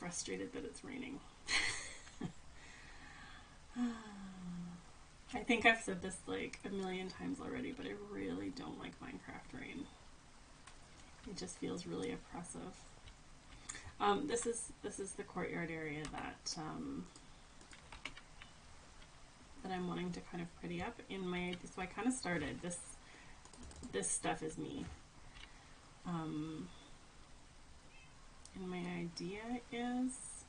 frustrated that it's raining. I think I've said this like a million times already, but I really don't like Minecraft rain. It just feels really oppressive. This is the courtyard area that that I'm wanting to kind of pretty up in my. So I kind of started this. This stuff is me. And my idea is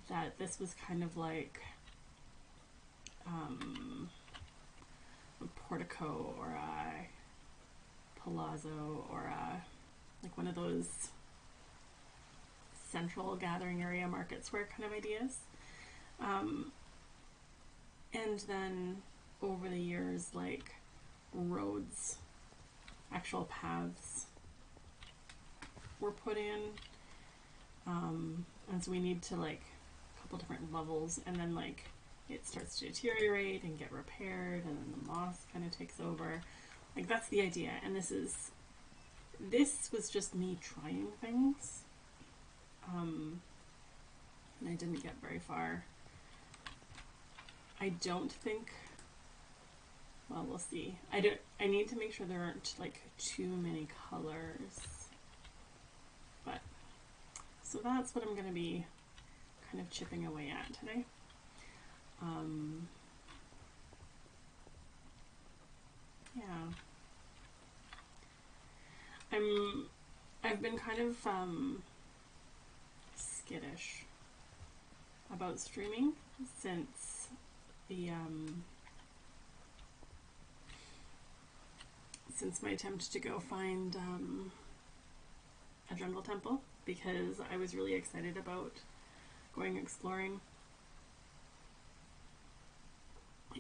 that this was kind of like a portico or a palazzo or a, like one of those central gathering area market square kind of ideas. And then over the years, like roads, actual paths were put in. And so we need to like a couple different levels, and then like it starts to deteriorate and get repaired, and then the moss kind of takes over. Like that's the idea. And this was just me trying things. And I didn't get very far. I don't think, well, we'll see. I need to make sure there aren't like too many colors. But, so that's what I'm going to be kind of chipping away at today. Yeah. I've been kind of skittish about streaming since the since my attempt to go find a jungle temple, because I was really excited about going exploring,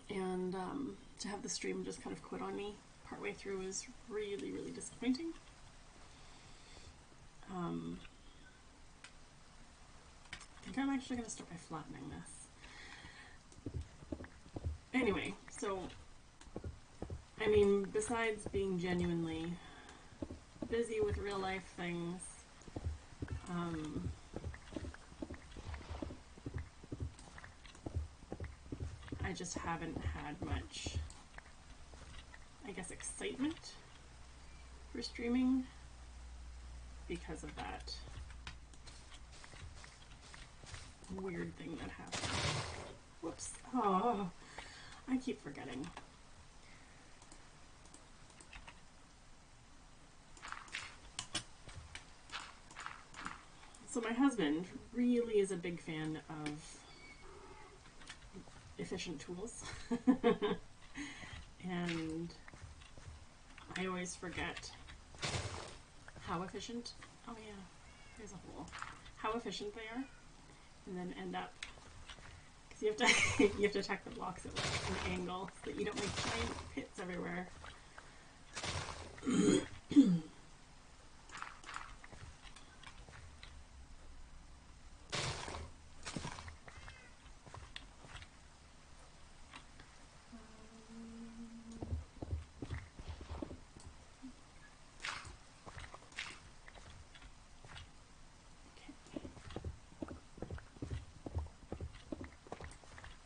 and to have the stream just kind of quit on me partway through was really, really disappointing. I think I'm actually going to start by flattening this. Anyway, so, I mean, besides being genuinely busy with real life things, I just haven't had much, I guess, excitement for streaming because of that weird thing that happened. Whoops. Oh, I keep forgetting. So my husband really is a big fan of efficient tools. And I always forget how efficient, oh yeah, there's a hole, how efficient they are, and then end up, because you have to you have to attack the blocks at like an angle so that you don't make giant pits everywhere.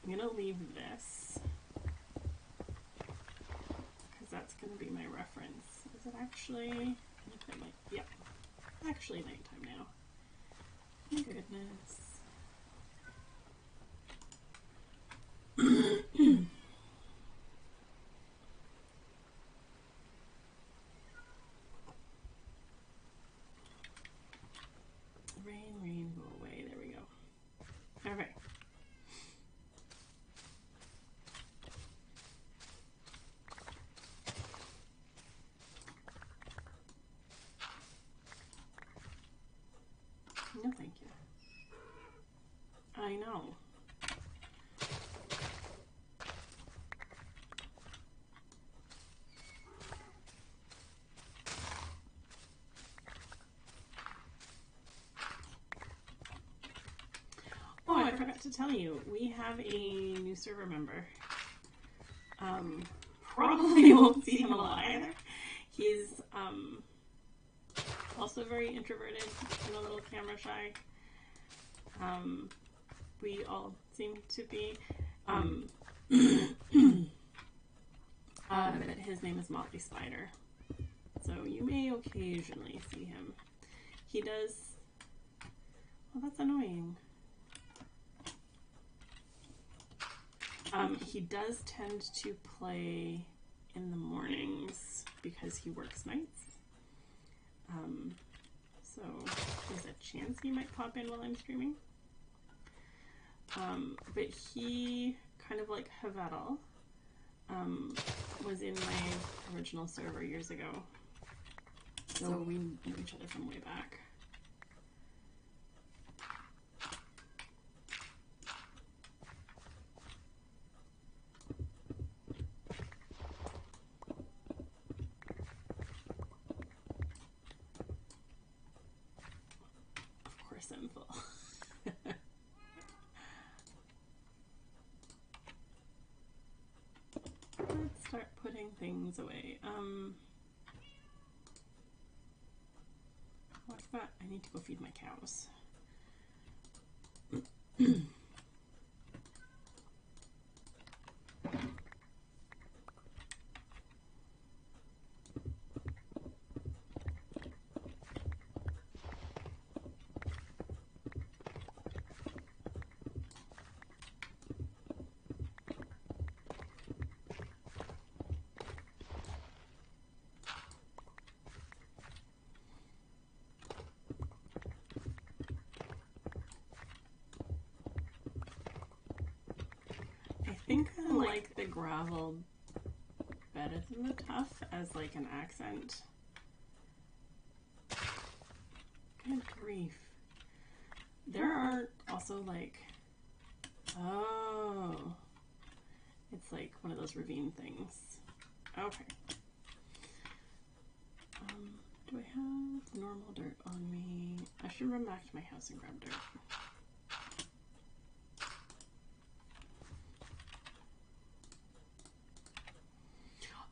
I'm going to leave this because that's going to be my reference. Is it actually, yep, actually nighttime now. My goodness. Rain, go away. There we go. Okay. No, thank you. I know. Oh, I forgot to tell you, we have a new server member. Probably won't see him a lot either. He's also very introverted and a little camera shy. We all seem to be. But his name is Motley Spider. So you may occasionally see him. He does... Well, that's annoying. He does tend to play in the mornings because he works nights. So there's a chance he might pop in while I'm streaming. But he, kind of like Havencraft, was in my original server years ago. So we knew each other from way back. Of course I'm full. Let's start putting things away. What's that? I need to go feed my cows. I think I like the gravel better than the tuff as like an accent. Good grief. There are also like, oh, it's like one of those ravine things. Okay. Do I have normal dirt on me? I should run back to my house and grab dirt.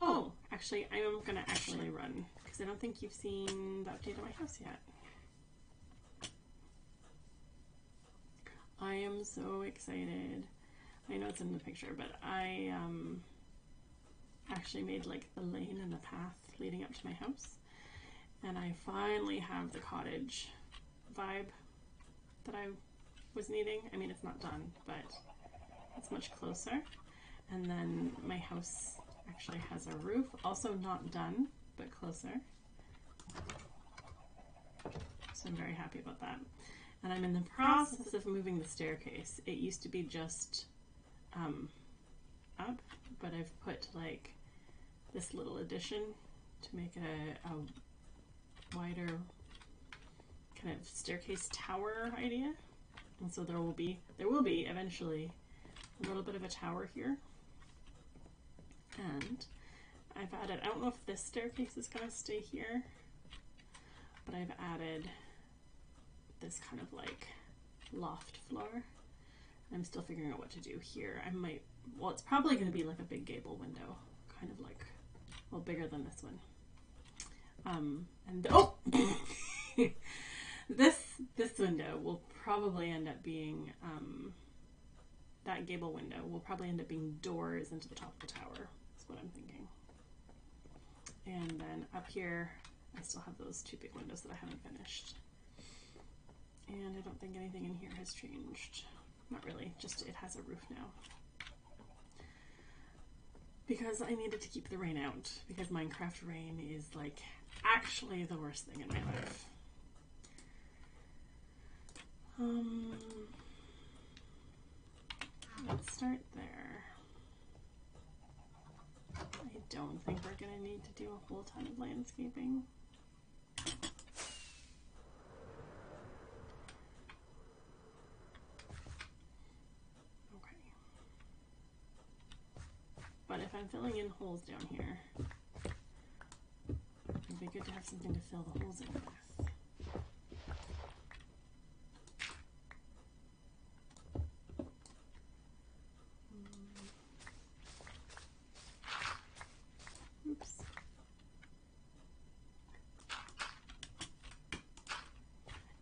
Oh, actually, I'm gonna actually run because I don't think you've seen the update on my house yet. I am so excited. I know it's in the picture, but I actually made like the lane and the path leading up to my house. And I finally have the cottage vibe that I was needing. I mean, it's not done, but it's much closer. And then my house actually has a roof, also not done, but closer. So I'm very happy about that. And I'm in the process of moving the staircase. It used to be just up, but I've put like this little addition to make it a wider kind of staircase tower idea. And so there will be eventually a little bit of a tower here. And I've added, I don't know if this staircase is going to stay here, but I've added this kind of like loft floor. I'm still figuring out what to do here. I might, well, it's probably going to be like a big gable window, kind of like, well, bigger than this one. And oh, this window will probably end up being that gable window will probably end up being doors into the top of the tower. Is what I'm thinking. And then up here, I still have those two big windows that I haven't finished. And I don't think anything in here has changed. Not really, just it has a roof now. Because I needed to keep the rain out, because Minecraft rain is like actually the worst thing in my life. Let's start there. I don't think we're gonna need to do a whole ton of landscaping. But if I'm filling in holes down here, it'd be good to have something to fill the holes in with. Oops.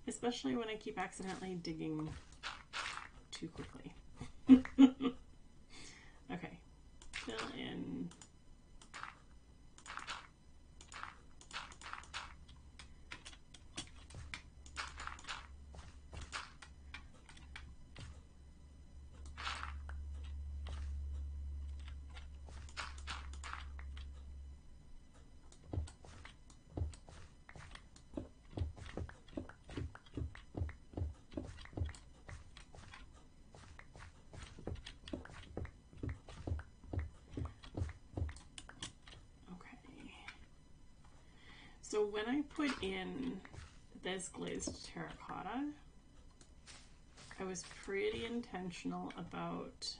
Especially when I keep accidentally digging too quickly. Okay, fill in. So when I put in this glazed terracotta, I was pretty intentional about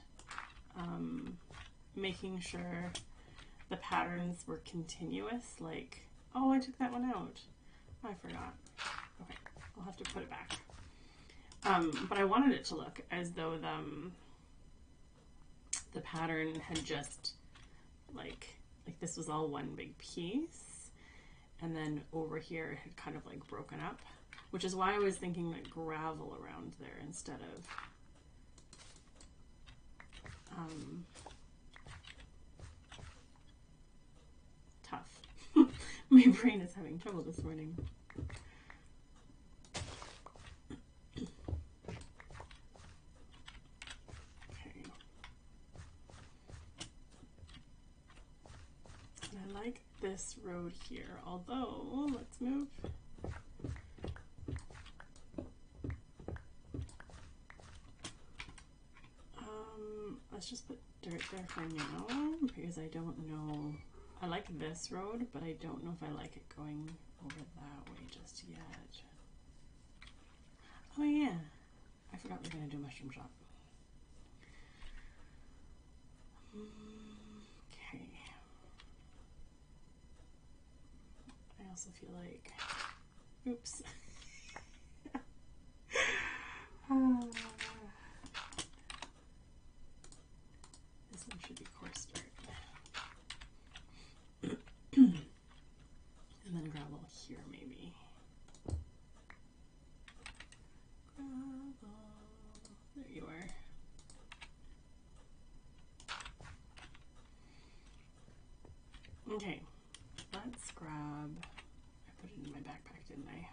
making sure the patterns were continuous. Like, oh, I took that one out. I forgot. Okay, I'll have to put it back. But I wanted it to look as though the pattern had just like this was all one big piece. And then over here it had kind of like broken up, which is why I was thinking like gravel around there instead of tough. My brain is having trouble this morning. Okay. And I like this road here, although let's move. Let's just put dirt there for now because I don't know. I like this road, but I don't know if I like it going over that way just yet. Oh yeah, I forgot we're gonna do mushroom shop. Okay. I also feel like, oops. This one should be coarse dirt. And then gravel here maybe. Gravel. There you are. Okay, let's grab, I put it in my backpack, didn't I?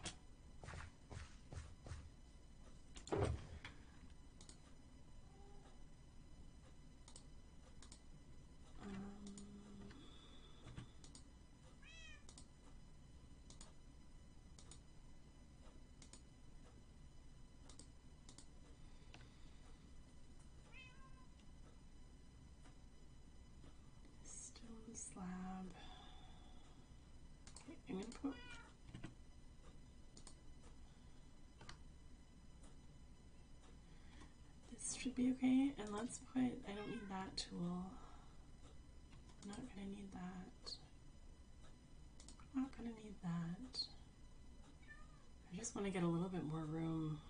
Stone slab. Okay, I'm gonna put this should be okay, and let's put, I don't need that tool. I'm not gonna need that. Not gonna need that. I just want to get a little bit more room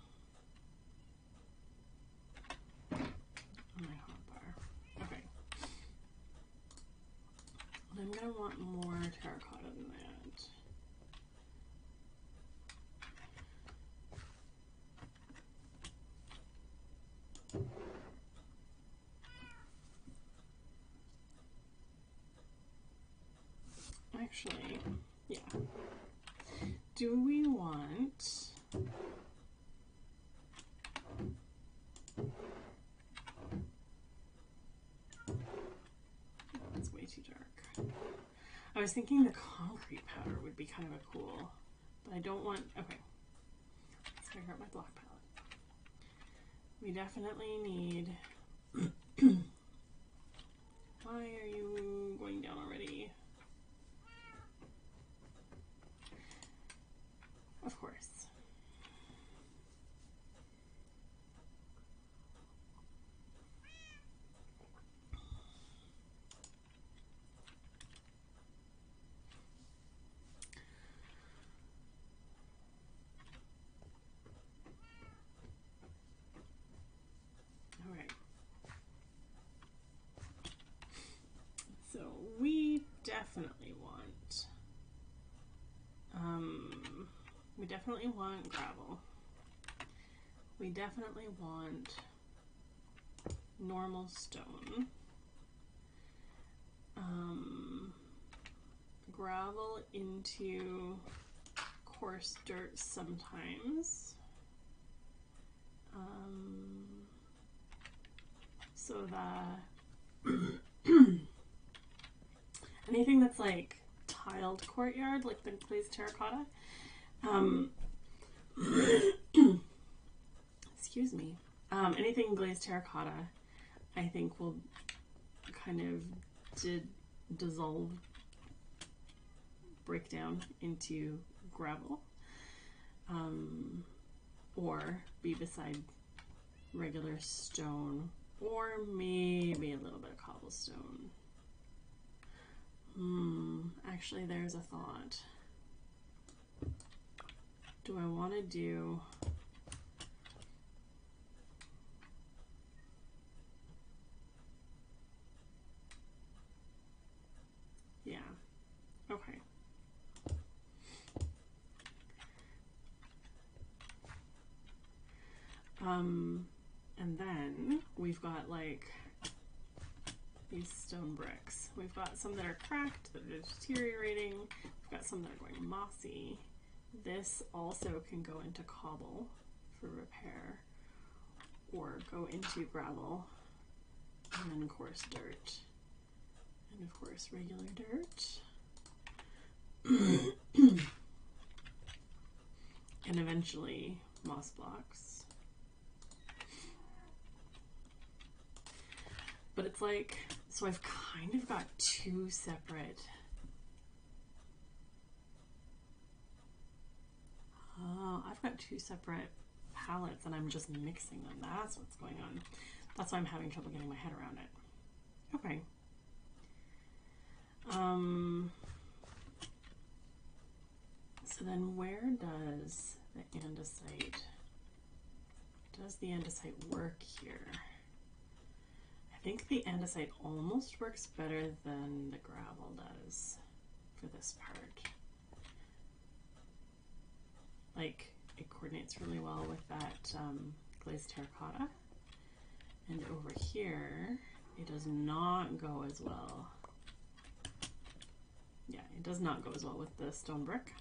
on my hotbar. Okay. And I'm gonna want more terracotta than that. Actually, yeah. Do we want... That's way too dark. I was thinking the concrete powder would be kind of a cool, but I don't want... Okay. Let's figure out my block palette. We definitely need... Why are you going down already? Of course. All right. So we definitely want gravel. We definitely want normal stone, gravel into coarse dirt sometimes, so that anything that's like tiled courtyard, like the glazed terracotta, excuse me, anything glazed terracotta, I think will kind of dissolve, break down into gravel, or be beside regular stone, or maybe a little bit of cobblestone. Actually, there's a thought. Do I want to do... Yeah, okay. And then we've got like these stone bricks. We've got some that are cracked, that are deteriorating. We've got some that are going mossy. This also can go into cobble for repair, or go into gravel, and then coarse dirt, and of course regular dirt. And eventually moss blocks. But it's like, so I've kind of got two separate, I've got two separate palettes and I'm just mixing them. That's what's going on. That's why I'm having trouble getting my head around it. Okay. So then where does the andesite work here? I think the andesite almost works better than the gravel does for this part. Like, it coordinates really well with that glazed terracotta. And over here, it does not go as well. Yeah, it does not go as well with the stone brick.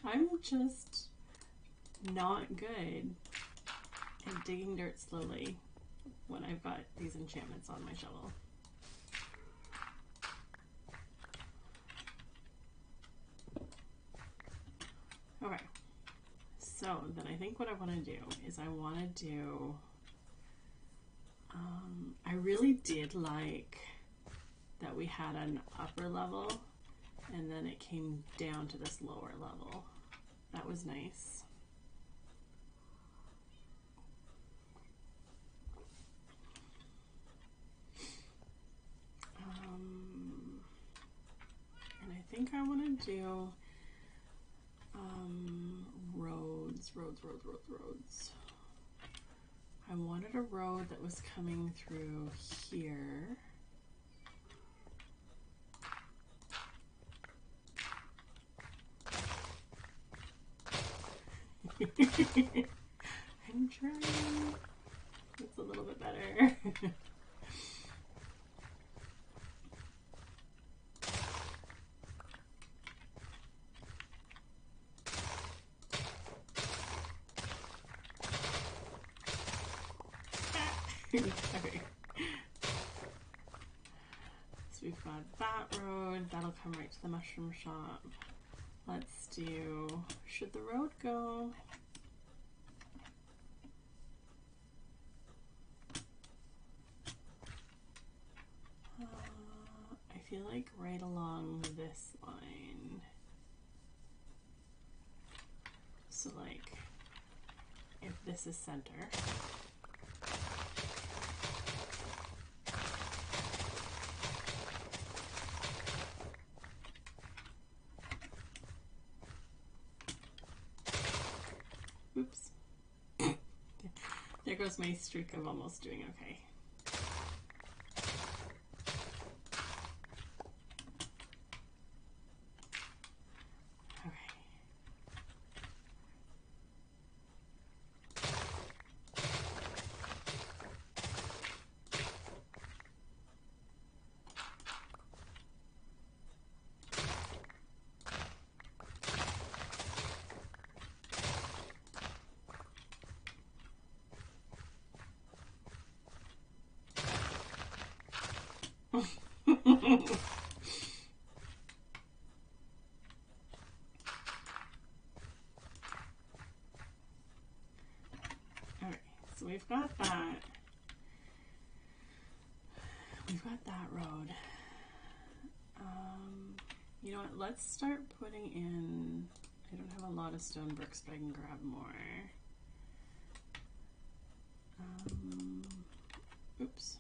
I'm just not good at digging dirt slowly when I've got these enchantments on my shovel. Okay, so then I think what I want to do is I want to do, I really did like that we had an upper level and then it came down to this lower level. That was nice. And I think I want to do roads. I wanted a road that was coming through here. I'm trying. It's a little bit better. Okay. So we've got that road. That'll come right to the mushroom shop. Let's do, should the road go? I feel like right along this line. So like, if this is center, oops. There goes my streak of almost doing okay. Alright, so we've got that. We've got that road. You know what? Let's start putting in. I don't have a lot of stone bricks, but I can grab more. Oops.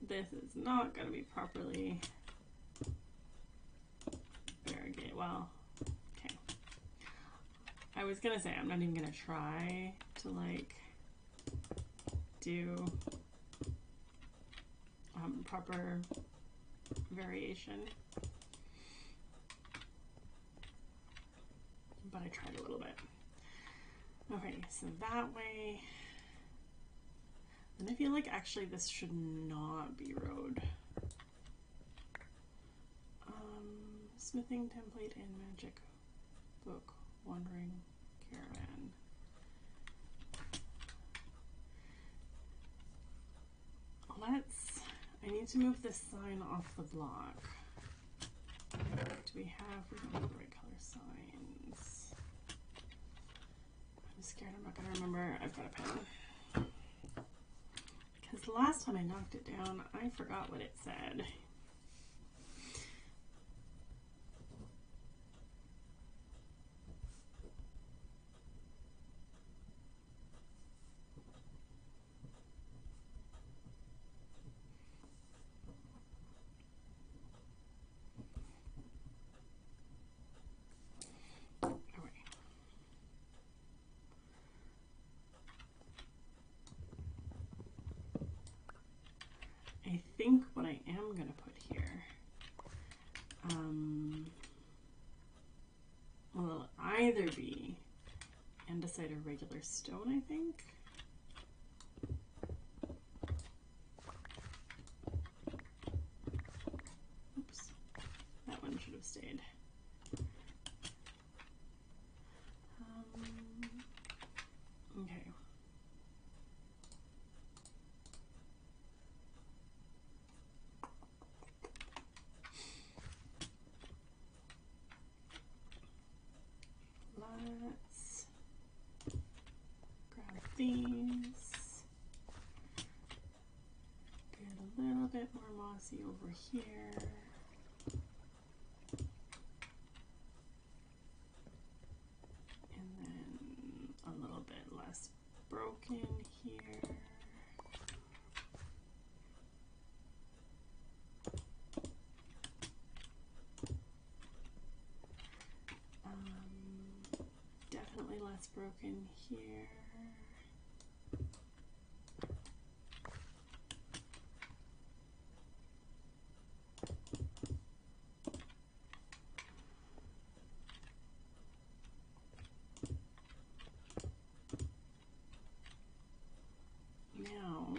This is not going to be properly variegated. Well, okay. I was going to say I'm not even going to try to like do proper variation, but I tried a little bit. Okay, so that way, and I feel like actually this should not be road. Smithing template and magic book, wandering caravan. I need to move this sign off the block. We don't have the right color signs. I'm scared I'm not going to remember. I've got a pen. Because the last time I knocked it down, I forgot what it said. I think what I am going to put here will either be andesite or regular stone, I think. Oops, that one should have stayed. Okay. Let's grab these. Get a little bit more mossy over here. And then a little bit less broken here. Definitely less broken here. Now,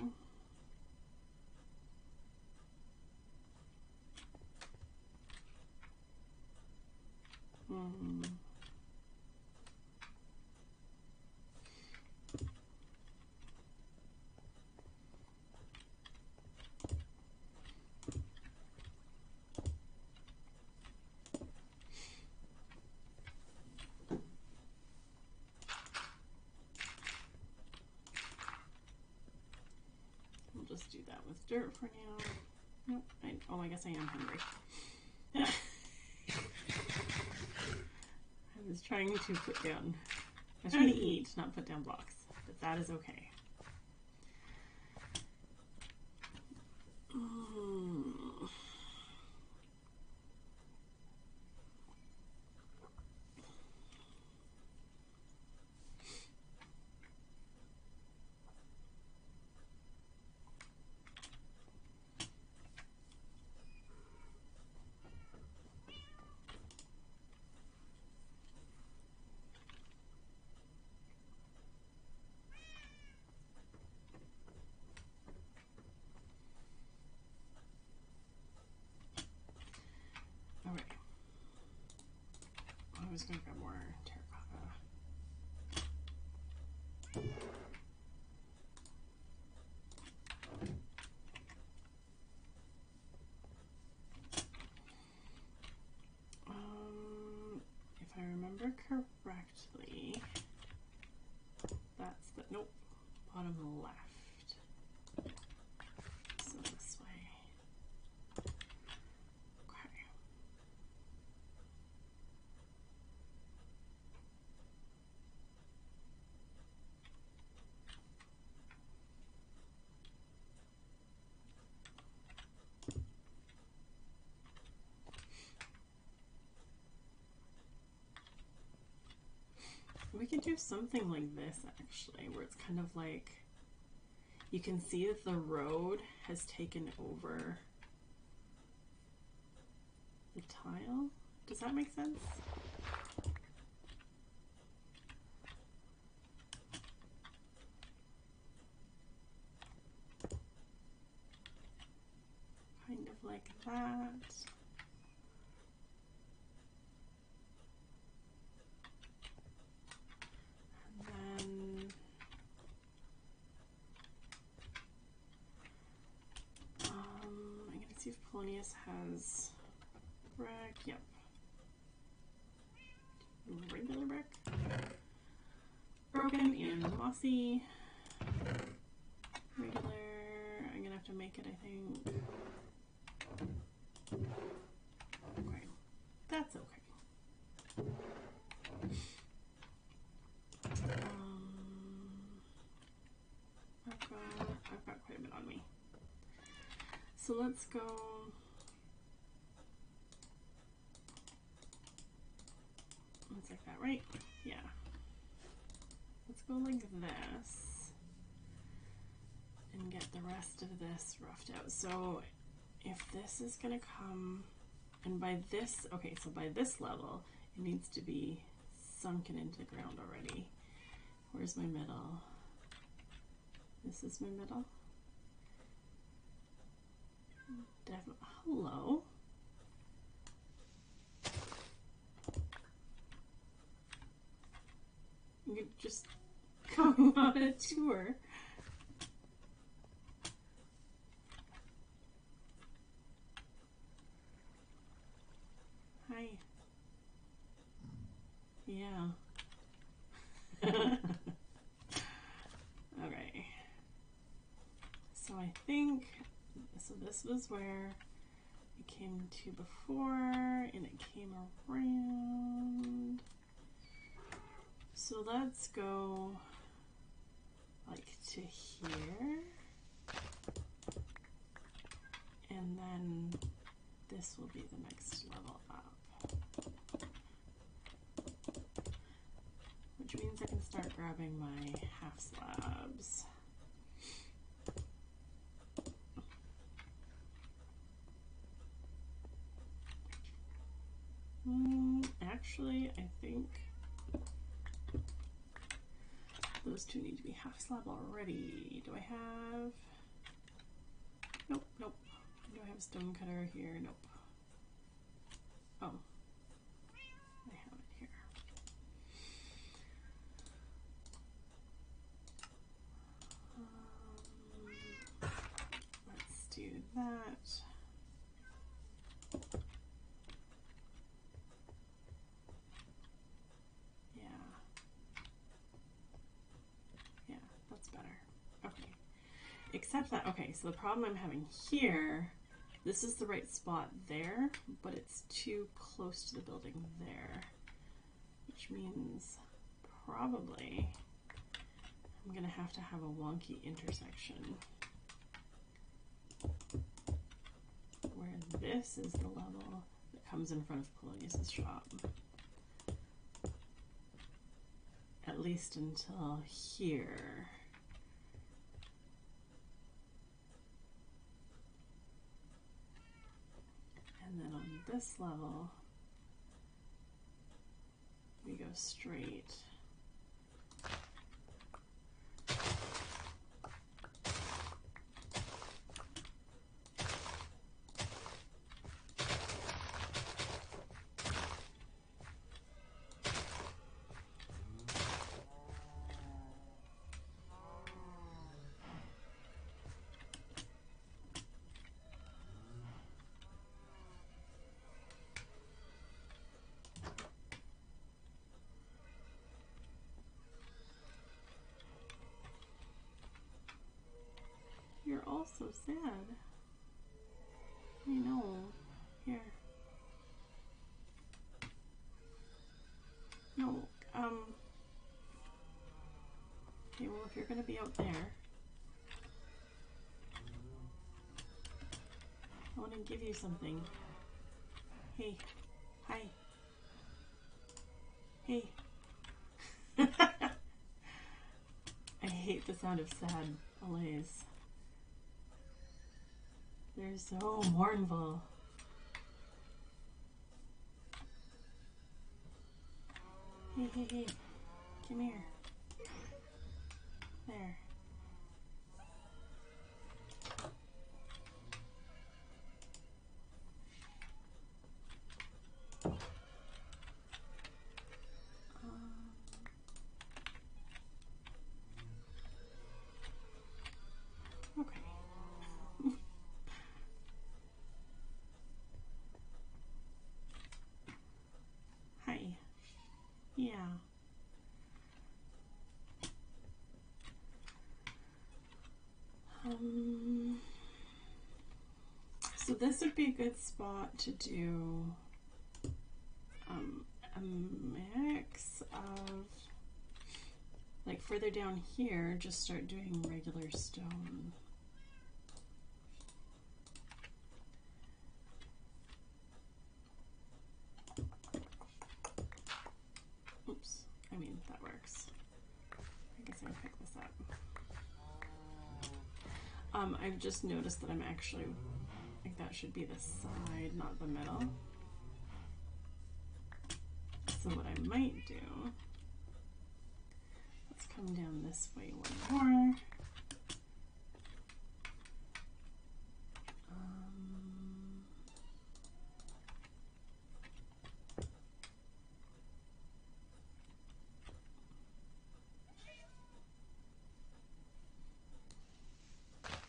we'll just do that with dirt for now. Nope, I guess I am hungry. I was trying to put down, I was trying to eat, not put down blocks, but that is okay. I was going to grab more terracotta. bottom left. So this way. Okay. We could do something like this actually, where it's kind of like you can see that the road has taken over the tile. Does that make sense? Kind of like that. And then I'm gonna see if Polonius has brick. Yep. Regular brick. Broken and mossy. Regular. I'm gonna have to make it, I think. Okay. That's okay. I've got quite a bit on me. So let's go. It's like that, right? Yeah. Let's go like this and get the rest of this roughed out. So if this is gonna come, and by this, okay, so by this level, it needs to be sunken into the ground already. Where's my middle? This is my middle. Definitely. Hello. You could just go on a tour. Hi. Yeah. Okay. So I think, so this was where it came to before, and it came around. So let's go like to here, and then this will be the next level up, which means I can start grabbing my half slabs. Actually, I think those two need to be half slab already. Do I have? Nope, nope. Do I have a stone cutter here? Nope. Oh, I have it here. Let's do that. Yeah, that's better. Okay. Except that, okay, so the problem I'm having here, this is the right spot there, but it's too close to the building there, which means probably I'm gonna have to have a wonky intersection where this is the level that comes in front of Polonius's shop. At least until here. And then on this level, we go straight. so sad. I know. Here. No, okay, well, if you're gonna be out there, I want to give you something. Hey. Hi. Hey. I hate the sound of sad allays. They're so mournful. Hey, hey, hey. Come here. There. Okay. Hi. Yeah. So this would be a good spot to do a mix of, like, further down here, just start doing regular stone. Oops, I mean, that works. I guess I'll pick this up. I've just noticed that I'm actually, like, that should be the side, not the middle. So what I might do, let's come down this way one more.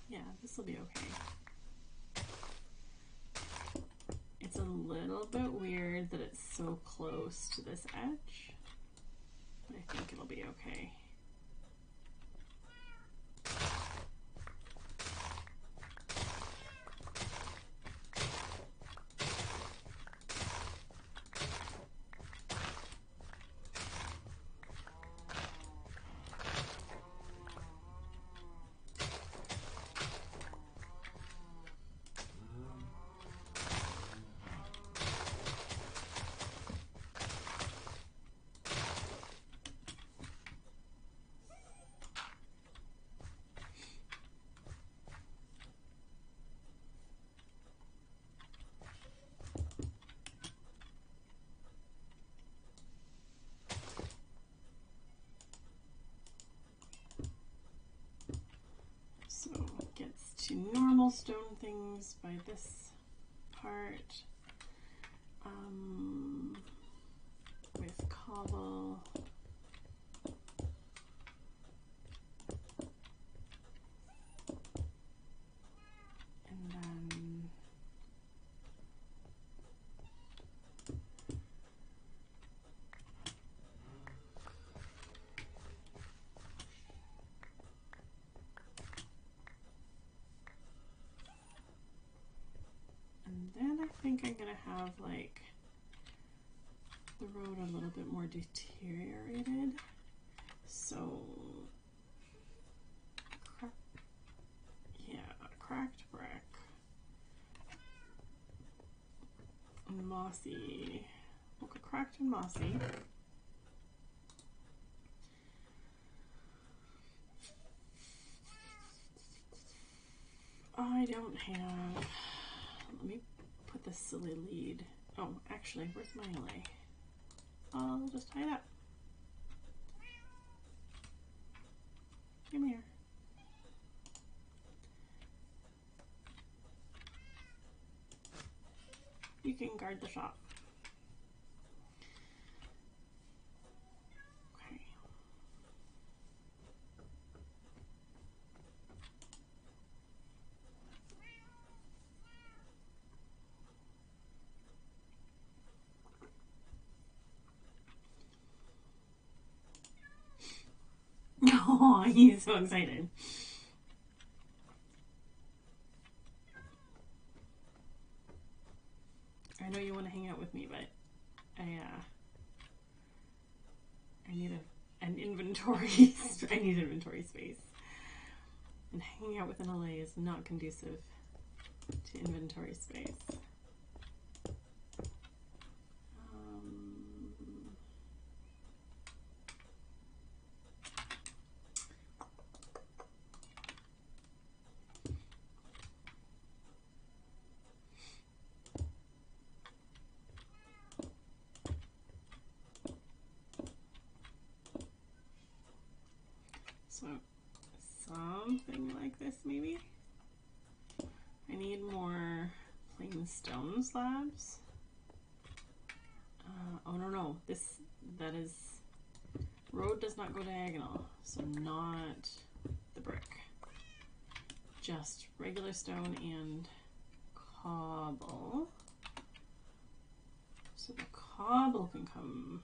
Yeah, this will be okay. It's a little bit weird that it's so close to this edge, but I think it'll be okay. So it gets to normal stone things by this part. With cobble. And then I think I'm gonna have, like, the road a little bit more deteriorated. So cracked brick and mossy. Okay, cracked and mossy. I don't have. Let me put this silly lead. Oh, actually, where's my allay? I'll just tie it up. Come here. You can guard the shop. Okay. Oh, he's so excited. me, but I need an inventory. I need inventory space. And hanging out within LA is not conducive to inventory space. So something like this maybe. I need more plain stone slabs. Oh no, that is, road does not go diagonal, so not the brick. Just regular stone and cobble. So the cobble can come,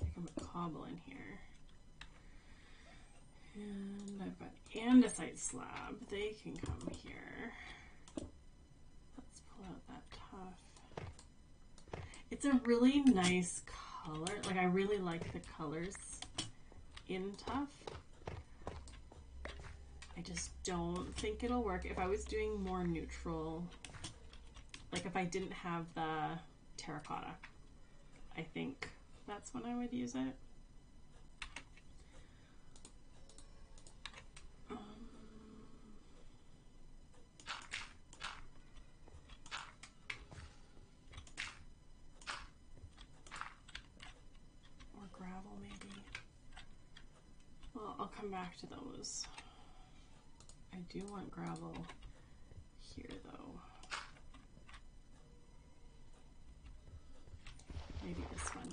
I can put cobble in here. And I've got andesite slab, they can come here. Let's pull out that tuff. It's a really nice color, like I really like the colors in tuff. I just don't think it'll work. If I was doing more neutral, like if I didn't have the terracotta, I think that's when I would use it. Or gravel maybe. Well, I'll come back to those. I do want gravel here though. Maybe this one.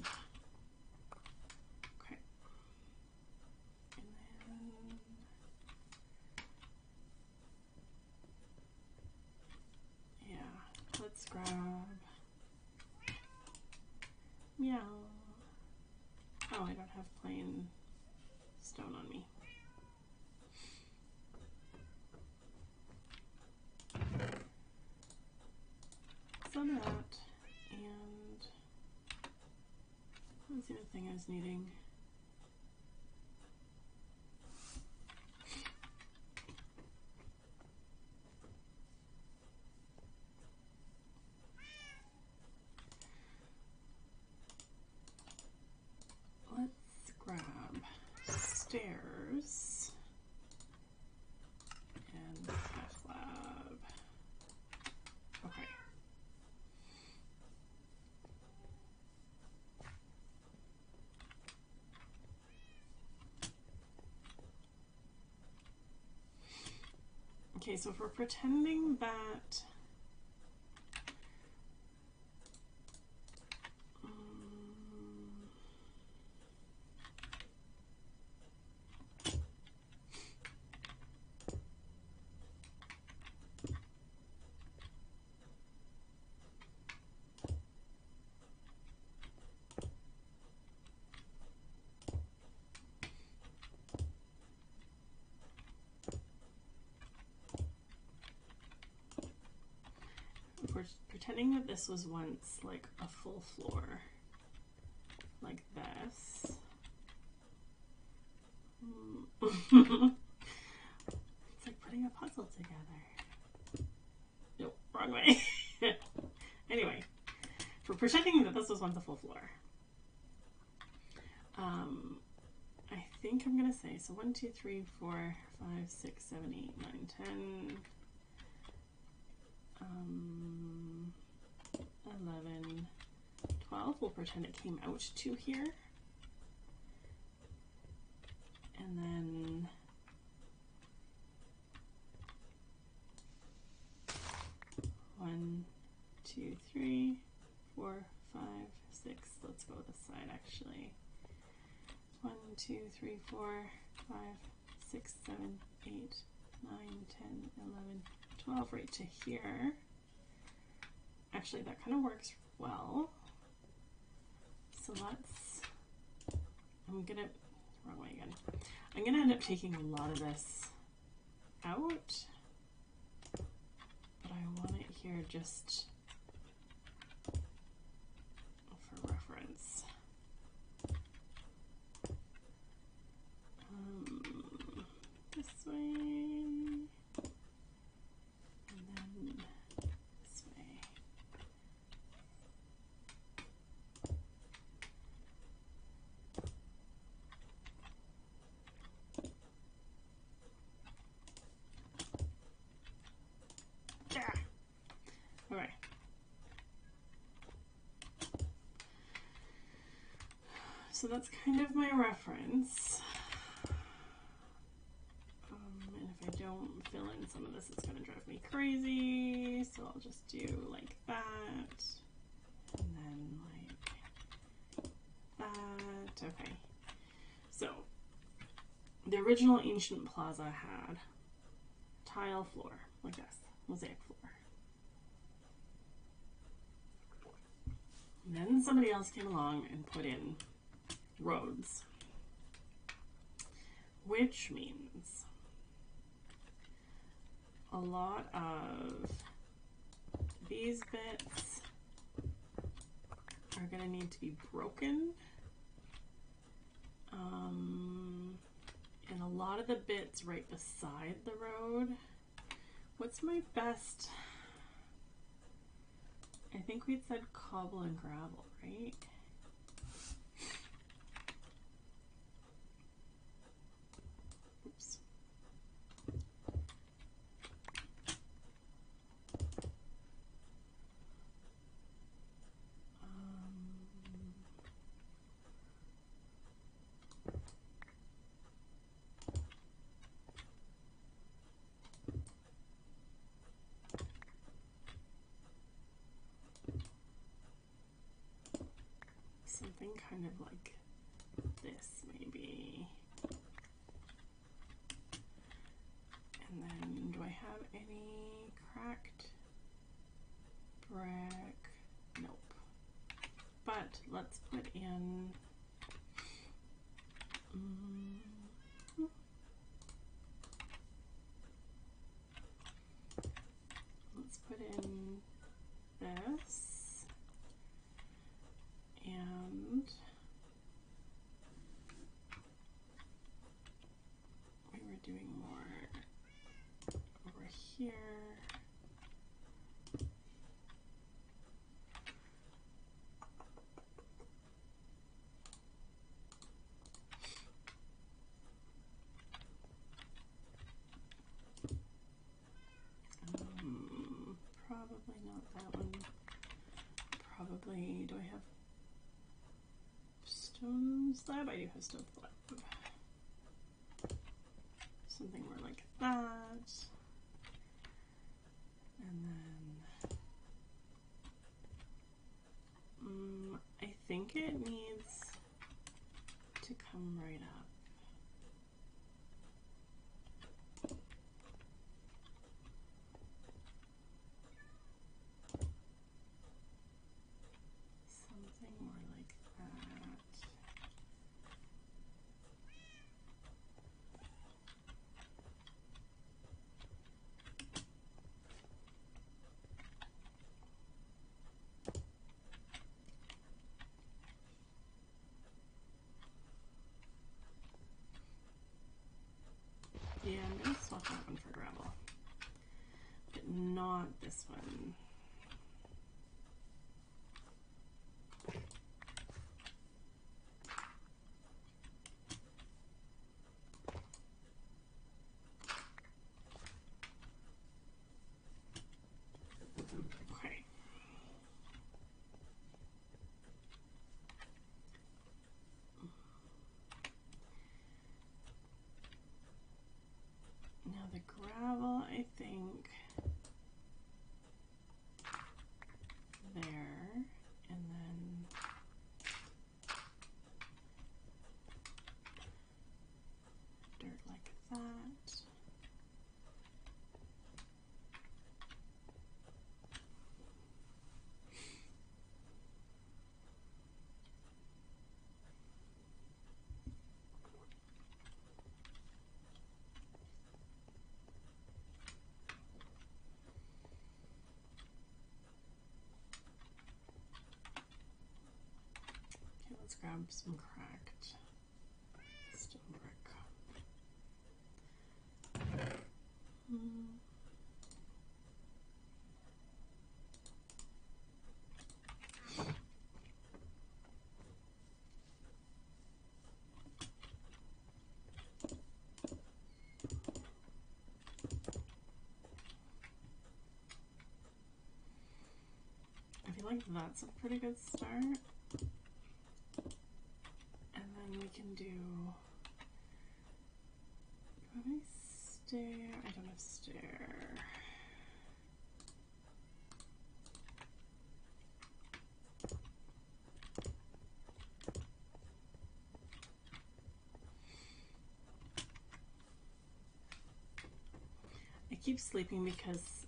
Okay. And then yeah, let's grab meow. Oh, I don't have plain stone on me. Some of that, and what was the other thing I was needing? Let's grab stairs and a slab. Okay. Okay, so if we're pretending that we're pretending that this was once like a full floor, like this. It's like putting a puzzle together. Nope, wrong way. Anyway, if we're pretending that this was once a full floor, I think I'm gonna say, so 1, 2, 3, 4, 5, 6, 7, 8, 9, 10, 11, 12. We'll pretend it came out to here. And then one, 2, 3, 4, 5, 6. Let's go this side actually. 1, 2, 3, 4, 5, 6, 7, 8, 9, 10, 11, 12, right to here. Actually, that kind of works well. So let's, wrong way again. I'm gonna end up taking a lot of this out, but I want it here just So that's kind of my reference. And if I don't fill in some of this, it's going to drive me crazy. So I'll just do like that. And then like that. Okay. So the original ancient plaza had tile floor, like this, mosaic floor. And then somebody else came along and put in roads, which means a lot of these bits are going to need to be broken. And a lot of the bits right beside the road. What's my best? I think we'd said cobble and gravel, right? Oops. Something kind of like this, maybe. And then, do I have any cracked brick? Nope. But let's put in let's put in this, and we were doing more over here. Probably not that one. Probably, do I have stone slab? I do have stone slab. Something more like that. And then I think it needs to come right up. Something more like that. Yeah, I'm going to swap that one for gravel, but not this one. Okay. Now the gravel, I think, there, and then dirt like that. Okay, let's grab some cracked stone brick. I feel like that's a pretty good start. can do I have any stair? I don't have stair. I keep sleeping because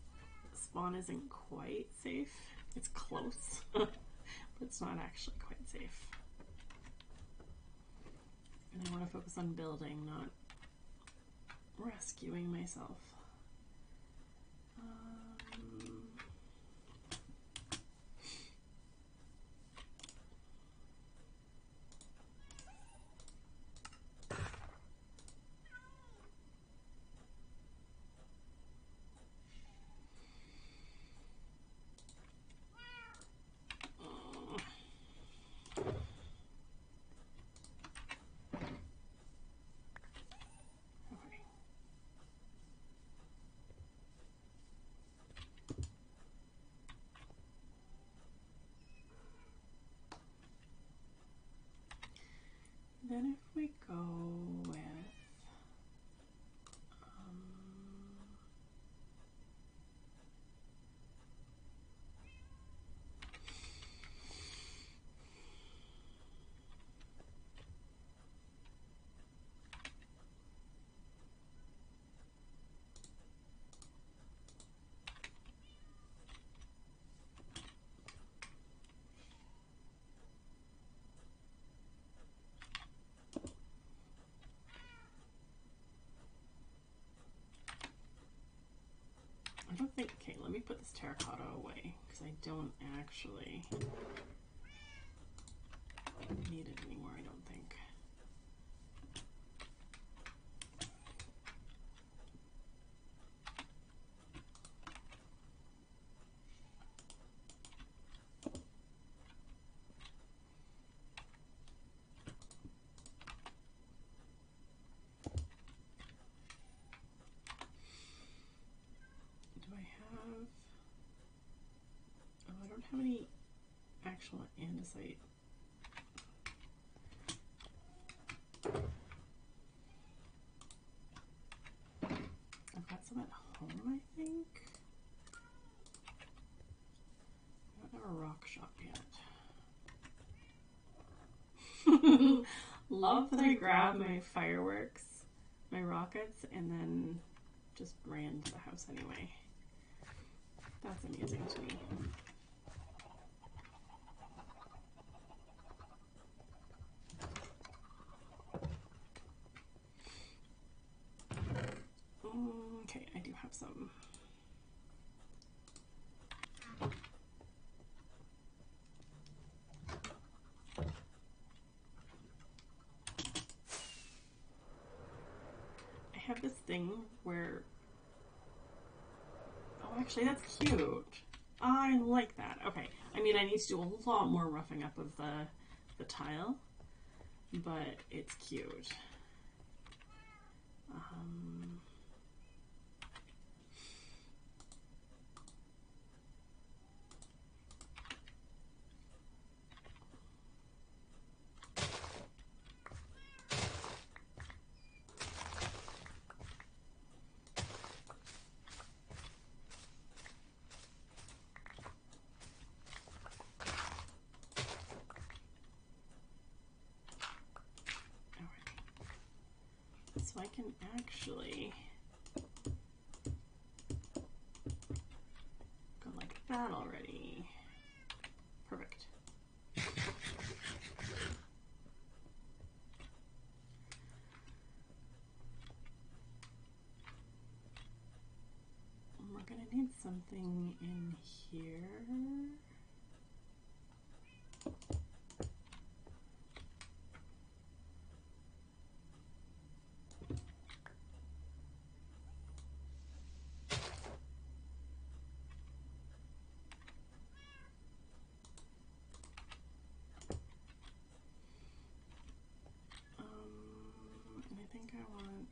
spawn isn't quite safe. It's close, but it's not actually quite safe. And I want to focus on building, not rescuing myself. Then if we go with I don't think, okay, let me put this terracotta away because I don't actually need it anymore, I don't think. How many actual andesite? I've got some at home, I think. I don't have a rock shop yet. Love that I grabbed my fireworks, my rockets, and then just ran to the house anyway. That's amusing to me. Okay, I do have some. I have this thing where, oh, actually that's cute. I like that. Okay, I mean I need to do a lot more roughing up of the tile, but it's cute. So I can actually go like that already. Perfect. We're gonna need something in here. And I think I want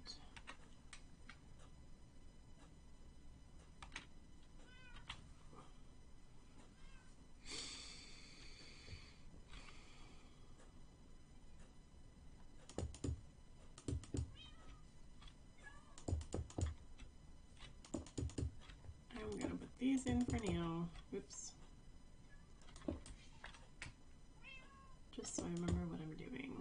these in for now. Oops. Just so I remember what I'm doing.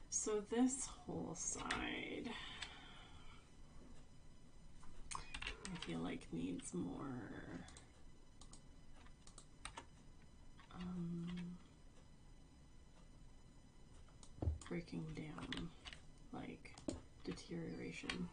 So this whole side, I feel like needs more breaking down, like deterioration.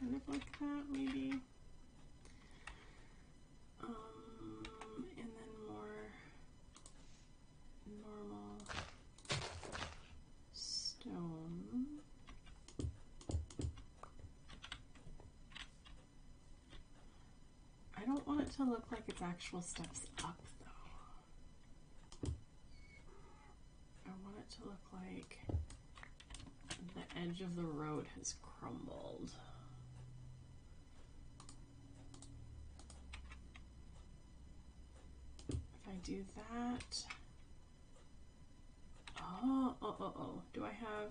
Kind of like that, maybe. And then more normal stone. I don't want it to look like it's actual steps up, though. I want it to look like the edge of the road has crumbled. I do that. Oh. Do I have?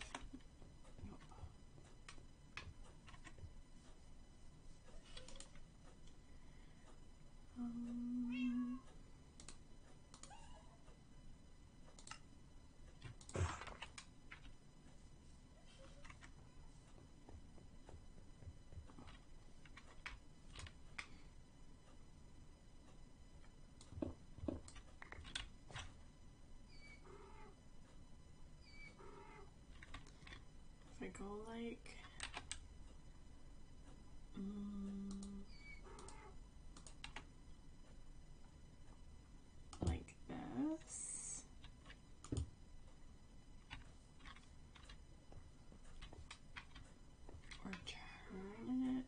Nope. If I go like this, or turn it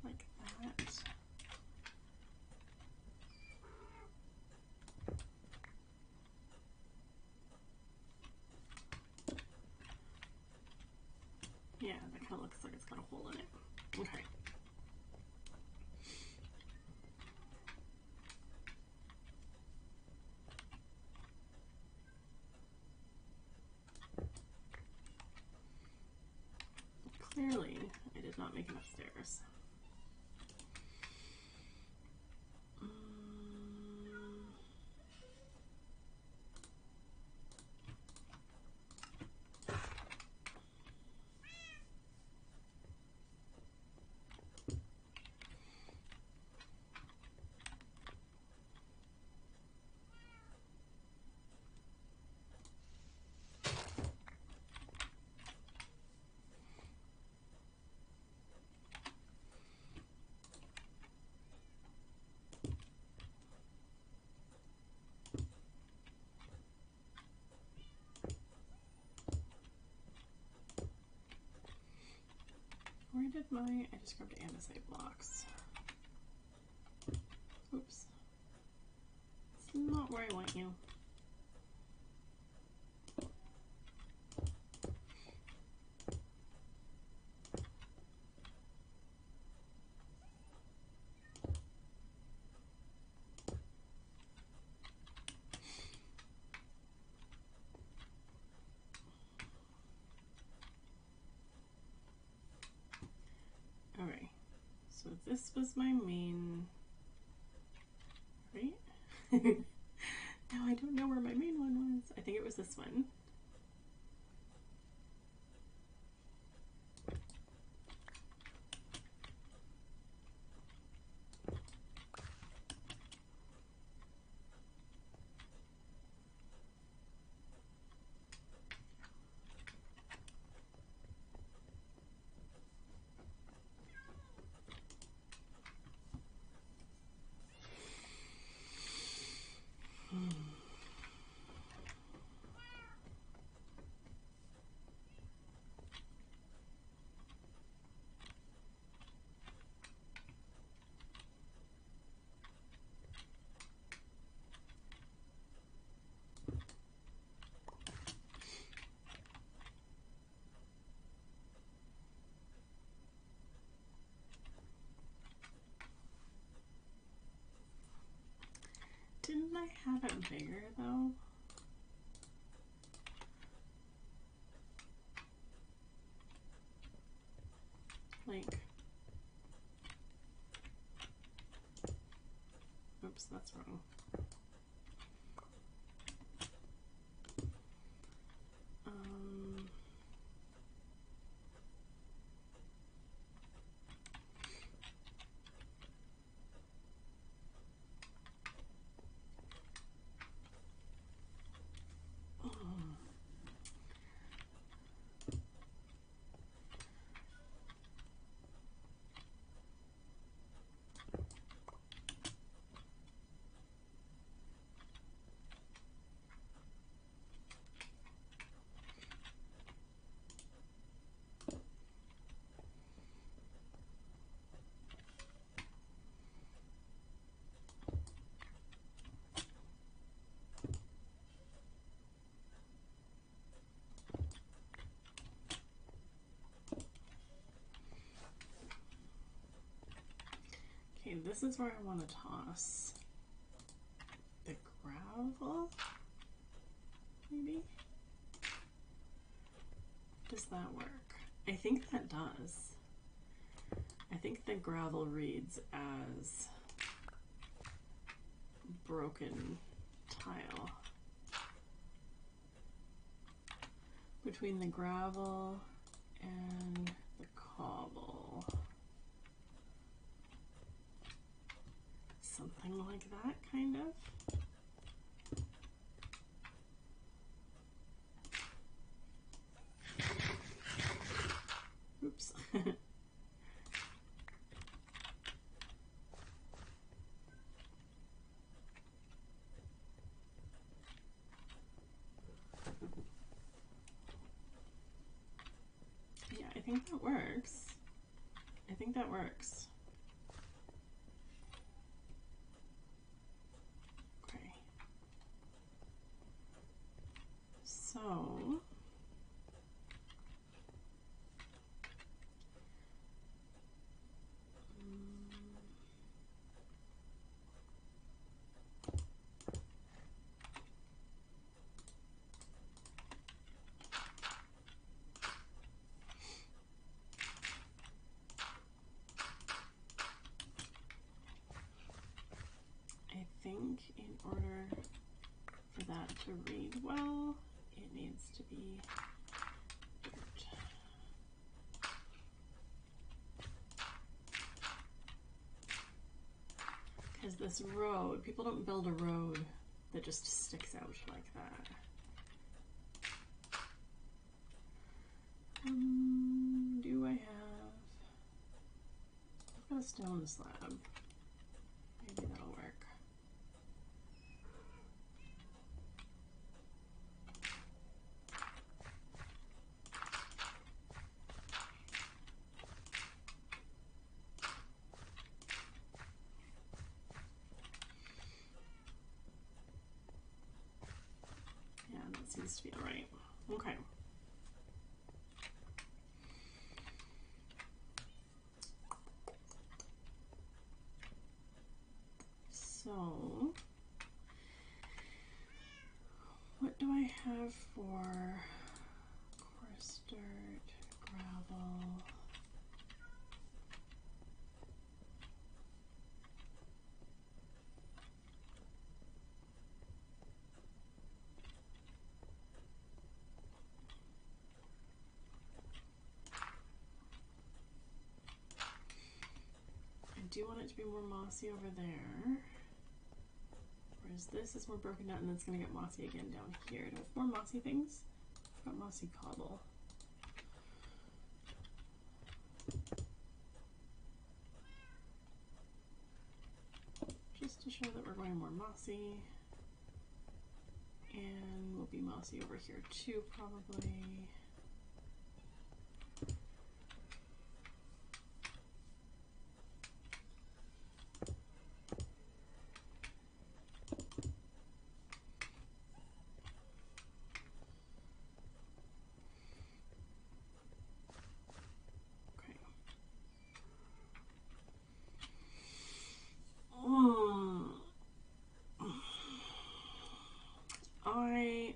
like that. Yeah, that kind of looks like it's got a hole in it. Okay. Clearly, I did not make enough stairs. Where did my, I just grabbed andesite blocks. Oops. It's not where I want you. Alright, so this was my main, right? Now I don't know where my main one was. I think it was this one. Didn't I have it bigger though? Like, oops, that's wrong. Okay, this is where I want to toss the gravel, maybe? Does that work? I think that does. I think the gravel reads as broken tile. Between the gravel and the cobble. Something like that, kind of. Oops. Yeah, I think that works. I think that works. Okay. So I think in order for that to read well, it needs to be dirt. Because this road, people don't build a road that just sticks out like that. Do I have... I've got a stone slab. Maybe that'll work. to be alright. Okay. So, what do I have for coarse dirt, gravel? I do want it to be more mossy over there. Whereas this is more broken out and then it's going to get mossy again down here. Do I have more mossy things? I've got mossy cobble. Just to show that we're going more mossy. And we'll be mossy over here too, probably.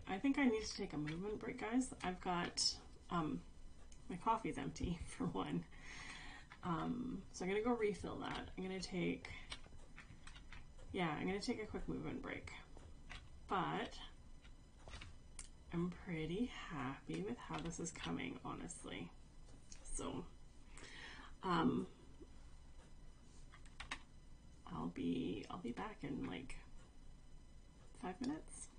I think I need to take a movement break, guys. I've got my coffee's empty for one, so I'm gonna go refill that. I'm gonna take a quick movement break, but I'm pretty happy with how this is coming, honestly. So I'll be back in like 5 minutes.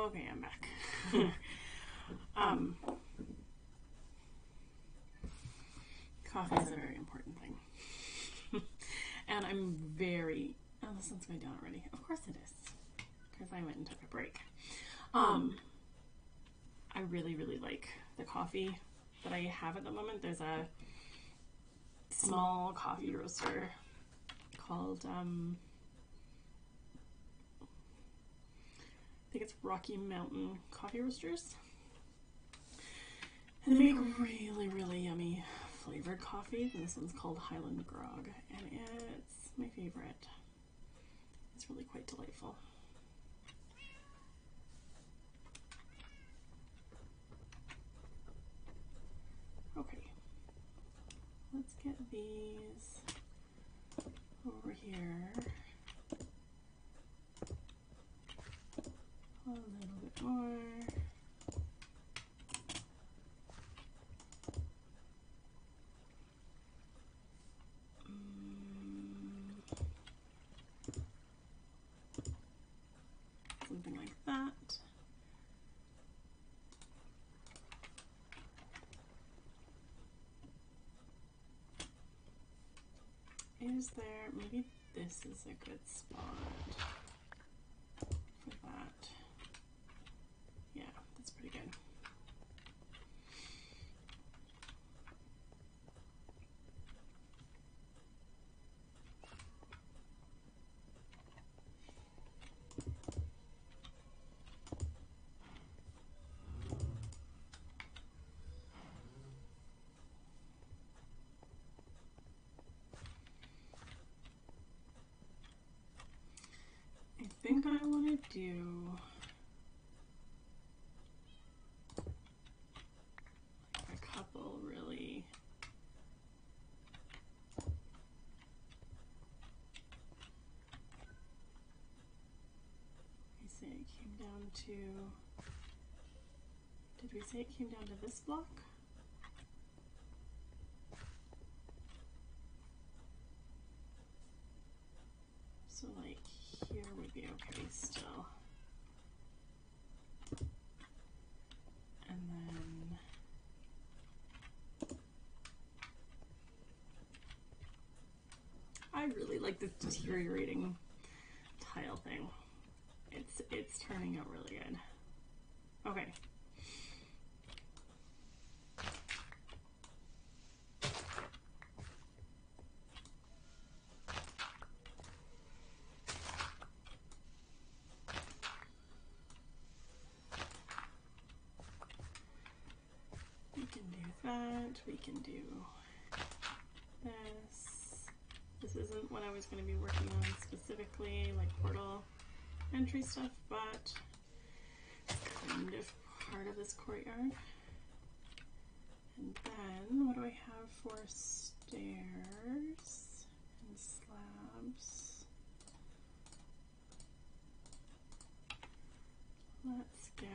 Okay, I'm back. Coffee is a very important thing. And I'm very... Oh, the sun's going down already. Of course it is. Because I went and took a break. I really, really like the coffee that I have at the moment. There's a small coffee roaster called... I think it's Rocky Mountain Coffee Roasters. And they make really, really yummy flavored coffees. And this one's called Highland Grog. And it's my favorite. It's really quite delightful. Okay. Let's get these over here. A little bit more. Something like that. Is there, maybe this is a good spot for that. Yeah, that's pretty good. I think I want to do a couple really I say it came down to, did we say it came down to this block? So like here would be okay still. And then I really like this deteriorating tile thing. It's turning out really good. Okay. We can do that. We can do this. This isn't what I was going to be working on specifically, like portal entry stuff, but it's kind of part of this courtyard. And then, what do I have for stairs and slabs? Let's get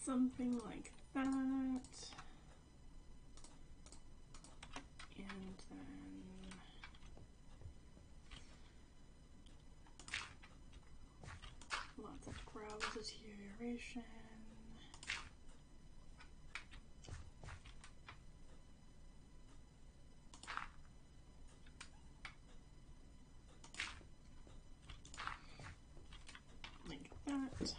something like that. And then lots of gravel deterioration. Like that.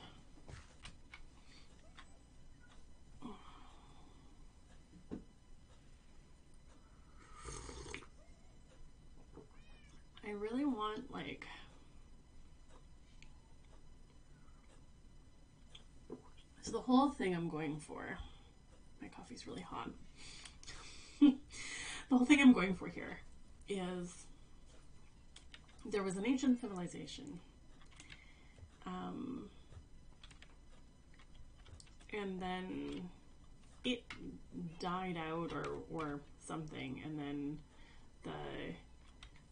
I really want like So the whole thing I'm going for, my coffee's really hot. The whole thing I'm going for here is there was an ancient civilization, and then it died out or something, and then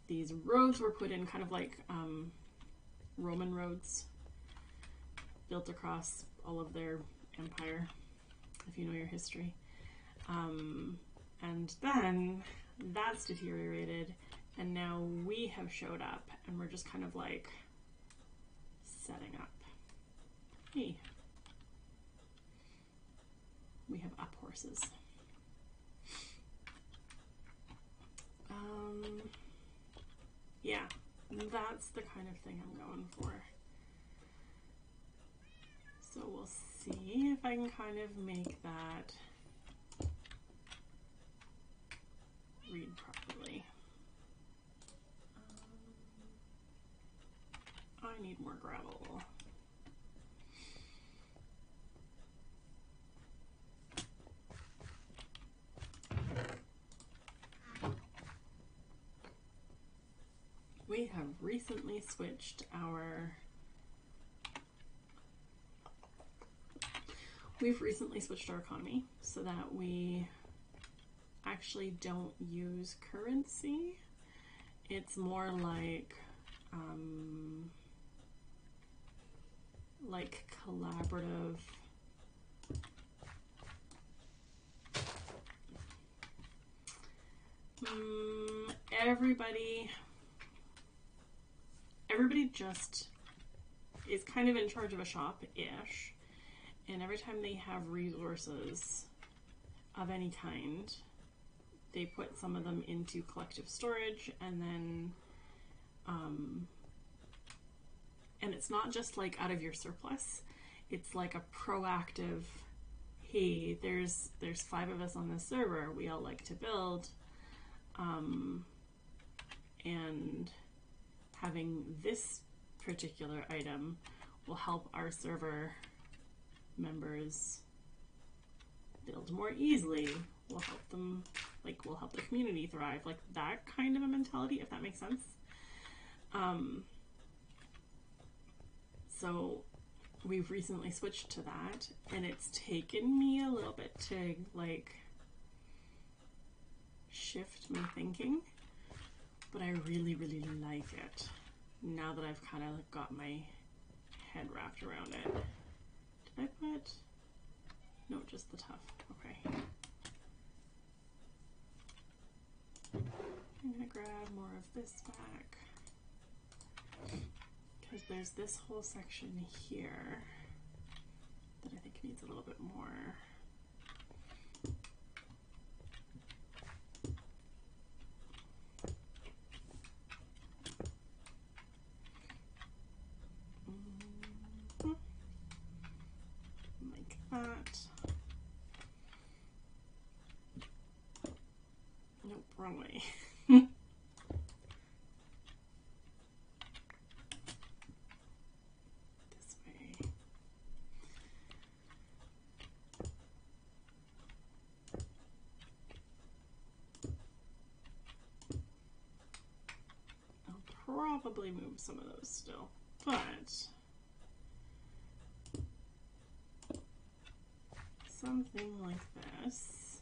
these roads were put in, kind of like Roman roads built across all of their empire, if you know your history. And then that's deteriorated, and now we have showed up, and we're just kind of like setting up. Hey, we have up horses. Yeah, that's the kind of thing I'm going for. So we'll see if I can kind of make that read properly. I need more gravel. We have recently switched our economy so that we actually don't use currency. It's more like collaborative. Everybody just is kind of in charge of a shop-ish, and every time they have resources of any kind, they put some of them into collective storage, and then and it's not just like out of your surplus, it's like a proactive, hey, there's 5 of us on this server, we all like to build, and having this particular item will help our server members build more easily, will help them, like, will help the community thrive, like that kind of a mentality, if that makes sense. So we've recently switched to that, and it's taken me a little bit to like shift my thinking, but I really, really like it now that I've kind of got my head wrapped around it. Did I put? No, just the tough. Okay. I'm gonna grab more of this back, because there's this whole section here that I think needs a little bit more. Like that. Nope, wrong way. This way. I'll probably move some of those still, but something like this.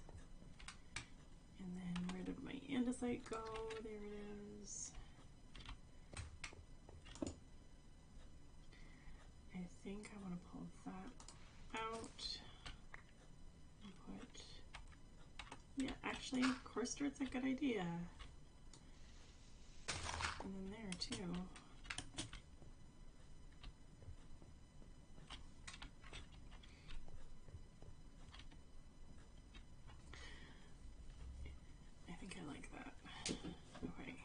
And then where did my andesite go? There it is. I think I want to pull that out and put, yeah, actually, Courtyard's a good idea. And then there too. I think I like that. Okay.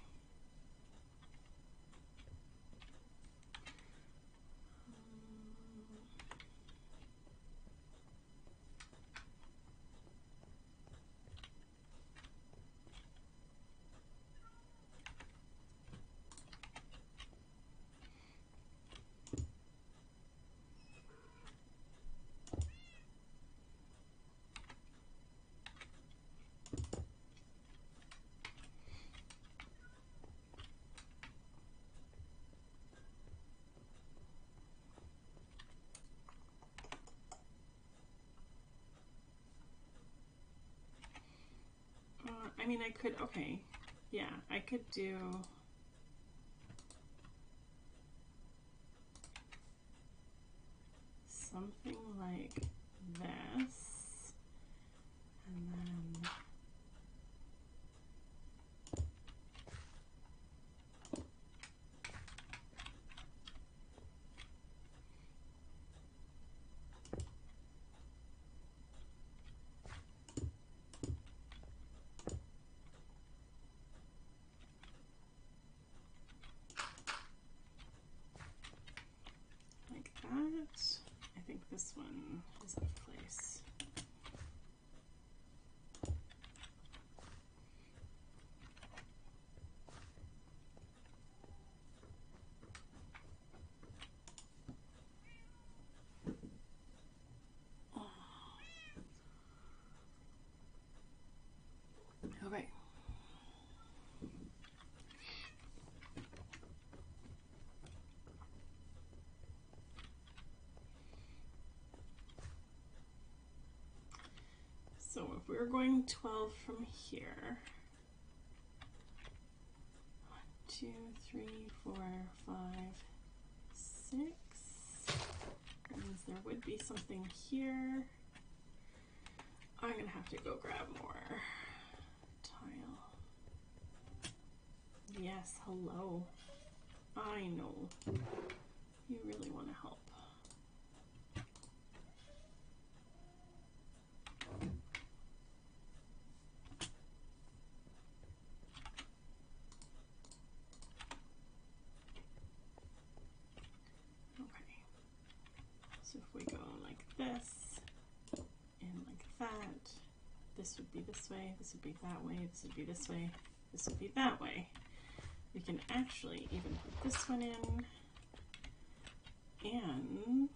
mean, I could, okay, yeah, I could do something like this, and then like that. I think this one is out of place. Okay. So if we're going 12 from here, 1, 2, 3, 4, 5, 6, means there would be something here. I'm gonna have to go grab more tile. Yes, hello. I know. You really want to help. Okay. So if we go like this and like that, this would be this way, this would be that way, this would be this way, this would be that way. We can actually even put this one in and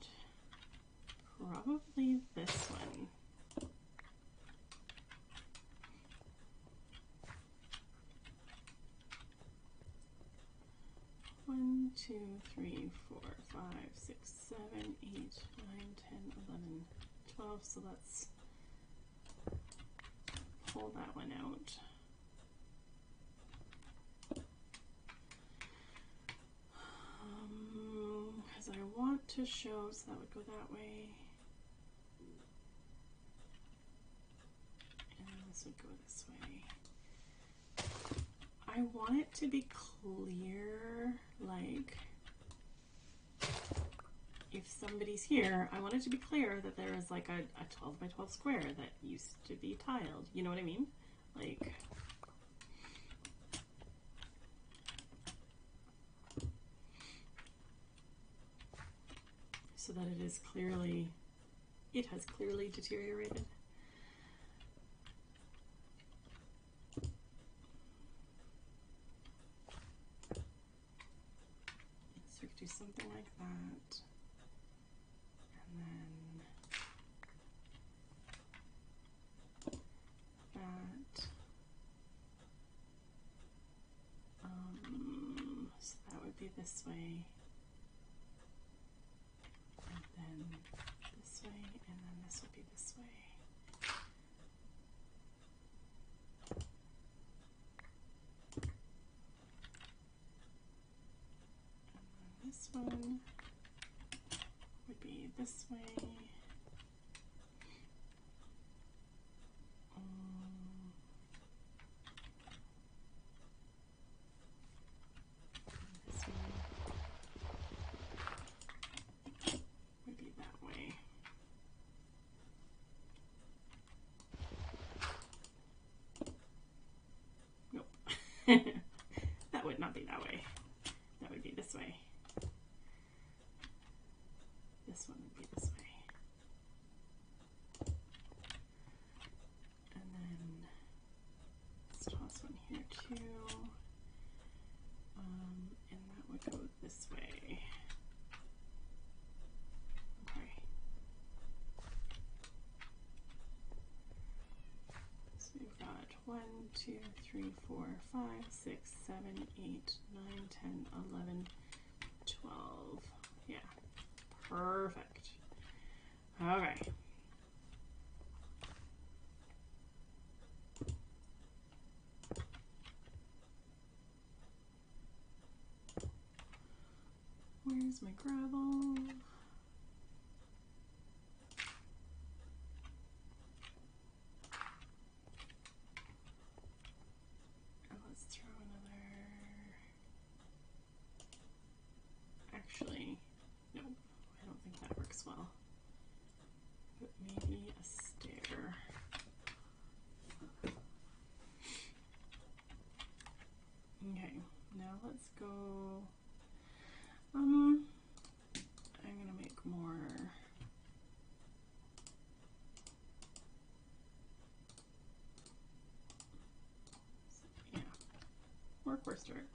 probably this one. One, 2, 3, 4, 5, 6, 7, 8, 9, 10, 11, 12. So let's pull that one out. Because I want to show, so that would go that way. And this would go this way. I want it to be clear, like if somebody's here, I want it to be clear that there is like a 12 by 12 square that used to be tiled. You know what I mean? Like, so that it is clearly, it has clearly deteriorated. So we could do something like that. And then that. So that would be this way. And then this way, and then this would be this way. This one would be this way. This one would be that way. Nope. That would not be that way. That would be this way. This one would be this way. And then let's toss one here too. And that would go this way. Okay. So we've got 1, 2, 3, 4, 5, 6, 7, 8, 9, 10, 11, 12. Yeah. Perfect. Okay. There's my gravel. And let's throw another. Actually, no, I don't think that works well. But maybe a stair. Okay, now let's go. I'm gonna make more. Yeah, more coarse dirt.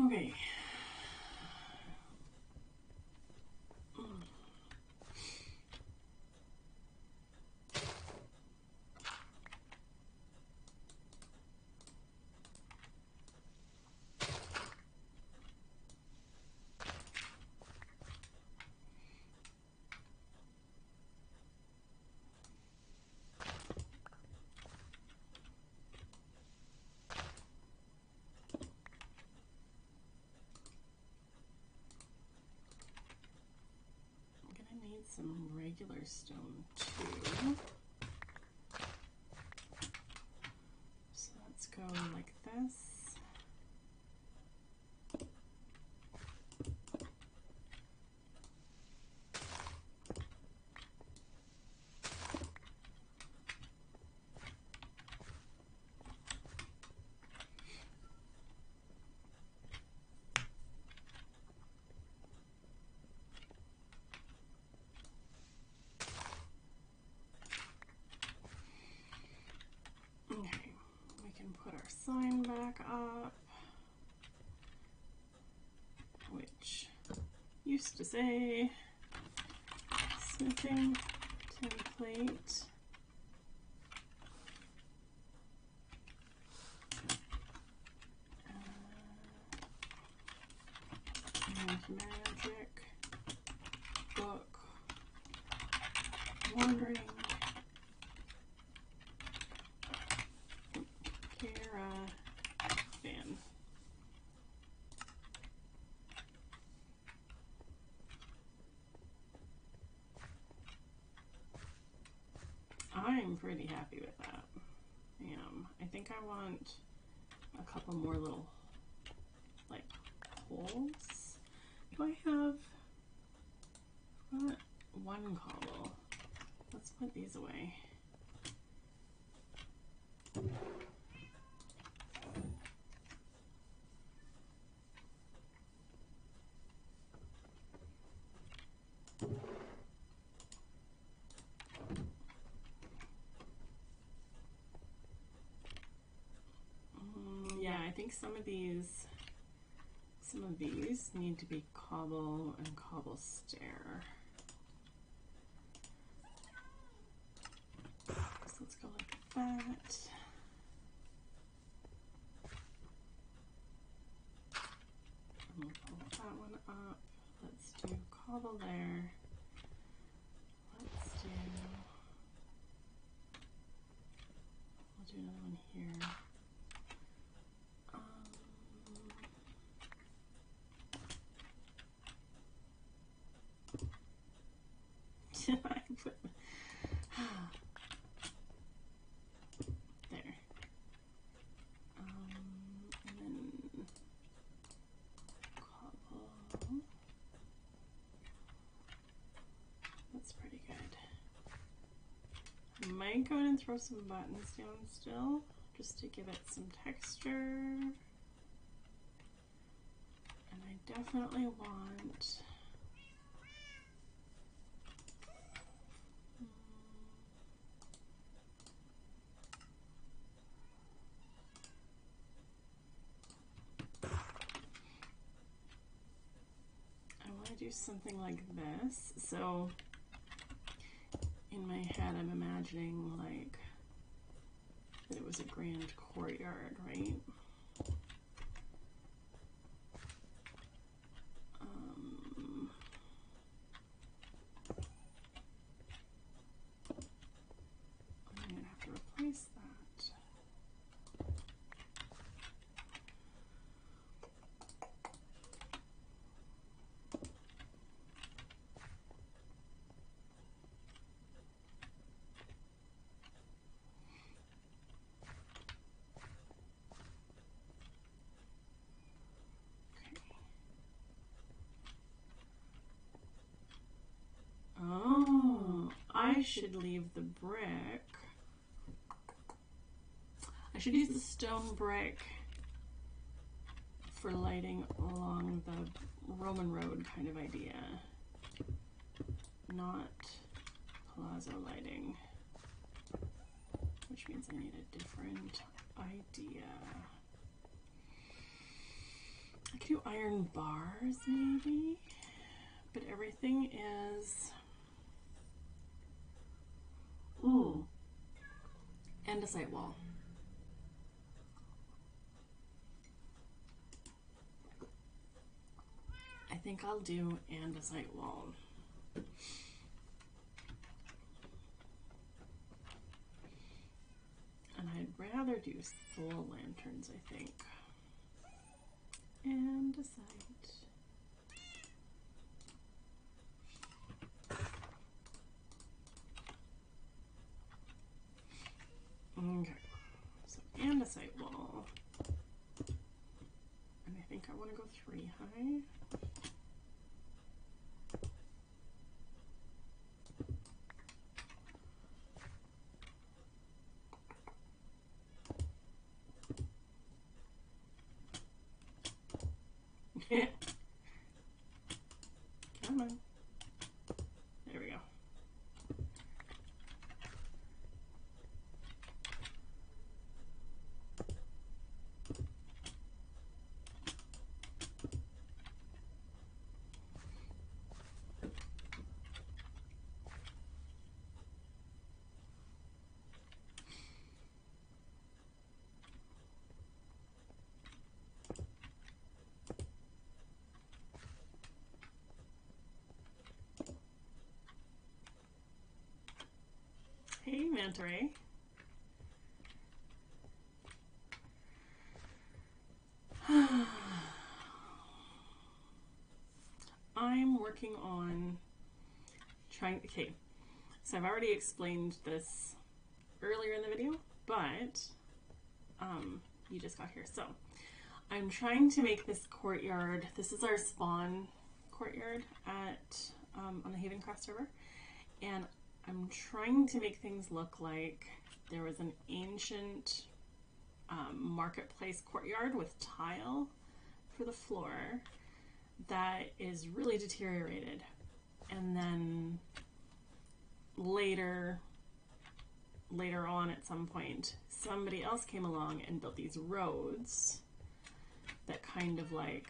Okay. Need some regular stone too. So let's go like this. Okay, we can put our sign back up, which used to say smithing template. And magic book wandering caravan. I'm pretty happy with that. I think I want a couple more little like holes. Do I have one cobble? Let's put these away. Yeah, I think some of these need to be cobble and cobble stair. So let's go like that. And we'll pull that one up. Let's do cobble there. We'll do another one here. I put there. And then cobble. That's pretty good. I might go ahead and throw some buttons down still, just to give it some texture. And I definitely want do something like this. So in my head, I'm imagining like that it was a grand courtyard, right? I'm gonna have to replace that. Oh, I should leave the brick. I should use the stone brick for lighting along the Roman road kind of idea, not palazzo lighting, which means I need a different idea. I could do iron bars maybe, but everything is, ooh, andesite wall. I think I'll do andesite wall. And I'd rather do soul lanterns, I think. Andesite. Okay, so andesite wall. And I think I want to go 3 high. Come on. There we go. Hey, Manta Ray. I'm working on trying, okay, so I've already explained this earlier in the video, but you just got here. So I'm trying to make this courtyard, this is our spawn courtyard at on the Havencraft server, and I'm trying to make things look like there was an ancient marketplace courtyard with tile for the floor that is really deteriorated. And then later on at some point, somebody else came along and built these roads that kind of like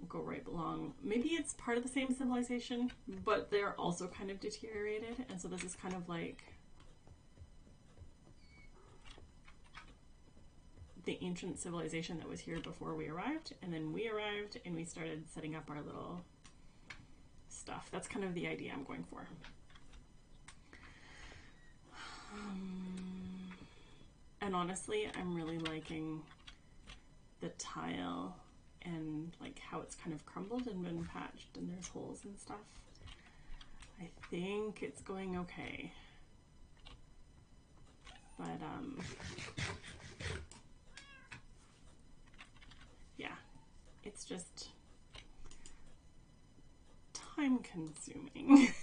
go right along. Maybe it's part of the same civilization, but they're also kind of deteriorated. And so this is kind of like the ancient civilization that was here before we arrived, and then we arrived and we started setting up our little stuff. That's kind of the idea I'm going for. And honestly, I'm really liking the tile and like how it's kind of crumbled and been patched and there's holes and stuff. I think it's going okay. But yeah, it's just time consuming.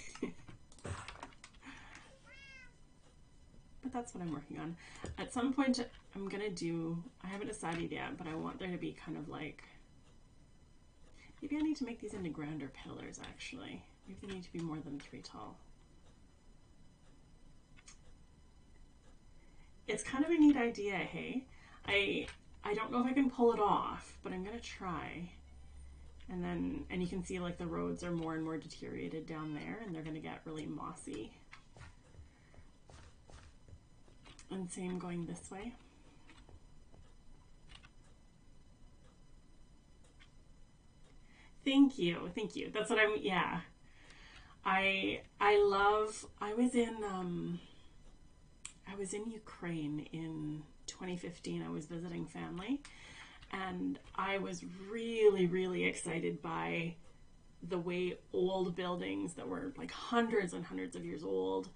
But that's what I'm working on. At some point I'm gonna do, I haven't decided yet, but I want there to be kind of like, maybe I need to make these into grander pillars actually. Maybe they need to be more than 3 tall. It's kind of a neat idea, hey? I don't know if I can pull it off, but I'm gonna try. And you can see like the roads are more and more deteriorated down there, and they're going to get really mossy. And same going this way. Thank you. Thank you. That's what yeah. I was in Ukraine in 2015. I was visiting family, and I was really, really excited by the way old buildings that were like hundreds and hundreds of years old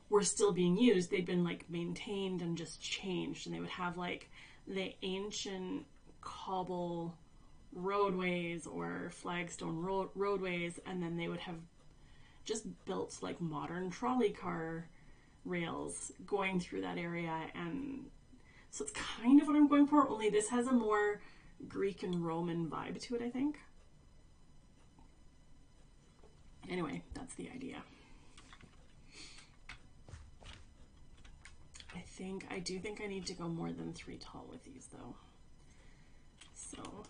were still being used. They'd been like maintained and just changed, and they would have like the ancient cobble roadways or flagstone roadways, and then they would have just built like modern trolley car rails going through that area. And so it's kind of what I'm going for, only this has a more Greek and Roman vibe to it, I think. Anyway, that's the idea. I do think I need to go more than 3 tall with these though. So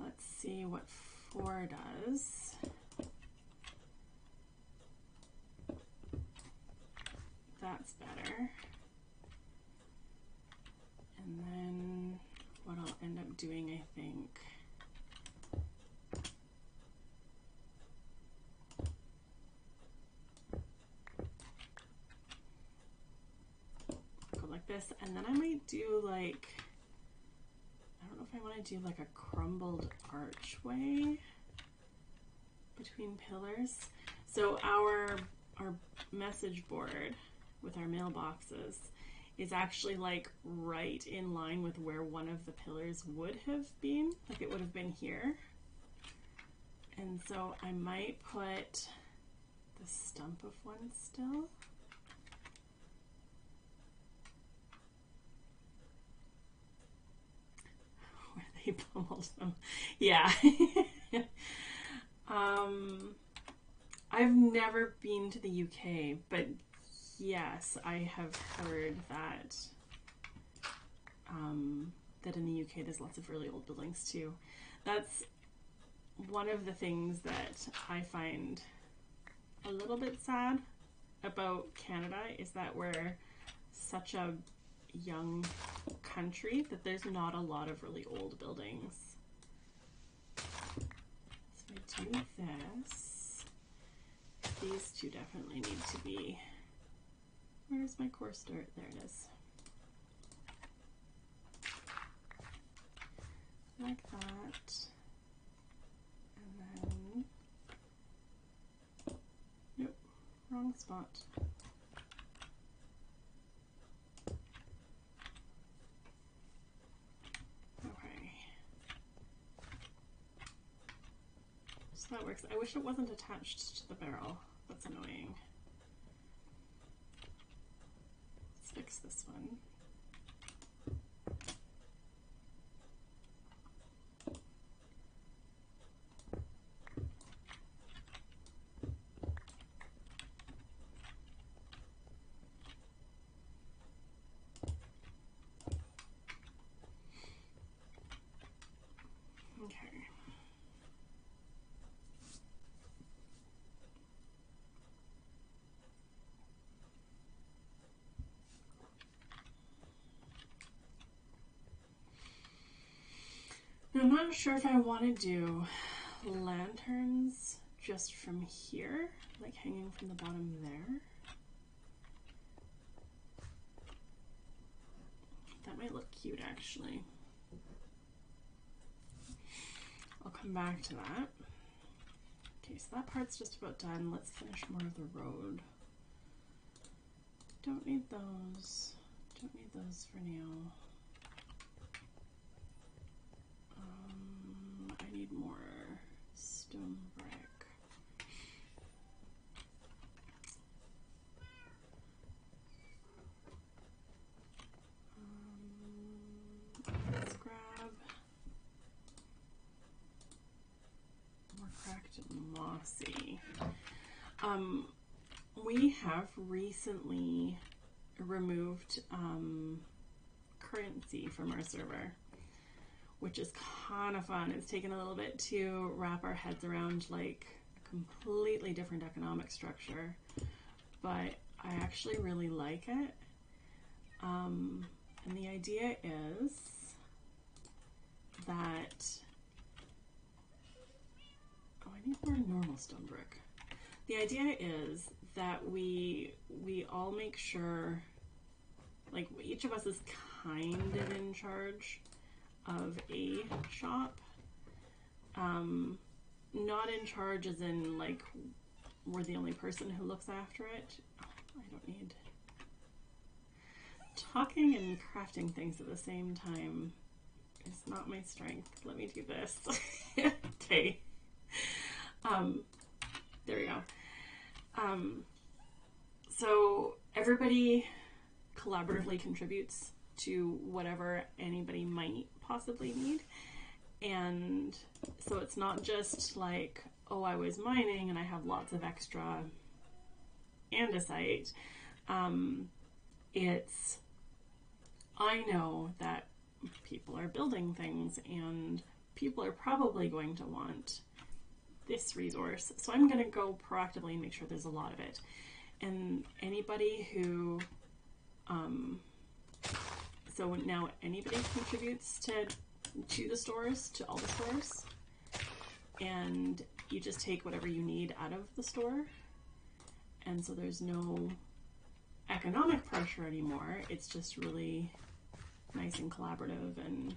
let's see what 4 does. That's better. And then what I'll end up doing, I think, go like this, and then I might do like, I don't know if I want to do like a crumbled archway between pillars. So our message board with our mailboxes is actually like right in line with where one of the pillars would have been. Like it would have been here. And so I might put the stump of one still. Where they pummeled them. Yeah. I've never been to the UK, but yes, I have heard that that in the UK there's lots of really old buildings too. That's one of the things that I find a little bit sad about Canada, is that we're such a young country that there's not a lot of really old buildings. So I do this. These two definitely need to be. Where's my course dirt? There it is. Like that. And then, nope, wrong spot. Okay. So that works. I wish it wasn't attached to the barrel. That's annoying. Let's fix this one. Okay. Now, I'm not sure if I want to do lanterns just from here, like hanging from the bottom there. That might look cute, actually. I'll come back to that. Okay, so that part's just about done. Let's finish more of the road. Don't need those. Don't need those for now. I need more stone brick. Let's grab more cracked and mossy. We have recently removed currency from our server. which is kind of fun. It's taken a little bit to wrap our heads around like a completely different economic structure, but I actually really like it. And the idea is that, oh, I need more normal stone brick. The idea is that we all make sure, like each of us is kind of in charge of a shop. Not in charge as in like we're the only person who looks after it. Oh, I don't need talking and crafting things at the same time is not my strength. Let me do this. Okay. There we go. So everybody collaboratively contributes to whatever anybody might possibly need. And so it's not just like, oh, I was mining and I have lots of extra andesite. It's, I know that people are building things and people are probably going to want this resource. So I'm going to go proactively and make sure there's a lot of it. And anybody who, so now anybody contributes to the stores, to all the stores, and you just take whatever you need out of the store. And so there's no economic pressure anymore. It's just really nice and collaborative, and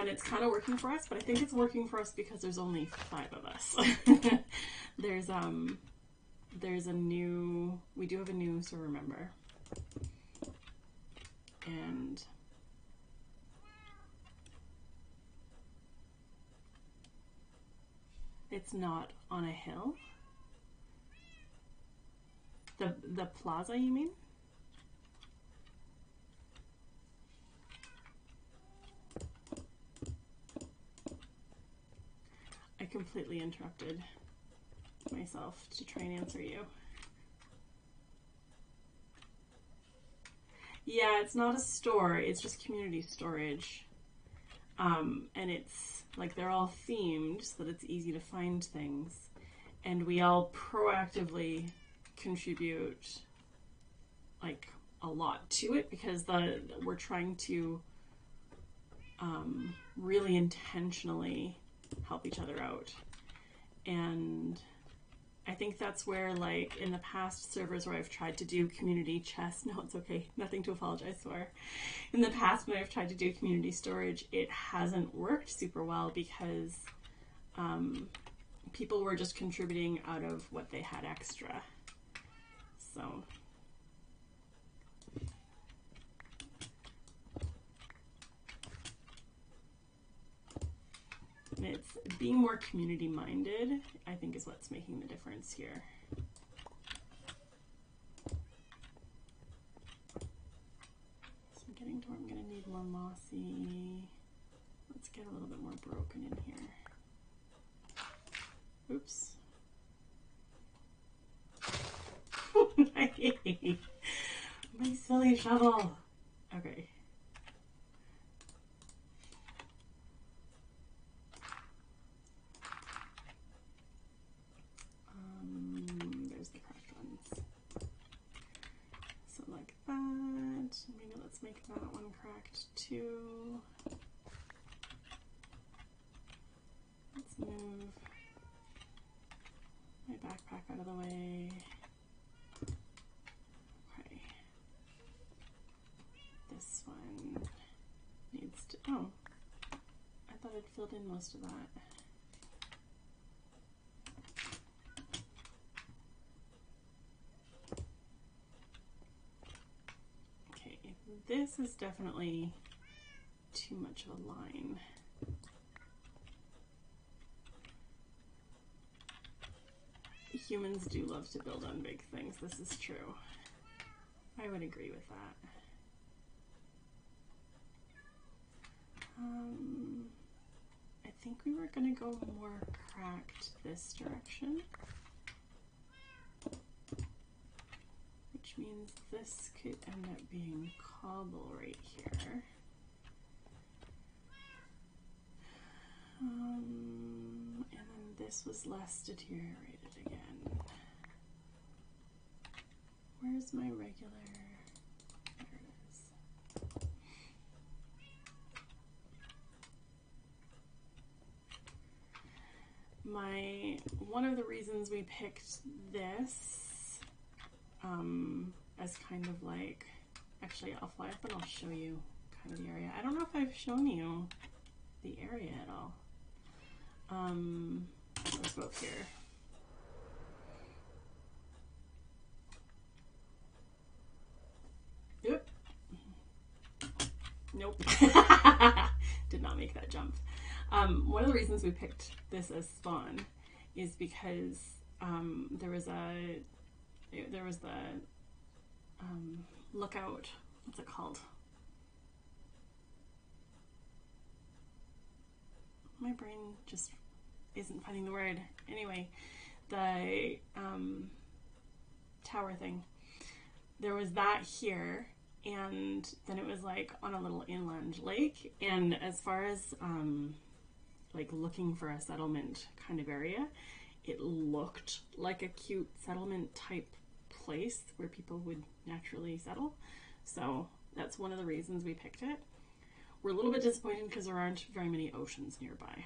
it's kind of working for us, but I think it's working for us because there's only 5 of us. There's a new, we do have a new server member, and it's not on a hill. The plaza, you mean? I completely interrupted myself to try and answer you. Yeah, it's not a store, it's just community storage. And it's like they're all themed so that it's easy to find things. And we all proactively contribute like a lot to it because we're trying to really intentionally help each other out. And I think that's where, like, in the past servers where I've tried to do community chest, no, it's okay, nothing to apologize for. In the past when I've tried to do community storage, it hasn't worked super well because people were just contributing out of what they had extra. So and it's being more community minded, I think, is what's making the difference here. So I'm getting to where I'm going to need more mossy. Let's get a little bit more broken in here. Oops. My silly shovel. Okay. There's the cracked ones. So like that. Maybe let's make that one cracked too. Let's move my backpack out of the way. Okay. This one needs to, oh, I thought I'd filled in most of that. Okay, this is definitely too much of a line. Humans do love to build on big things, this is true. I would agree with that. I think we were going to go more cracked this direction, which means this could end up being cobble right here. And then this was less deteriorated again. Where's my regular? There it is. One of the reasons we picked this as kind of like, actually I'll fly up and I'll show you kind of the area. I don't know if I've shown you the area at all. Let's go up here. Yep. Nope. Did not make that jump. One of the reasons we picked this as spawn is because there was the lookout. What's it called? My brain just isn't finding the word. Anyway, the tower thing. There was that here, and then it was like on a little inland lake. And as far as like looking for a settlement kind of area, it looked like a cute settlement type place where people would naturally settle. So that's one of the reasons we picked it. We're a little bit disappointed because there aren't very many oceans nearby,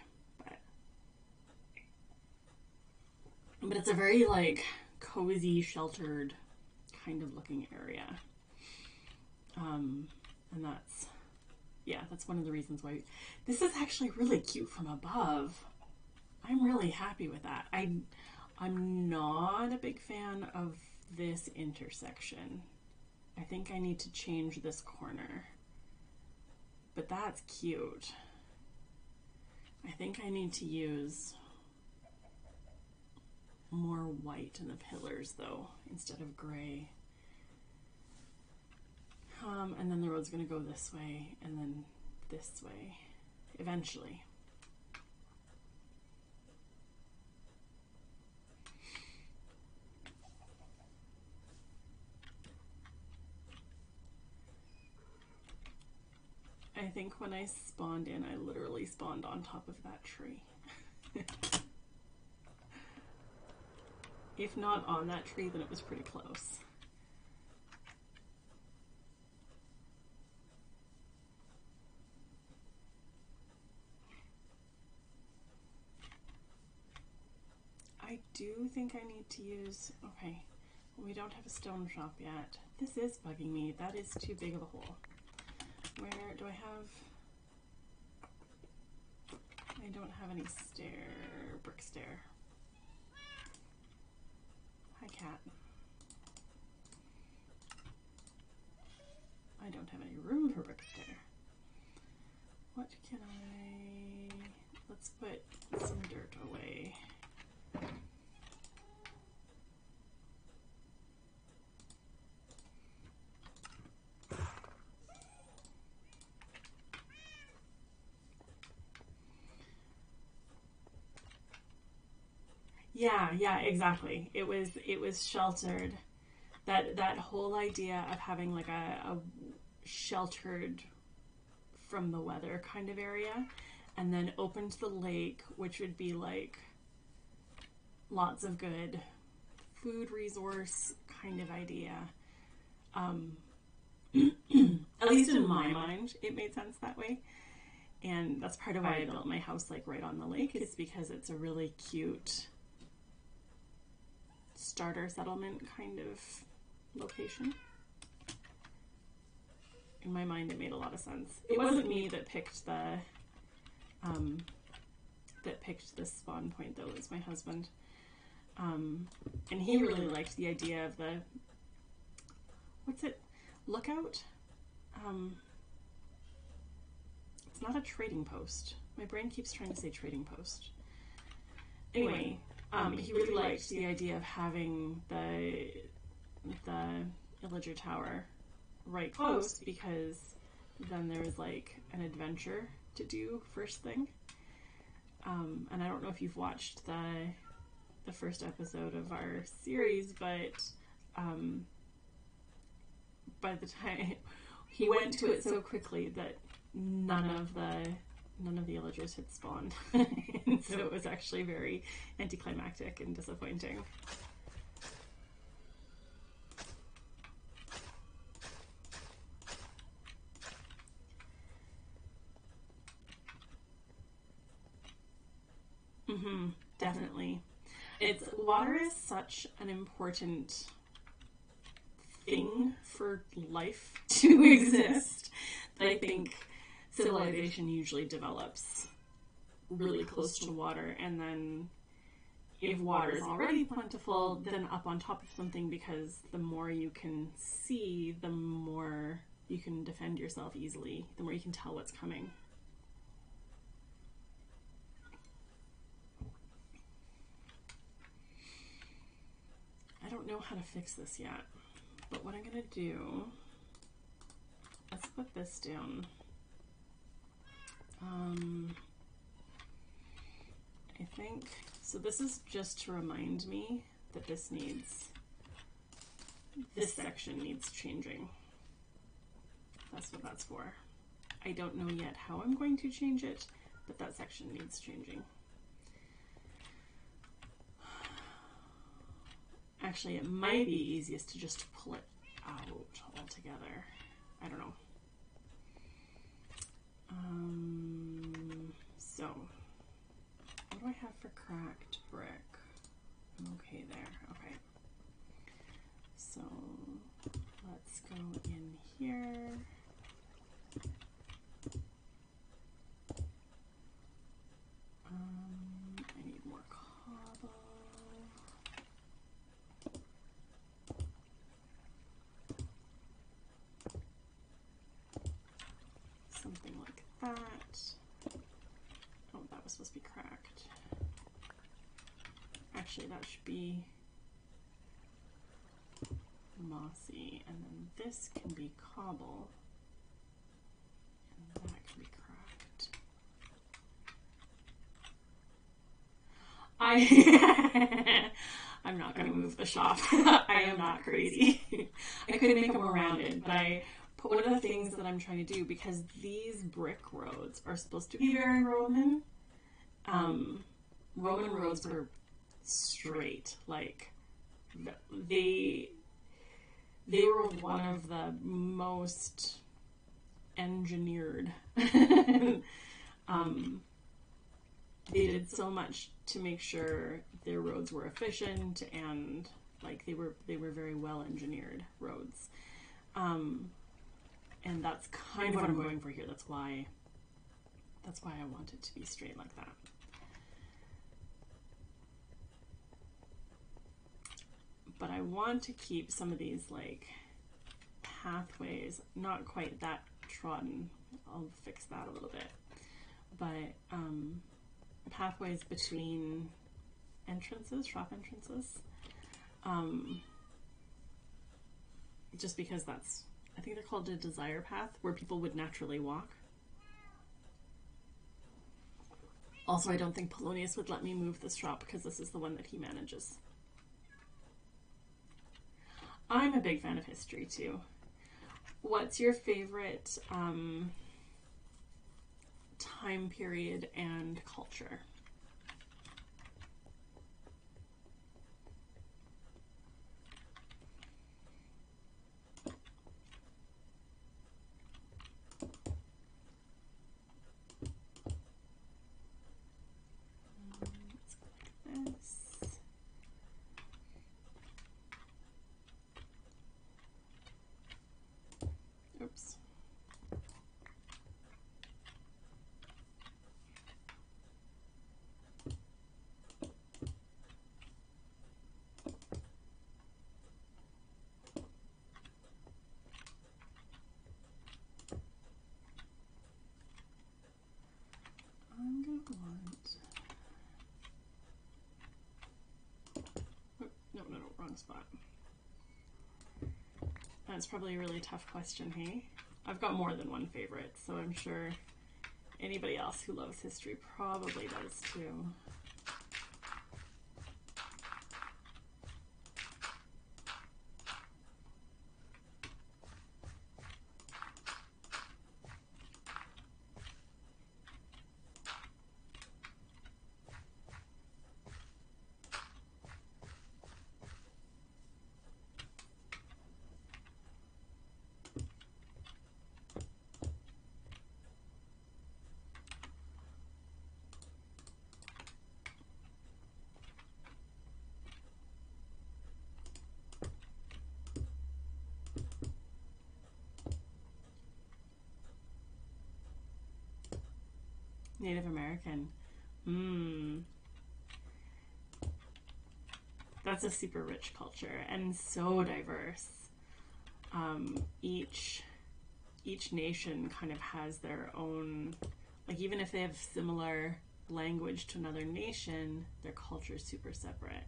but it's a very like cozy, sheltered kind of looking area. And that's one of the reasons why this is actually really cute from above. I'm really happy with that. I'm not a big fan of this intersection. I think I need to change this corner. But that's cute. I think I need to use more white in the pillars though, instead of gray. And then the road's gonna go this way and then this way eventually. I think when I spawned in, I literally spawned on top of that tree. If not on that tree, then it was pretty close. I do think I need to use, okay, we don't have a stone shop yet. This is bugging me. That is too big of a hole. Where do I have? I don't have any brick stair. Hi, cat. I don't have any room for brick stair. What can let's put some dirt away. Yeah, exactly. It was sheltered. That whole idea of having like a sheltered from the weather kind of area, and then open to the lake, which would be like lots of good food resource kind of idea. At least in my mind, it made sense that way. And that's part of why I built my house like right on the lake, is because it's a really cute starter settlement kind of location. In my mind, it made a lot of sense. It wasn't me that picked this spawn point though, it was my husband. And he really liked the idea of the, what's it, lookout? It's not a trading post. My brain keeps trying to say trading post. Anyway, he really liked the idea of having the Illager Tower right close, because then there's like an adventure to do first thing. And I don't know if you've watched the first episode of our series, but by the time he went to it so quickly that none of the none of the villagers had spawned. And so it was actually very anticlimactic and disappointing. Definitely. Water is such an important thing for life to exist that I think civilization usually develops really close to water, and then if water is already plentiful, then up on top of something, because the more you can see, the more you can defend yourself easily, the more you can tell what's coming. I don't know how to fix this yet, but what I'm gonna do, let's put this down. I think, so this is just to remind me that this section needs changing. That's what that's for. I don't know yet how I'm going to change it, but that section needs changing. Actually, it might be easiest to just pull it out altogether. I don't know. So, what do I have for cracked brick? I'm okay there. Okay. So, let's go in here. I need more cobble. Something like that. Oh, that was supposed to be cracked. Actually, that should be mossy, and then this can be cobble, and that can be cracked. I'm not going to move the shop. I am not crazy. I could make them more rounded, but I put one of the things that I'm trying to do, because these brick roads are supposed to be very Roman. Roman roads were straight, like they were one of the most engineered. They did so much to make sure their roads were efficient, and like they were very well engineered roads. And that's kind of what I'm going for here. That's why I want it to be straight like that. But I want to keep some of these like pathways not quite that trodden. I'll fix that a little bit. But pathways between entrances, shop entrances. Just because that's, I think they're called a desire path, where people would naturally walk. Also, I don't think Polonius would let me move this shop, because this is the one that he manages. I'm a big fan of history too. What's your favorite time period and culture? Let's go like this. Oops. I'm going to want... Oh, no, wrong spot. That's probably a really tough question, hey? I've got more than one favorite, so I'm sure anybody else who loves history probably does too. Native American. That's a super rich culture and so diverse. Each nation kind of has their own, like even if they have similar language to another nation, their culture is super separate.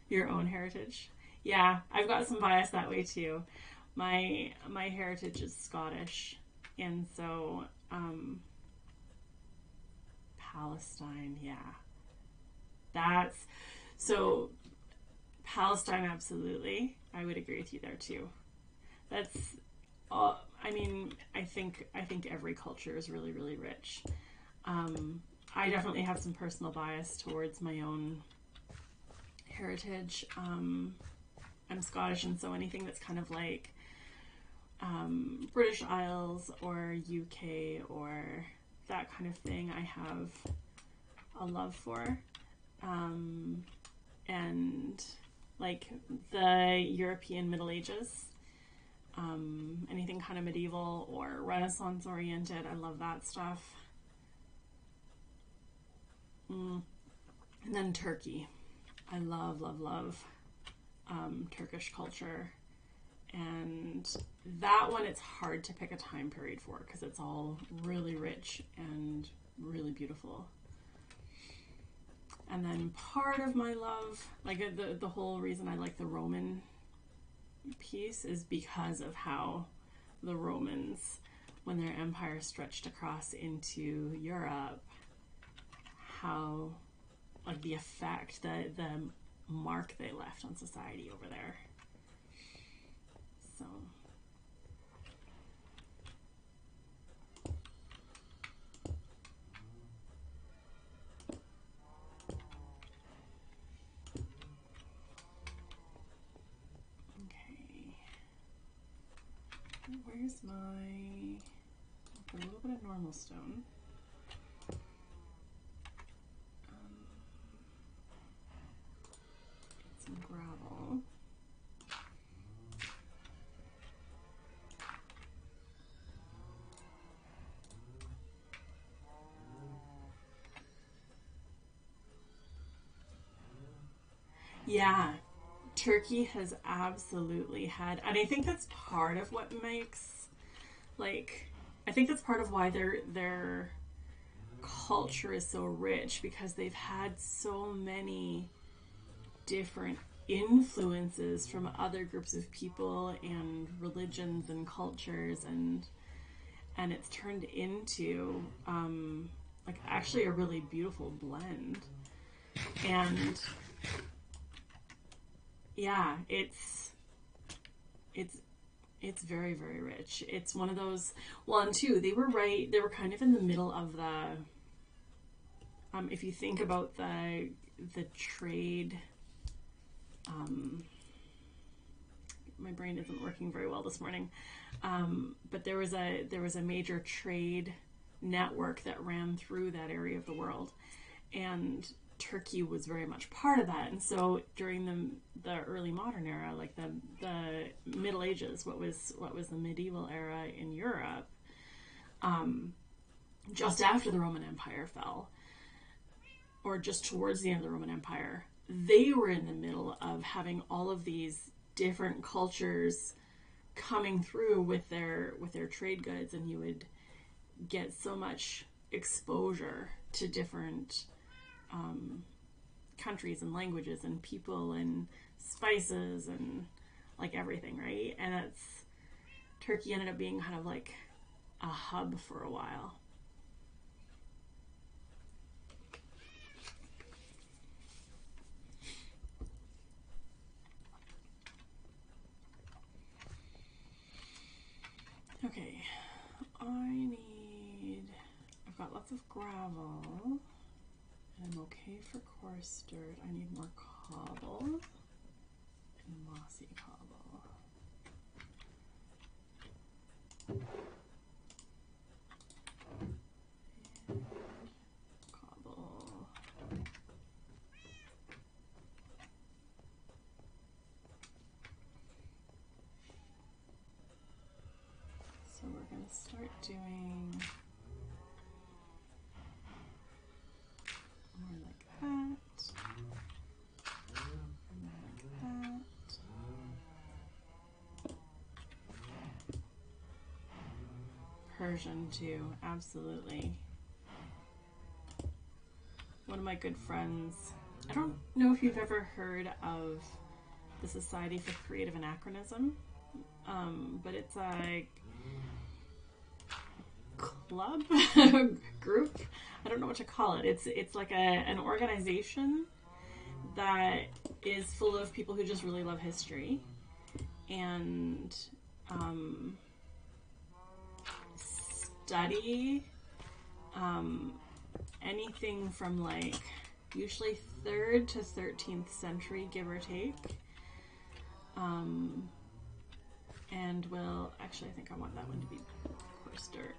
Your own heritage? Yeah, I've got some bias that way too. My heritage is Scottish, and so Palestine, yeah. That's so Palestine, absolutely. I would agree with you there too. That's all. I mean, I think every culture is really, really rich. I definitely have some personal bias towards my own heritage. I'm Scottish, and so anything that's kind of like British Isles or UK or that kind of thing, I have a love for. And like the European Middle Ages, anything kind of medieval or Renaissance oriented, I love that stuff. And then Turkey. I love Turkish culture. And that one, it's hard to pick a time period for because it's all really rich and really beautiful. And then part of my love, like the whole reason I like the Roman piece is because of how the Romans, when their empire stretched across into Europe, how like the effect, the mark they left on society over there. So okay, where's my a little bit of normal stone. Some gravel. Yeah, Turkey has absolutely had, and I think that's part of what makes, like, I think that's part of why their culture is so rich because they've had so many different influences from other groups of people and religions and cultures, and it's turned into like actually a really beautiful blend. And yeah, it's very, very rich. It's one of those, well, and two, they were kind of in the middle of the if you think about the trade, my brain isn't working very well this morning, but there was a major trade network that ran through that area of the world, and Turkey was very much part of that. And so during the early modern era, like the Middle Ages, what was the medieval era in Europe, just after the Roman Empire fell, or just towards the end of the Roman Empire, they were in the middle of having all of these different cultures coming through with their trade goods, and you would get so much exposure to different countries and languages and people and spices and like everything, right? And Turkey ended up being kind of like a hub for a while. Okay, I've got lots of gravel, and I'm okay for coarse dirt. I need more cobble and mossy cobble. And cobble. doing more like that, and then like that. Persian too, absolutely. One of my good friends, I don't know if you've ever heard of the Society for Creative Anachronism, but it's a club, group, I don't know what to call it. It's like an organization that is full of people who just really love history and study anything from like usually 3rd to 13th century, give or take. And will actually, I think I want that one to be coarse dirt.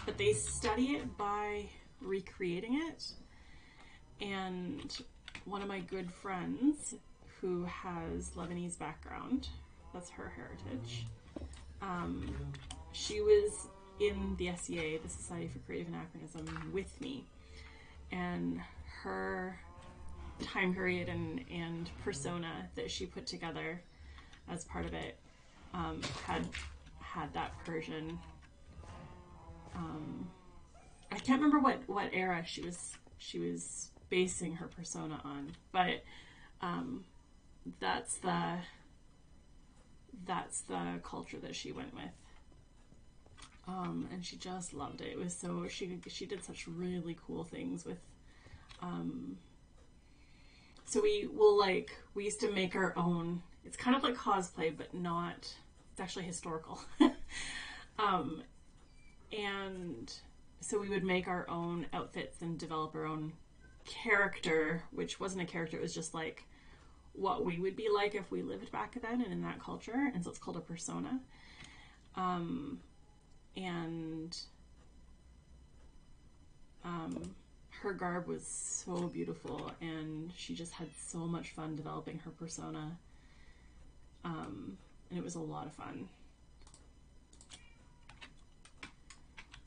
But they study it by recreating it. And one of my good friends who has Lebanese background, that's her heritage, she was in the SCA, the Society for Creative Anachronism, with me. And her time period and persona that she put together as part of it had that Persian. I can't remember what era she was basing her persona on, but that's the culture that she went with. And she just loved it. It was so, she did such really cool things with, so we used to make our own, it's kind of like cosplay, but not, it's actually historical. And so we would make our own outfits and develop our own character, which wasn't a character, it was just like what we would be like if we lived back then and in that culture. And so it's called a persona. And her garb was so beautiful, and she just had so much fun developing her persona. And it was a lot of fun.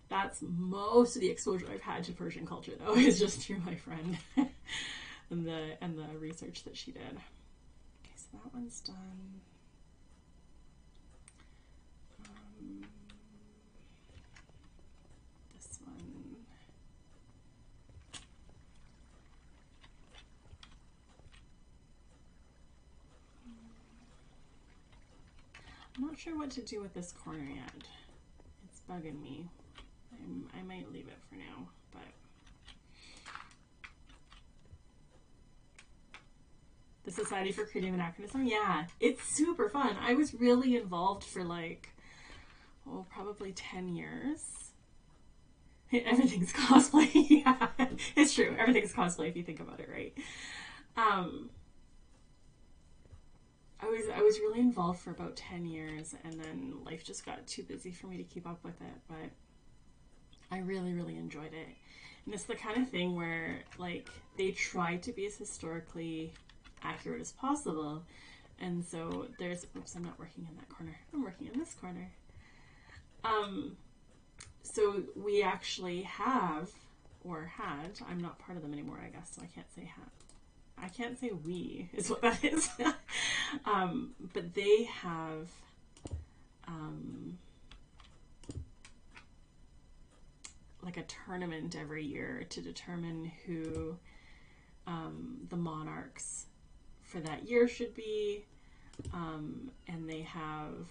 That's most of the exposure I've had to Persian culture, though, is just through my friend and the research that she did. Okay, so that one's done. This one. I'm not sure what to do with this corner yet. It's bugging me. I might leave it for now, but the Society for Creative Anachronism, yeah, it's super fun. I was really involved for like, probably 10 years. Everything's cosplay. Yeah, it's true. Everything's cosplay if you think about it, right? I was really involved for about 10 years, and then life just got too busy for me to keep up with it, but I really, really enjoyed it. And it's the kind of thing where, like, they try to be as historically accurate as possible. And so there's, oops, I'm not working in that corner. I'm working in this corner. So we actually have, or had, I'm not part of them anymore, I guess, so I can't say have. I can't say we is what that is. But they have like a tournament every year to determine who the monarchs for that year should be. And they have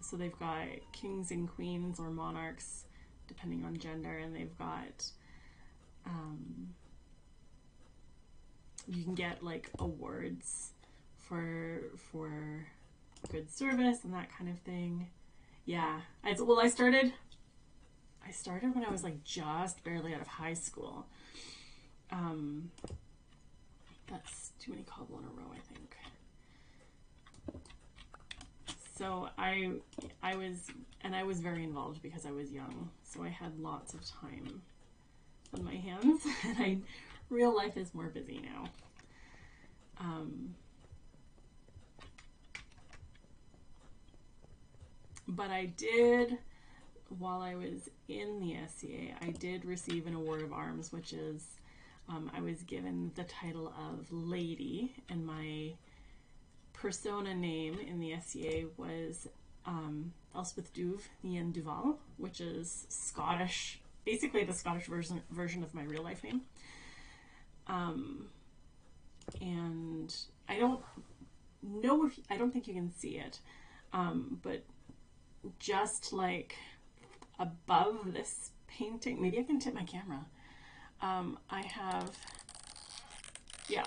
so they've got kings and queens or monarchs depending on gender, and they've got you can get like awards for good service and that kind of thing. Yeah, I started when I was like just barely out of high school. That's too many cobble in a row, I think. So I was very involved because I was young, so I had lots of time on my hands, and real life is more busy now. But I did, while I was in the SCA, I did receive an award of arms, which is I was given the title of Lady, and my persona name in the SCA was Elspeth Duve Nien Duval, which is Scottish, basically the Scottish version of my real life name. And I don't know if, I don't think you can see it, but just like above this painting, maybe I can tip my camera. I have, yeah.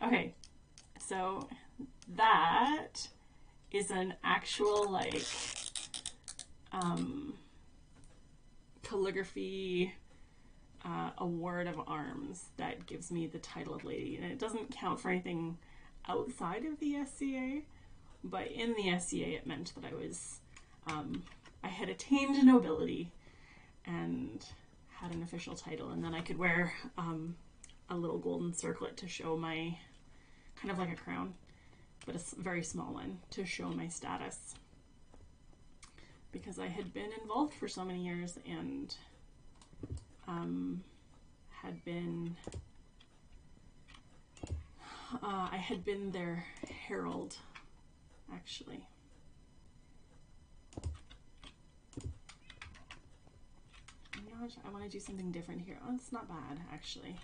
Okay, so that is an actual like calligraphy award of arms that gives me the title of Lady, and it doesn't count for anything outside of the SCA, but in the SCA it meant that I was I had attained nobility and had an official title, and then I could wear a little golden circlet to show my, kind of like a crown, but a very small one, to show my status, because I had been involved for so many years and had been I had been their herald, actually. Gosh, I want to do something different here. Oh, it's not bad, actually.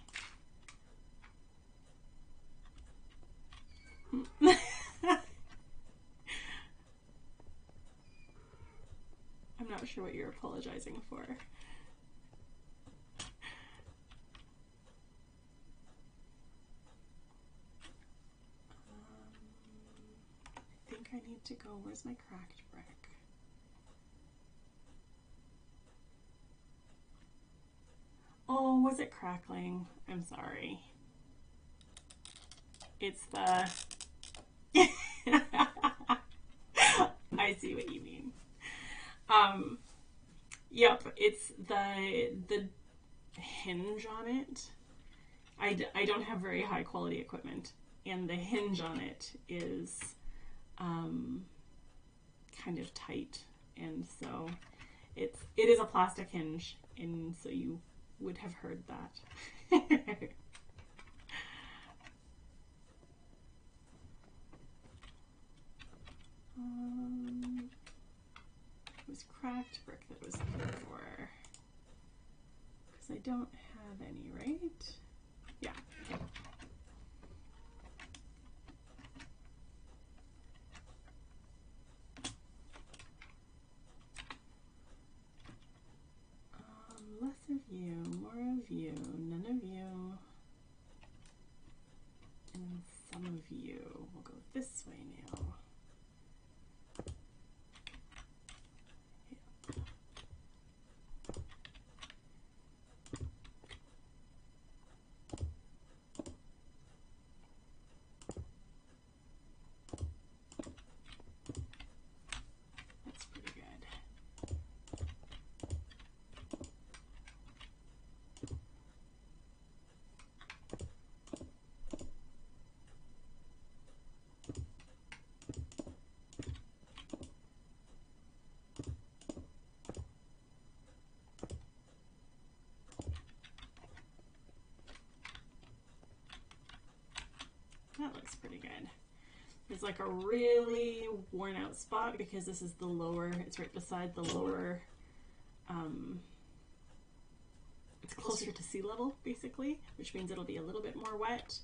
I'm not sure what you're apologizing for. I think I need to go. Where's my cracked brick? Oh, was it crackling? I'm sorry. It's the... I see what you mean. Yep, it's the hinge on it. I don't have very high quality equipment, and the hinge on it is kind of tight, and so it is a plastic hinge, and so you would have heard that. It was cracked brick that I was looking for, because I don't have any, right? Yeah. Okay. Less of you, more of you, none of you, and some of you. We'll go this way now. That's pretty good. That looks pretty good. There's like a really worn out spot because this is the lower, it's right beside the lower, it's closer to sea level basically, which means it'll be a little bit more wet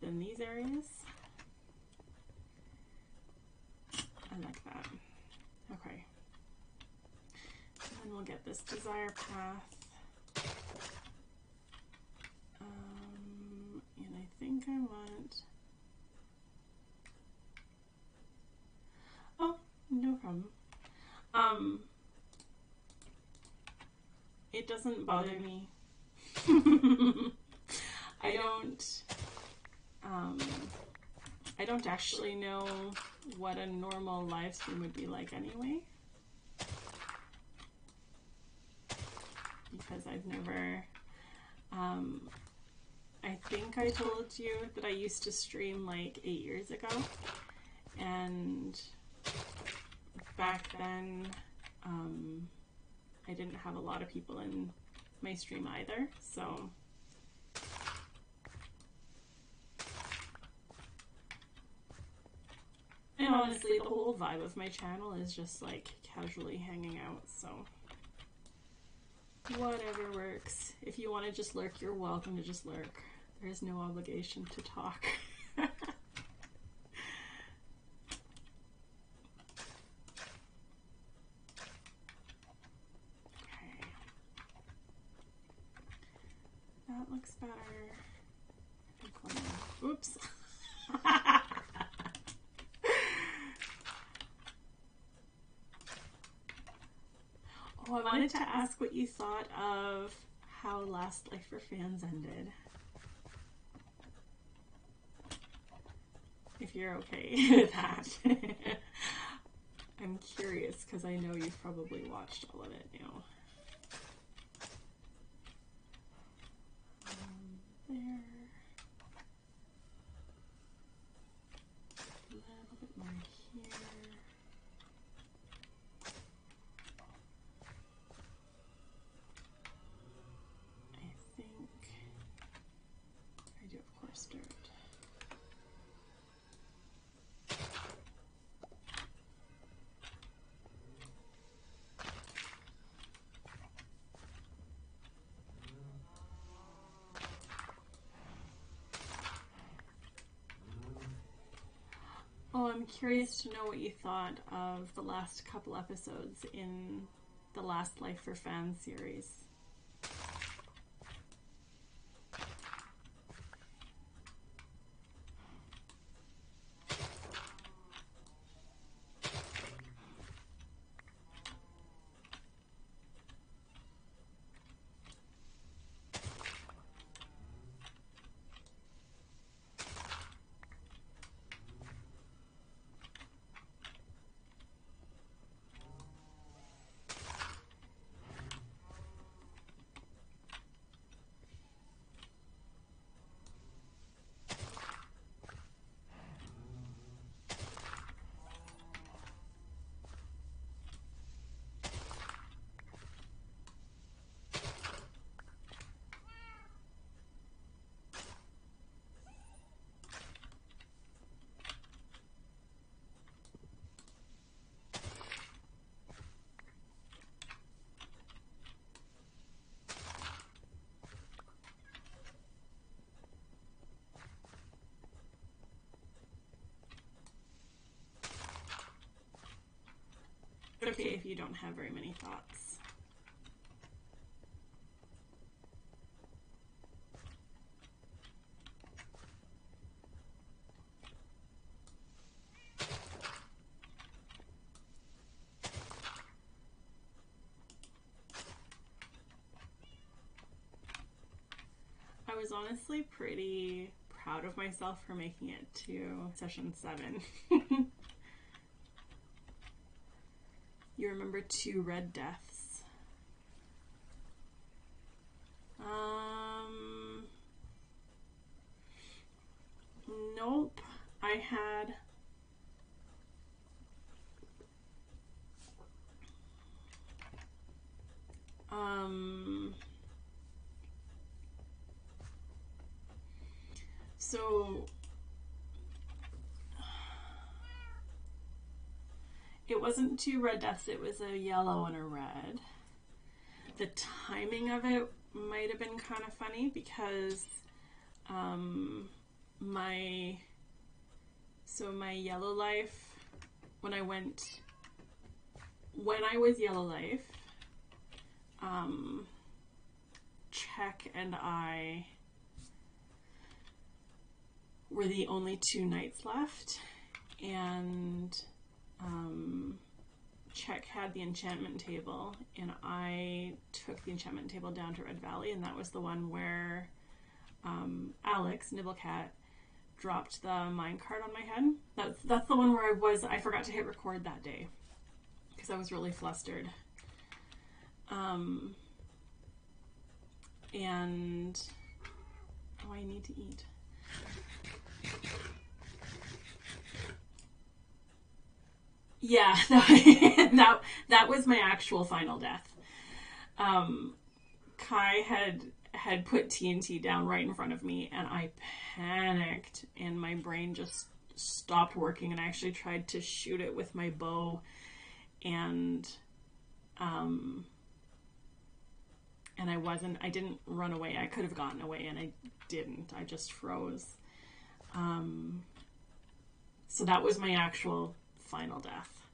than these areas. I like that. Okay. And then we'll get this desire path. And I think I want... Oh, no problem. It doesn't bother me. I don't actually know what a normal live stream would be like anyway, because I've never, I think I told you that I used to stream like 8 years ago, and back then, I didn't have a lot of people in my stream either, so and honestly the whole vibe of my channel is just like casually hanging out, so whatever works. If you want to just lurk, you're welcome to just lurk. There's no obligation to talk. That looks better. I think one more. Oops. Oh, I wanted to ask what you thought of how Last Life for Fans ended. If you're okay with that. I'm curious because I know you've probably watched all of it now. There. A little bit more here. I think I do, of course, dirt. Oh, I'm curious to know what you thought of the last couple episodes in the Last Life for Fans series. Okay, if you don't have very many thoughts. I was honestly pretty proud of myself for making it to session 7. You remember 2 red deaths. Nope. I had so it wasn't 2 red deaths, it was a yellow and a red. The timing of it might have been kind of funny because my yellow life, when I was yellow life, Check and I were the only 2 knights left, and Check had the enchantment table, and I took the enchantment table down to Red Valley, and that was the one where Alex, Nibblecat, dropped the minecart on my head. That's the one where I forgot to hit record that day because I was really flustered. And oh, I need to eat. Yeah, that was my actual final death. Kai had put TNT down right in front of me, and I panicked, and my brain just stopped working, and I actually tried to shoot it with my bow, and I didn't run away. I could have gotten away, and I didn't. I just froze. So that was my actual final death.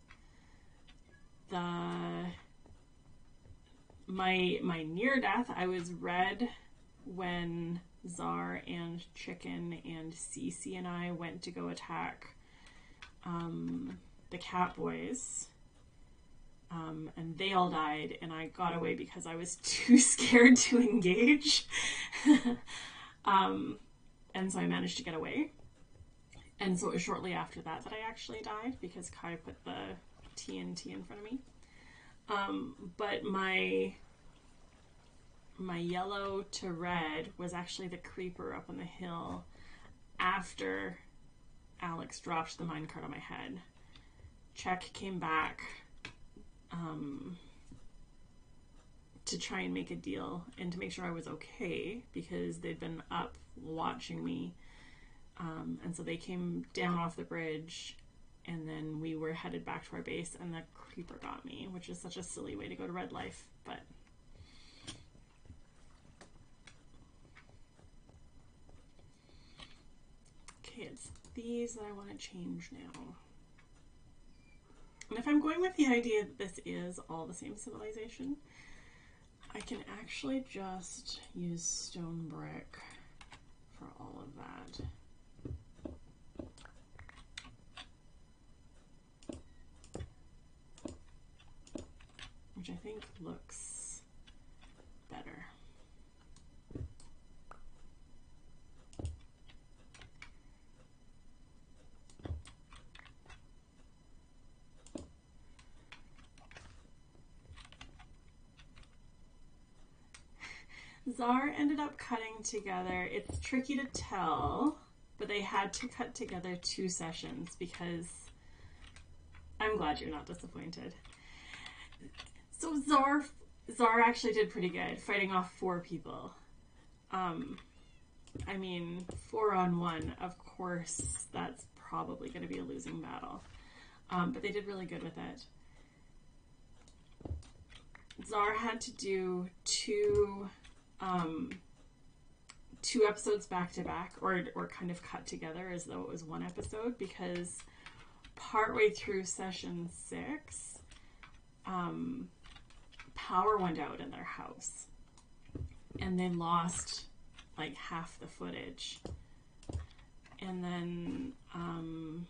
My near death, I was red when Czar and Chicken and Cece and I went to go attack the Catboys. And they all died, and I got away because I was too scared to engage. And so I managed to get away. And so it was shortly after that that I actually died, because Kai put the TNT in front of me. But my yellow to red was actually the creeper up on the hill after Alex dropped the minecart on my head. Check came back to try and make a deal and to make sure I was okay, because they'd been up watching me. And so they came down off the bridge, and then we were headed back to our base, and the creeper got me, which is such a silly way to go to Red Life, but... Okay, it's these that I want to change now. And if I'm going with the idea that this is all the same civilization, I can actually just use stone brick for all of that. Which I think looks better. Czar ended up cutting together. It's tricky to tell, but they had to cut together 2 sessions because I'm glad you're not disappointed. So Czar actually did pretty good, fighting off 4 people. I mean, 4 on 1, of course, that's probably going to be a losing battle. But they did really good with it. Czar had to do 2 episodes back to back, or kind of cut together as though it was 1 episode, because partway through session 6, power went out in their house, and they lost like half the footage. And then oh,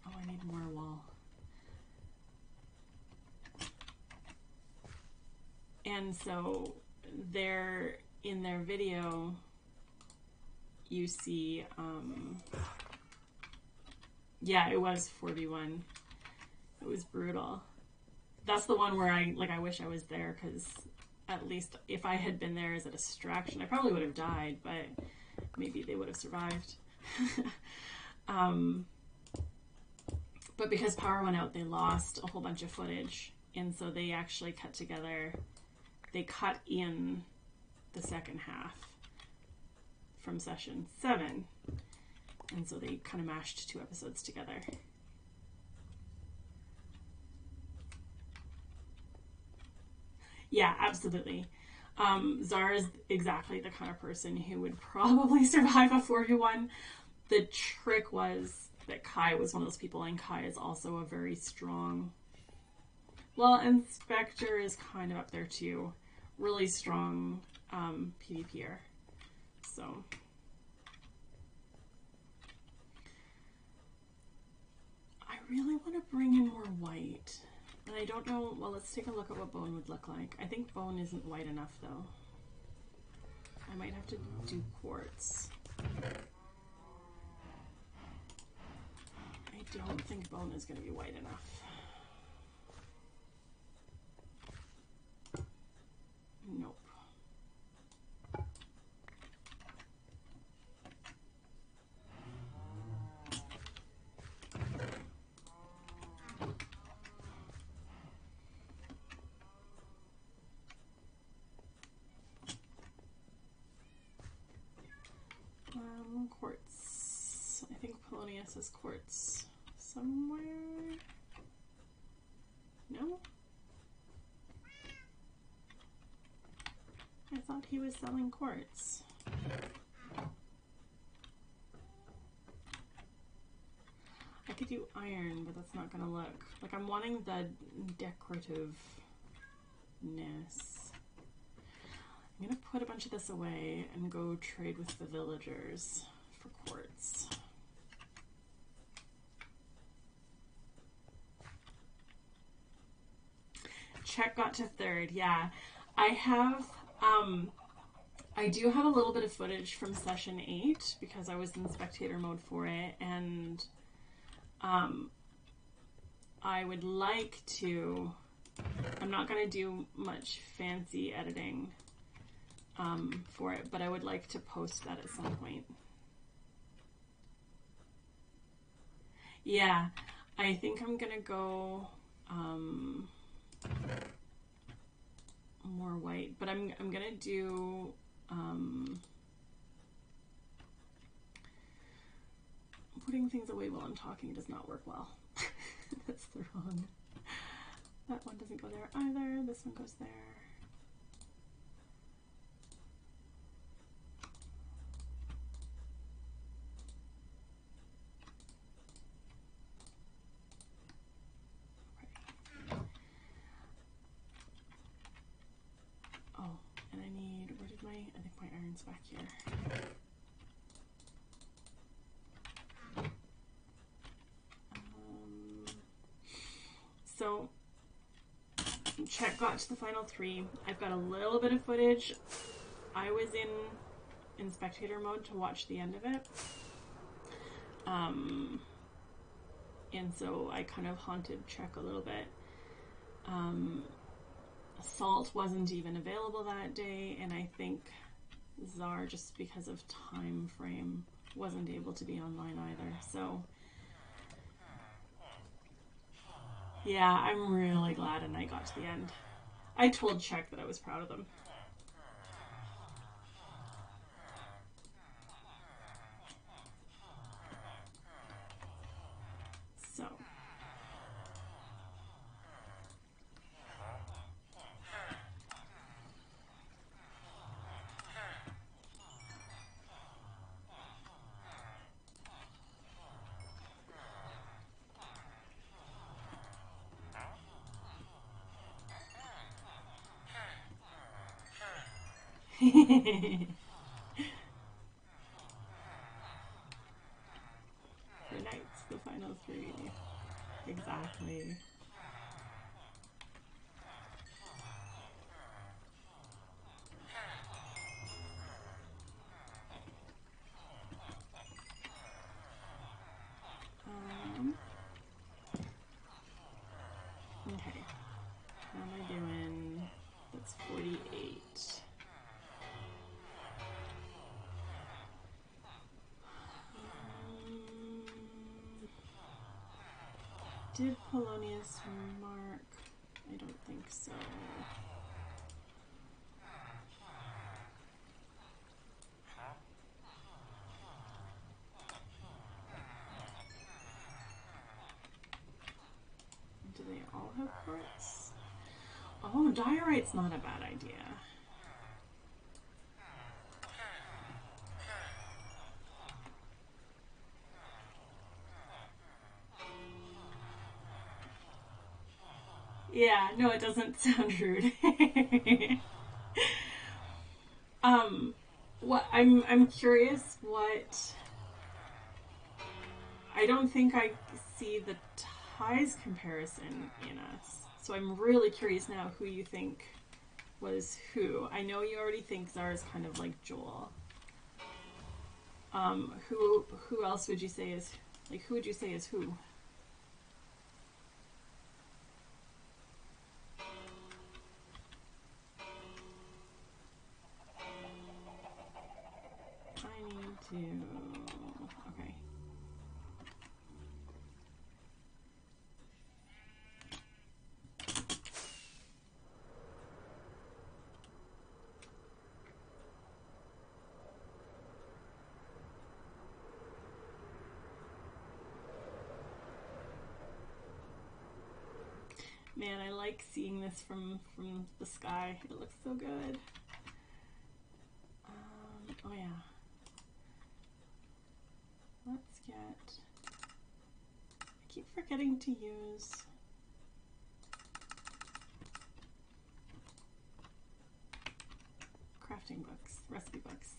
I need more wall. And so they're in their video, you see yeah, it was 4v1. It was brutal. That's the one where I wish I was there, because at least if I had been there as a distraction, I probably would have died, but maybe they would have survived. But because power went out, they lost a whole bunch of footage, and so they actually cut together, they cut in the second half from session 7, and so they kind of mashed 2 episodes together. Yeah, absolutely. Czar is exactly the kind of person who would probably survive a 4v1. The trick was that Kai was one of those people, and Kai is also a very strong... Well, Inspector is kind of up there too. Really strong PvPer. So... I really want to bring in more white. And I don't know, well, let's take a look at what bone would look like. I think bone isn't white enough, though. I might have to do quartz. I don't think bone is going to be white enough. Nope. says quartz somewhere. No? I thought he was selling quartz. I could do iron, but that's not gonna look like I'm wanting the decorativeness. I'm gonna put a bunch of this away and go trade with the villagers for quartz. Check got to 3rd. Yeah, I have. I do have a little bit of footage from session 8 because I was in spectator mode for it, and I would like to. I'm not going to do much fancy editing for it, but I would like to post that at some point. Yeah, I think I'm going to go more white, but I'm going to do putting things away while I'm talking does not work well. That's the wrong. That one doesn't go there either. This one goes there. Okay. Oh, and I need, where did I think my iron's back here. So check got to the final 3. I've got a little bit of footage. I was in spectator mode to watch the end of it. And so I kind of haunted Check a little bit. Salt wasn't even available that day, and I think Czar, just because of time frame, wasn't able to be online either. So yeah, I'm really glad and I got to the end. I told Check that I was proud of them. So. For nights, the final 3. Exactly. Okay. How am I doing? That's 48. Did Polonius mark? I don't think so. Do they all have quartz? Oh, diorite's not a bad idea. Yeah, no, it doesn't sound rude. What I'm curious what I don't think I see the ties comparison in us. So I'm really curious now who you think was who. I know you already think Zara's kind of like Joel. Who else would you say is, like, who would you say is who? I need to, okay. Man, I like seeing this from the sky. It looks so good. Oh yeah. Let's get... I keep forgetting to use... crafting books, recipe books.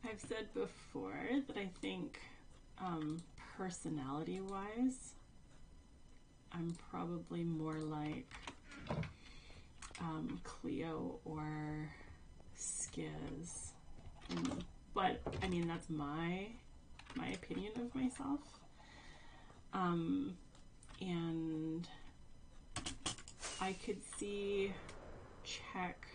I've said before that I think personality-wise, I'm probably more like Cleo or Skiz. But I mean, that's my opinion of myself. And I could see Check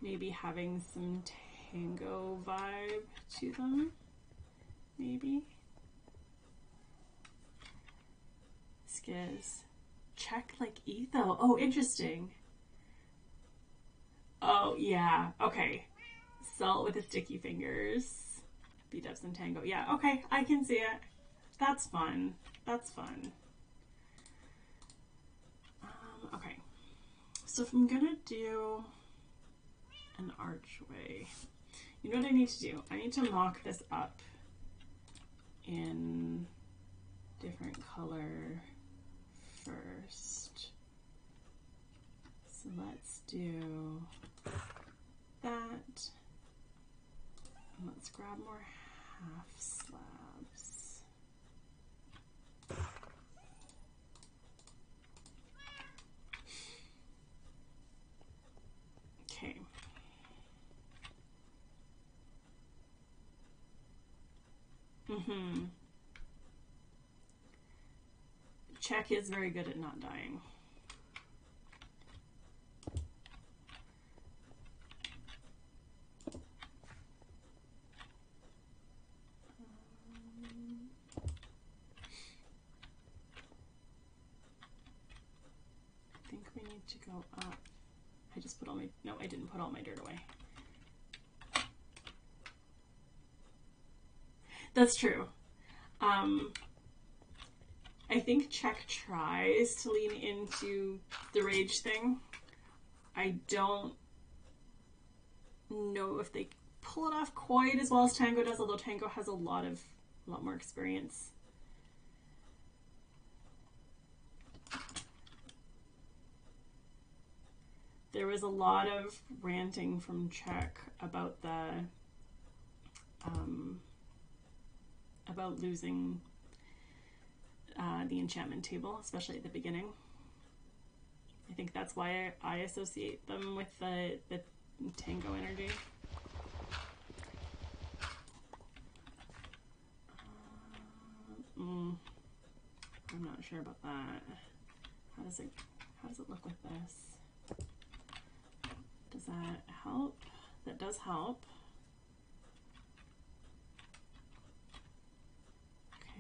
maybe having some tango vibe to them, maybe. Skiz. Check like Etho. Oh, interesting. Oh, yeah. Okay. Salt with the sticky fingers. B-dubs and tango. Yeah, okay. I can see it. That's fun. That's fun. Okay. So if I'm gonna do an archway, you know what I need to do? I need to mock this up in different color first. So let's do that. And let's grab more half slabs. Okay. Check is very good at not dying. I think we need to go up. I just put all my, no, I didn't put all my dirt away. That's true. I think Check tries to lean into the rage thing. I don't know if they pull it off quite as well as Tango does, although Tango has a lot more experience. There was a lot of ranting from Check about about losing the enchantment table, especially at the beginning. I think that's why I associate them with the Tango energy. I'm not sure about that. How does it look with this? Does that help? That does help.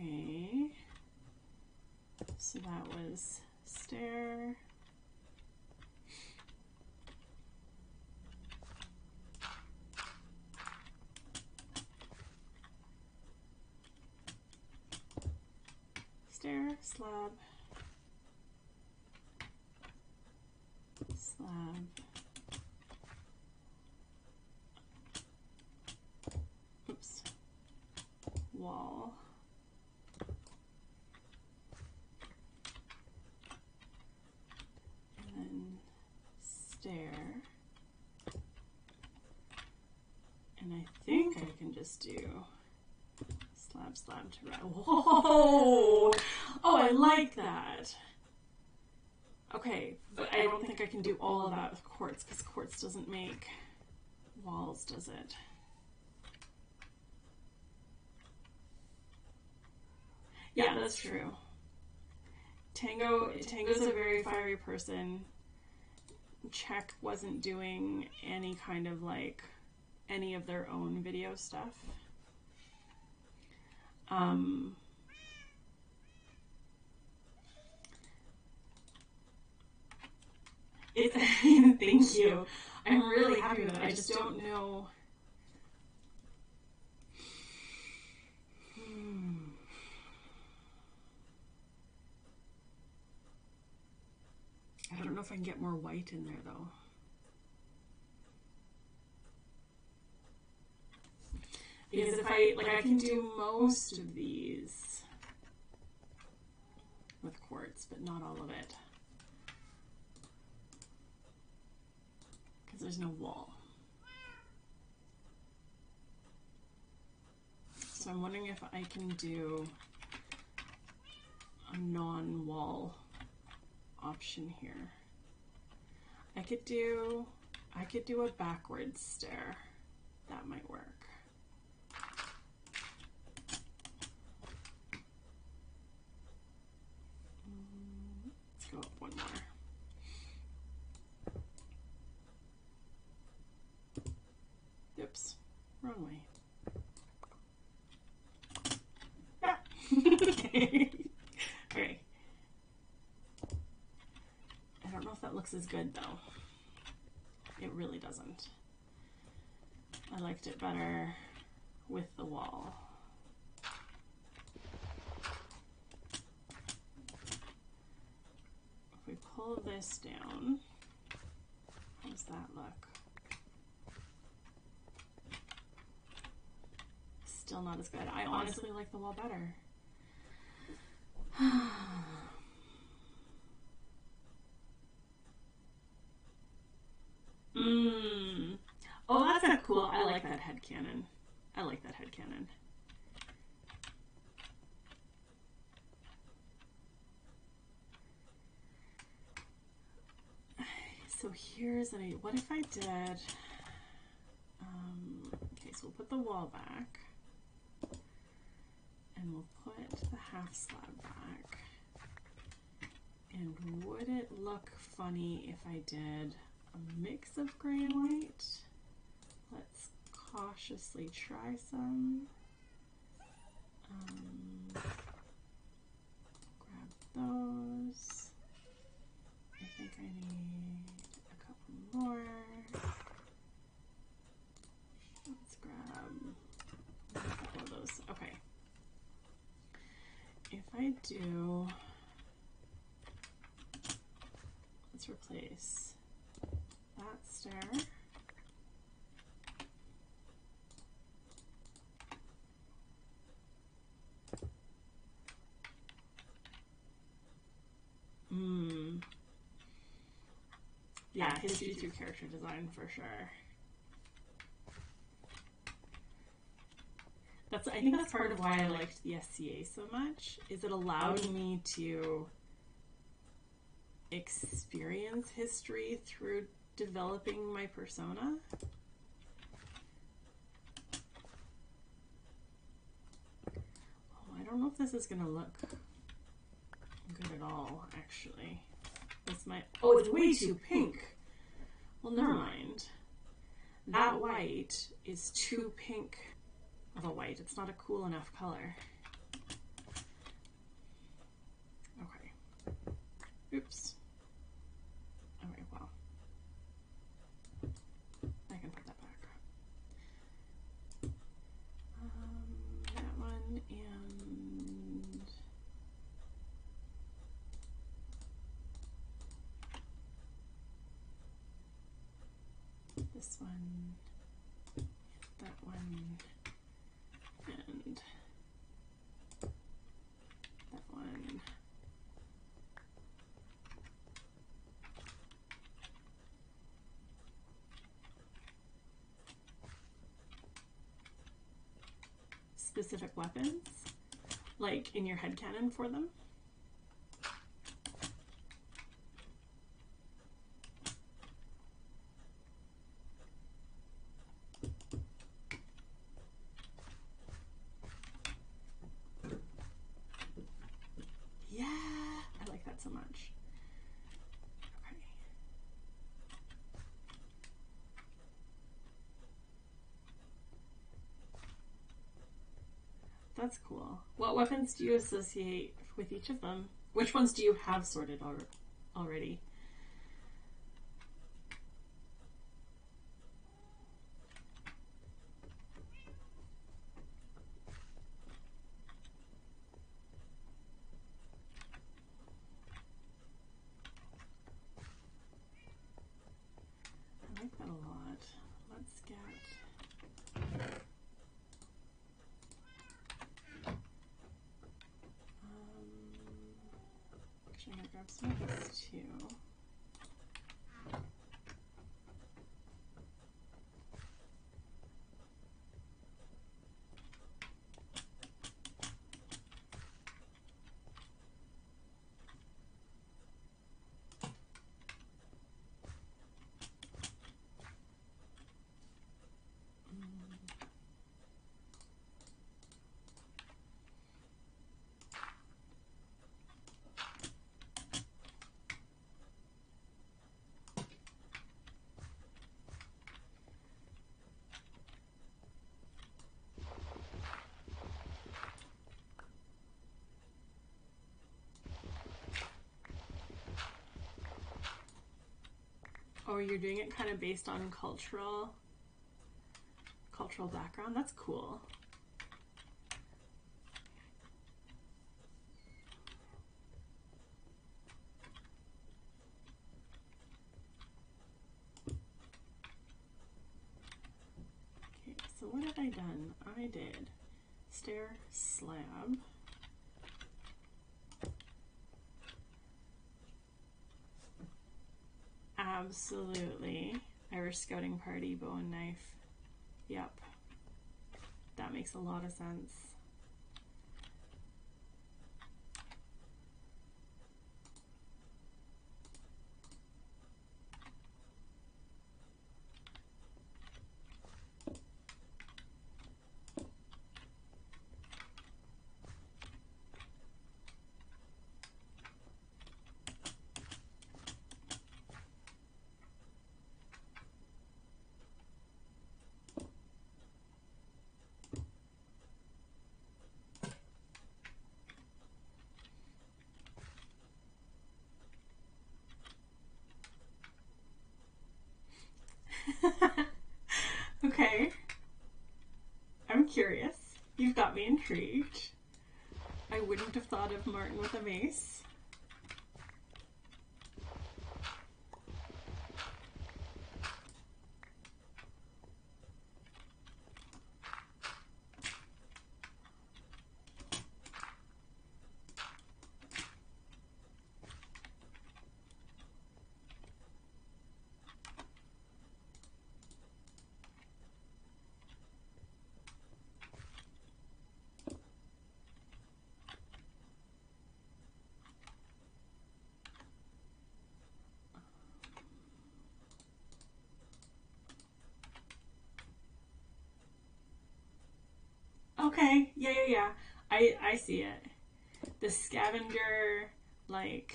Okay. So that was stair. Stair, slab, slab, oops, wall, and then stair, and I think I can just do slab to right. Whoa! Oh, I like that. Okay, but I don't think I can do all of that with quartz because quartz doesn't make walls, does it? Yeah, that's true. Tango's a very fiery person. Check wasn't doing any kind of like any of their own video stuff. It's thank you. I'm really happy with it. I just don't know. I don't know if I can get more white in there though. Because if I can do most of these with quartz, but not all of it. Because there's no wall. So I'm wondering if I can do a non-wall option here. I could do a backwards stair. That might work. Let's go up one more. Oops, wrong way. Ah. Okay. Okay. I don't know if that looks as good though. It really doesn't. I liked it better with the wall. If we pull this down, how does that look? Still not as good. I honestly like the wall better. Oh, that's not cool. I like that headcanon. I like that headcanon. So here's what if I did, okay, so we'll put the wall back and we'll put the half slab back. And would it look funny if I did a mix of gray and white? Let's cautiously try some. Grab those. I think I need a couple more. Let's grab a couple of those. Okay. If I do, let's replace that stair. Yeah, history through character design for sure. I think that's part of why I liked the SCA so much, is it allowed me to experience history through developing my persona. Oh, I don't know if this is gonna look good at all, actually. This might, oh, it's way too pink. Well, never mind. That white is too pink of a white. It's not a cool enough color. Okay. Oops. Okay, well. I can put that back. That one and this one, that one, and that one. Specific weapons, like in your headcanon for them. Yeah, I like that so much. Okay. That's cool. What weapons do you associate with each of them? Which ones do you have sorted already? I like that a lot. Let's get... actually, I'm going to grab some of this too. Oh, you're doing it kind of based on cultural background? That's cool. Okay, so what have I done? I did stair slab. Absolutely. Irish Scouting Party, bow and knife. Yep. That makes a lot of sense. Okay. I'm curious. You've got me intrigued. I wouldn't have thought of Martin with a mace. Okay, yeah. I see it. The scavenger, like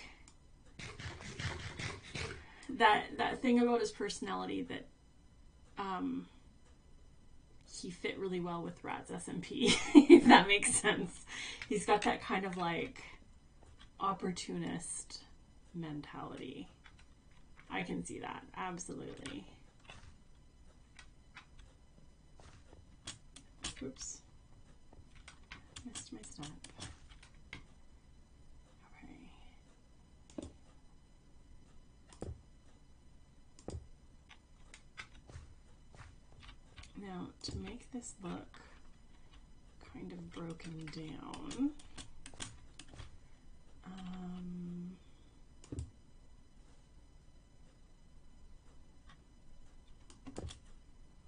that thing about his personality that he fit really well with Rat's SMP, if that makes sense. He's got that kind of like opportunist mentality. I can see that, absolutely. Oops. Missed my step. Okay. Now, to make this look kind of broken down,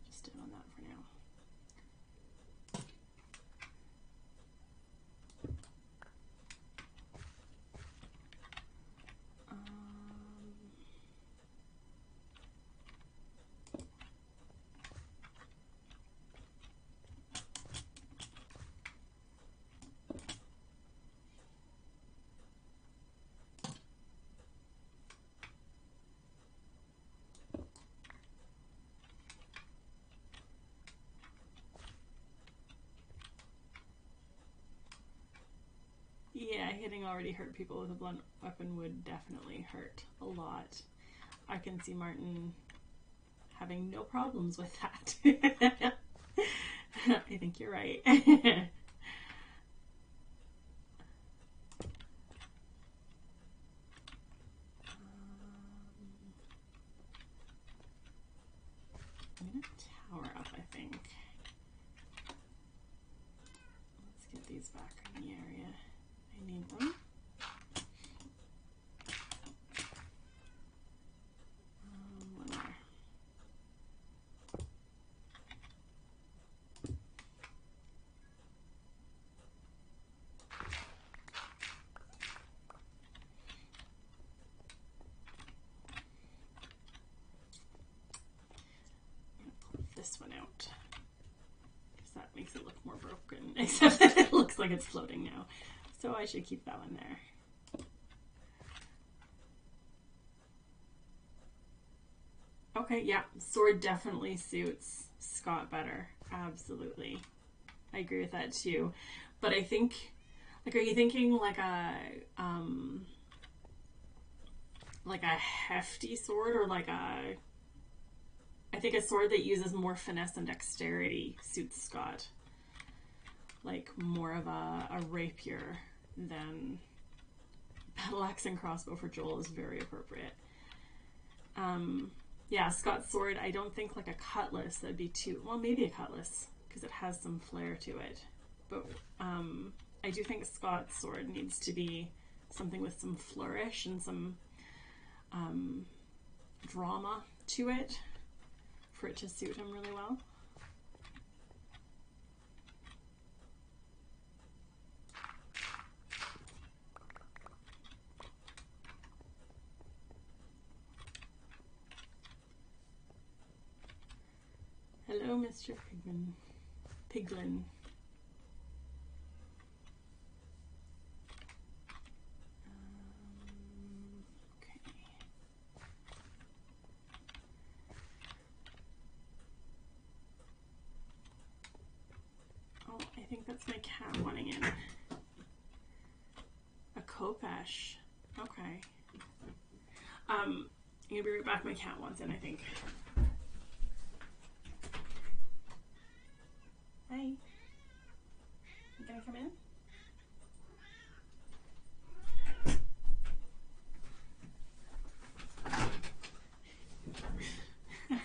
just stay on that for now. hitting already hurt people with a blunt weapon would definitely hurt a lot. I can see Martin having no problems with that. I think you're right. I'm going to tower up, I think. Let's get these back in the area I need them. One more. This one out because that makes it look more broken, except that it looks like it's floating now, so I should keep that one there. Okay, yeah, sword definitely suits Scott better. Absolutely, I agree with that too. But I think, like, are you thinking like a hefty sword, or like a, I think a sword that uses more finesse and dexterity suits Scott. Like more of a rapier than battle axe and crossbow for Joel is very appropriate. Yeah, Scott's sword, I don't think like a cutlass, that'd be too, well, maybe a cutlass because it has some flair to it. But I do think Scott's sword needs to be something with some flourish and some drama to it for it to suit him really well. Hello, Mr. Piglin. Okay. Oh, I think that's my cat wanting in. A Kopesh. Okay. I'm gonna be right back. My cat wants in, I think. Hi. You gonna come in?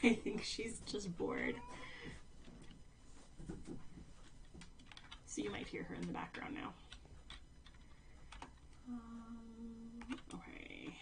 I think she's just bored. So you might hear her in the background now. Okay.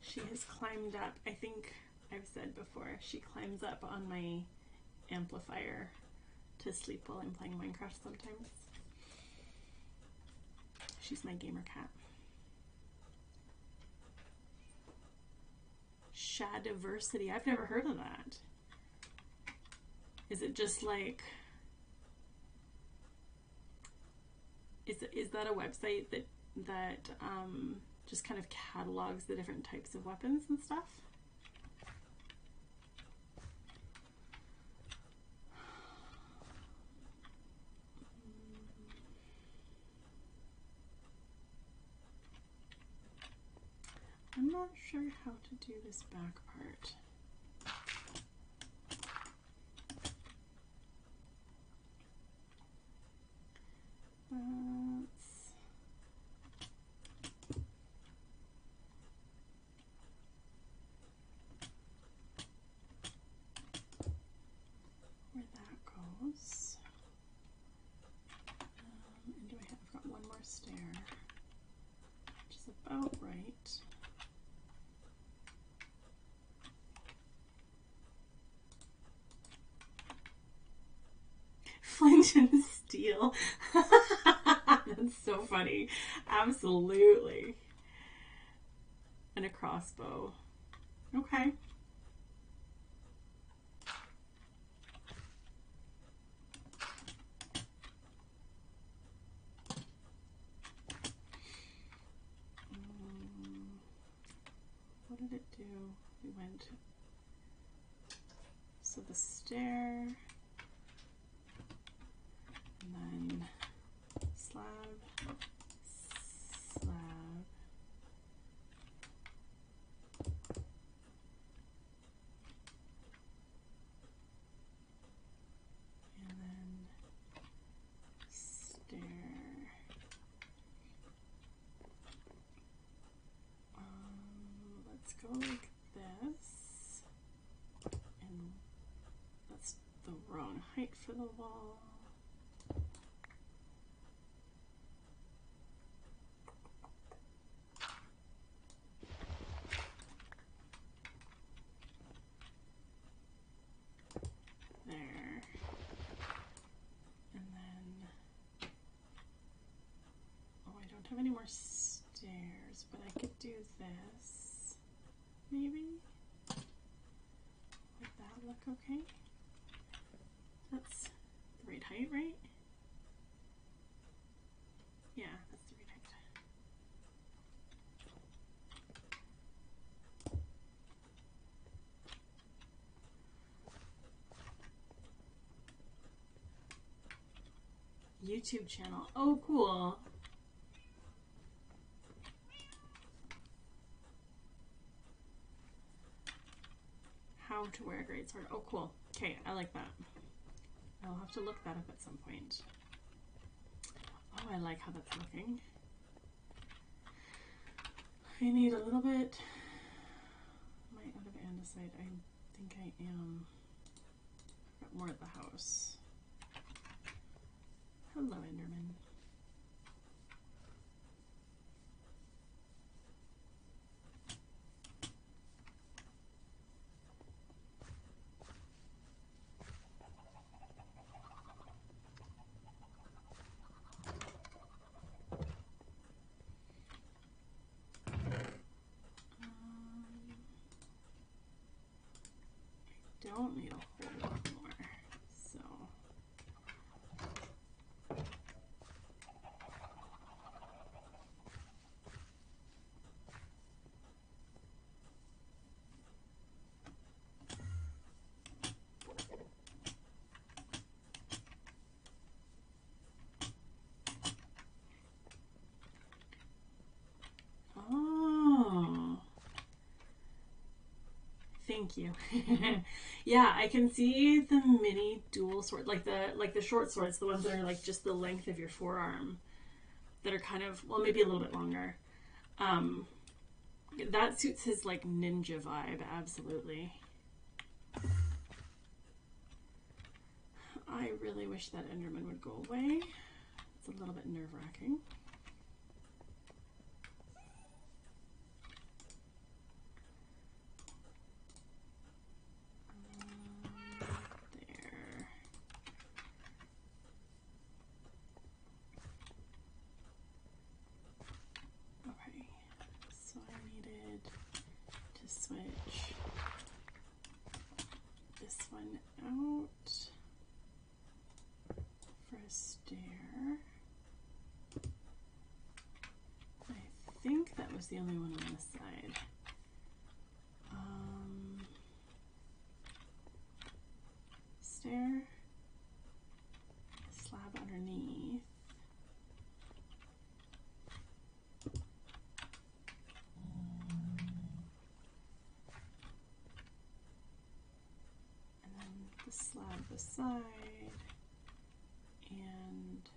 She has climbed up, I think I've said before, she climbs up on my amplifier to sleep while I'm playing Minecraft sometimes. She's my gamer cat. Shadiversity, I've never heard of that. Is it just like, is that a website that just kind of catalogs the different types of weapons and stuff? I'm not sure how to do this back part. Where that goes. And I've got one more stair, which is about right. Flint and steel. That's so funny. Absolutely. And a crossbow. Okay. do? We went, so the stair, and then slab, slab, and then stair. Let's go like this, and that's the wrong height for the wall. There. And then, oh, I don't have any more stairs, but I could do this, maybe? Would that look okay? That's the right height, right? Yeah, that's the right height. YouTube channel. Oh, cool. How to wear a greatsword. Oh, cool. Okay, I like that. I'll have to look that up at some point. Oh, I like how that's looking. I need a little bit. Am I out of andesite? I think I am. I've got more at the house. Hello, Enderman. Don't need a whole lot more, so. Oh. Thank you. Yeah, I can see the mini dual sword, like the short swords, the ones that are like just the length of your forearm, that are kind of, well, maybe a little bit longer. That suits his like ninja vibe, absolutely. I really wish that Enderman would go away. It's a little bit nerve-wracking. There. Okay, so I needed to switch this one out for a stair. I think that was the only one on this side. Stair, slab underneath. And then the slab beside, and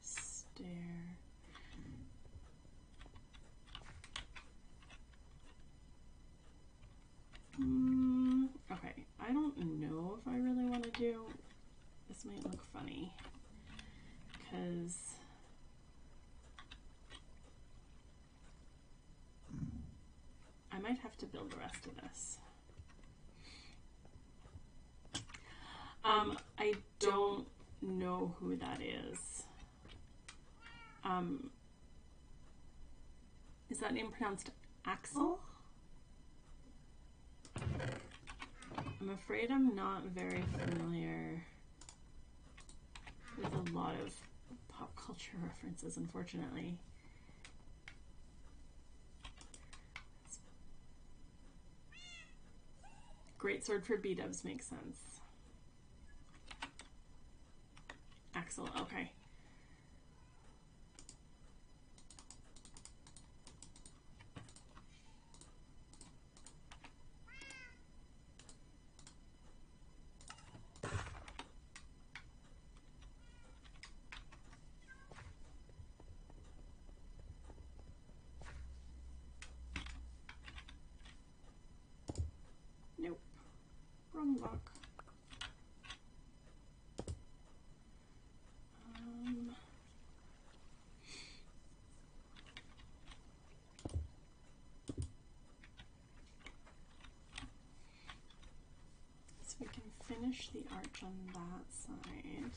stair. Okay, I don't know if I really want to do, this might look funny, because I might have to build the rest of this. I don't know who that is. Is that name pronounced Axel? I'm afraid I'm not very familiar with a lot of pop culture references, unfortunately. Great sword for B-dubs makes sense. Axel, okay. Nope. Wrong block. So we can finish the arch on that side.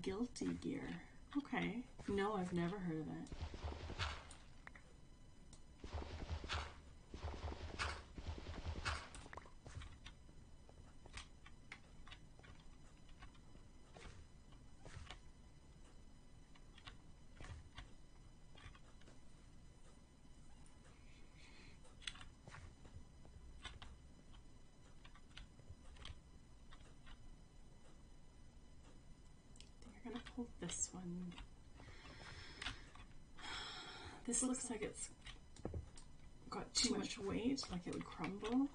Guilty gear. Okay. No, I've never heard of it. We're gonna pull this one. This looks like it's got too much weight, like it would crumble.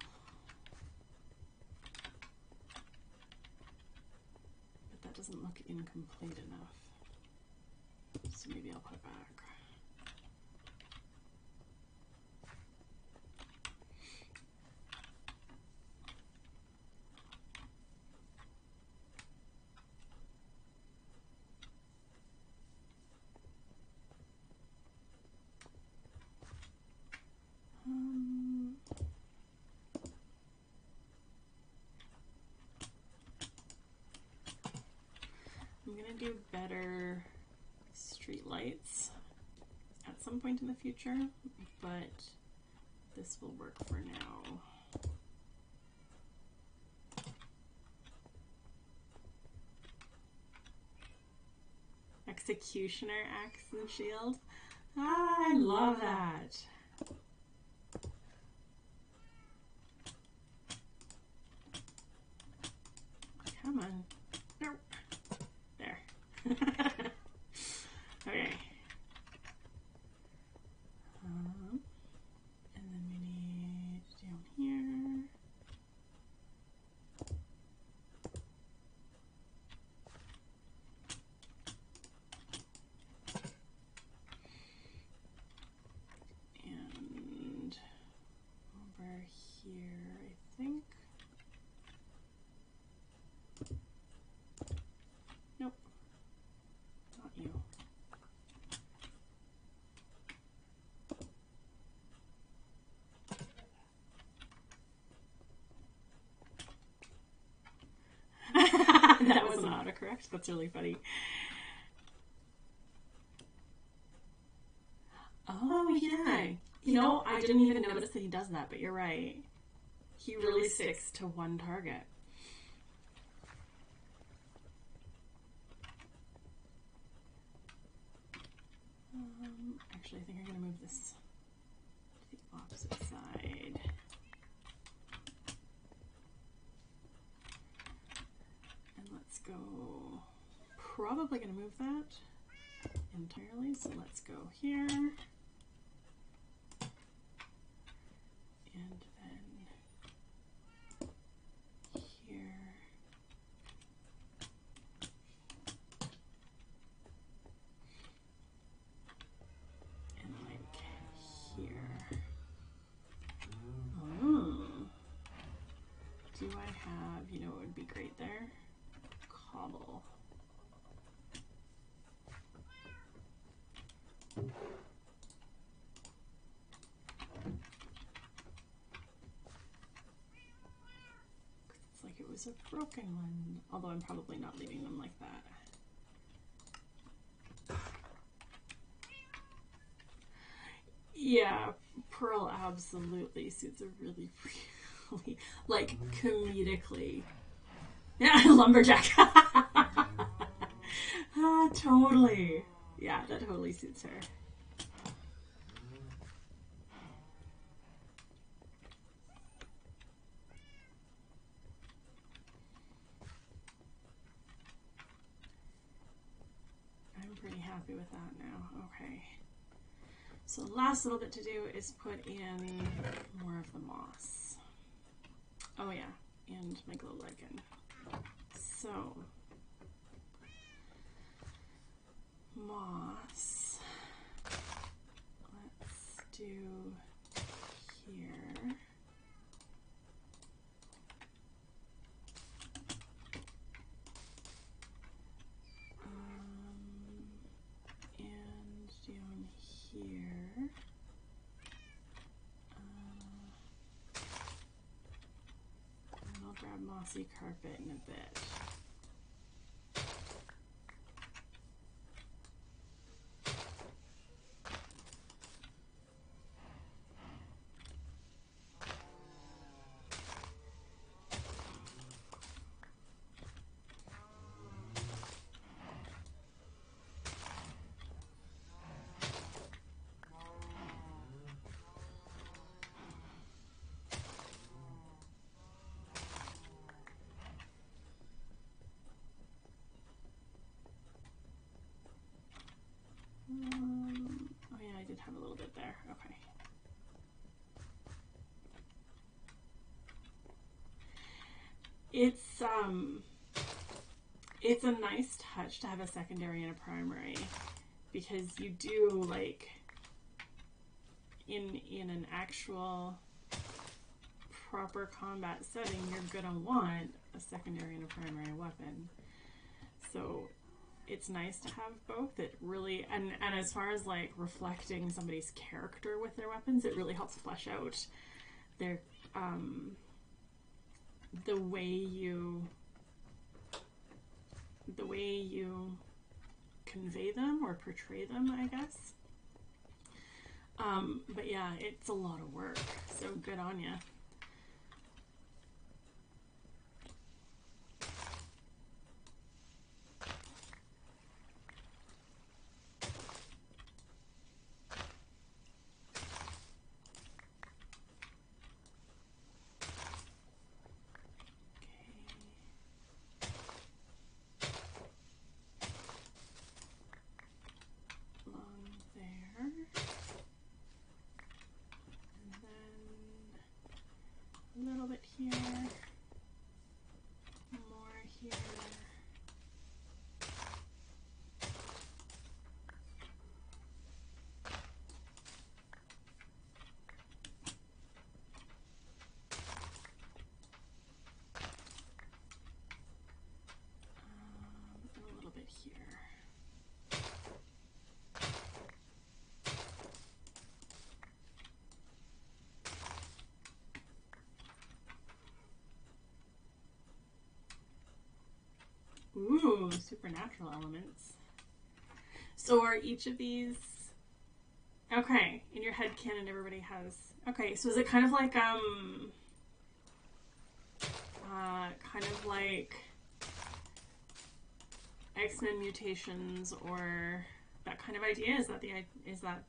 But that doesn't look incomplete enough. So maybe I'll put it back. I'm gonna do better street lights at some point in the future, but this will work for now. Executioner axe and shield. Ah, I love that. Come on. Nope. There. Okay. And then we need down here. And over here, I think. Nope, not you. That was an autocorrect. That's really funny. Oh, yeah. You know, I didn't even notice that he does that, but you're right. He really sticks to one target. Actually, I think I'm going to move this to the opposite side. And let's go, probably going to move that entirely, so let's go here. And then here. And like here. Do I have, you know what would be great there? Cobble. It's like it was a broken one, although I'm probably not leaving them like that. Yeah, Pearl absolutely suits a really, really, like, comedically. Yeah, lumberjack. Totally. Yeah, that totally suits her. happy with that now. Okay. So the last little bit to do is put in more of the moss. Oh yeah, and my glow lichen. So, moss. Let's do here. And down here. And I'll grab mossy carpet in a bit. Oh yeah, I did have a little bit there. Okay. It's a nice touch to have a secondary and a primary, because you do, like, in an actual proper combat setting, you're gonna want a secondary and a primary weapon. So it's nice to have both. It really, and as far as like reflecting somebody's character with their weapons, it really helps flesh out their the way you convey them or portray them, I guess. But yeah, it's a lot of work, so good on ya. A little bit here, more here. And a little bit here. Ooh, supernatural elements. So are each of these... Okay, in your head canon everybody has... Okay, so is it kind of like, X-Men mutations or that kind of idea? Is that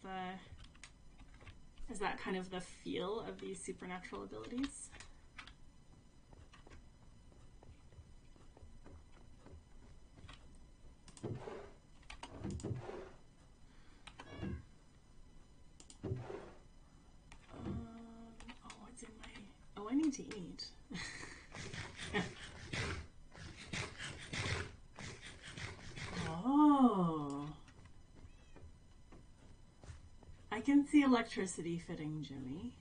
kind of the feel of these supernatural abilities? What's in my... Oh, I need to eat. Oh. I can see electricity fitting Jimmy.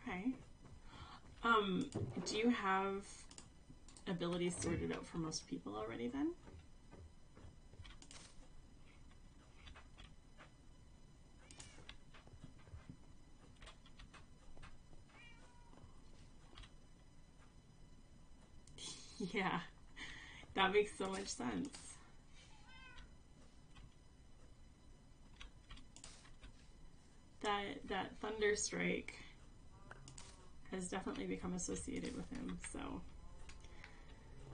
Okay. Do you have abilities sorted out for most people already then? Yeah, that makes so much sense. That thunder strike has definitely become associated with him, so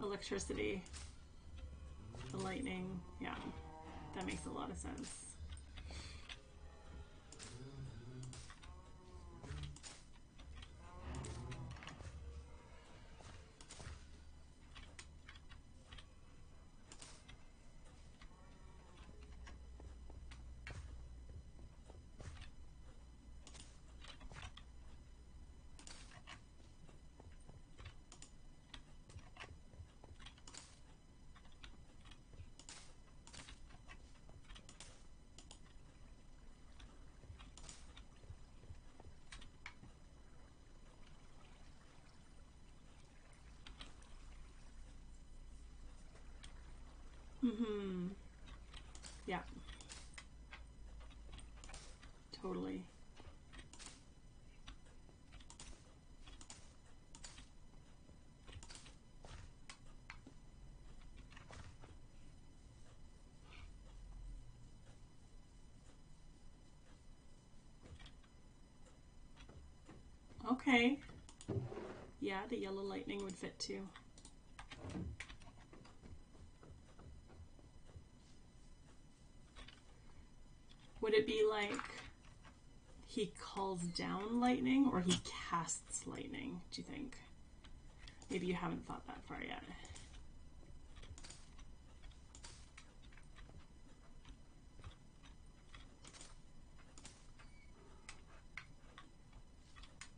electricity, the lightning. Yeah, that makes a lot of sense. Mm-hmm. Yeah. Totally. Okay. Yeah, the yellow lightning would fit too. Would it be like he calls down lightning or he casts lightning, do you think? Maybe you haven't thought that far yet.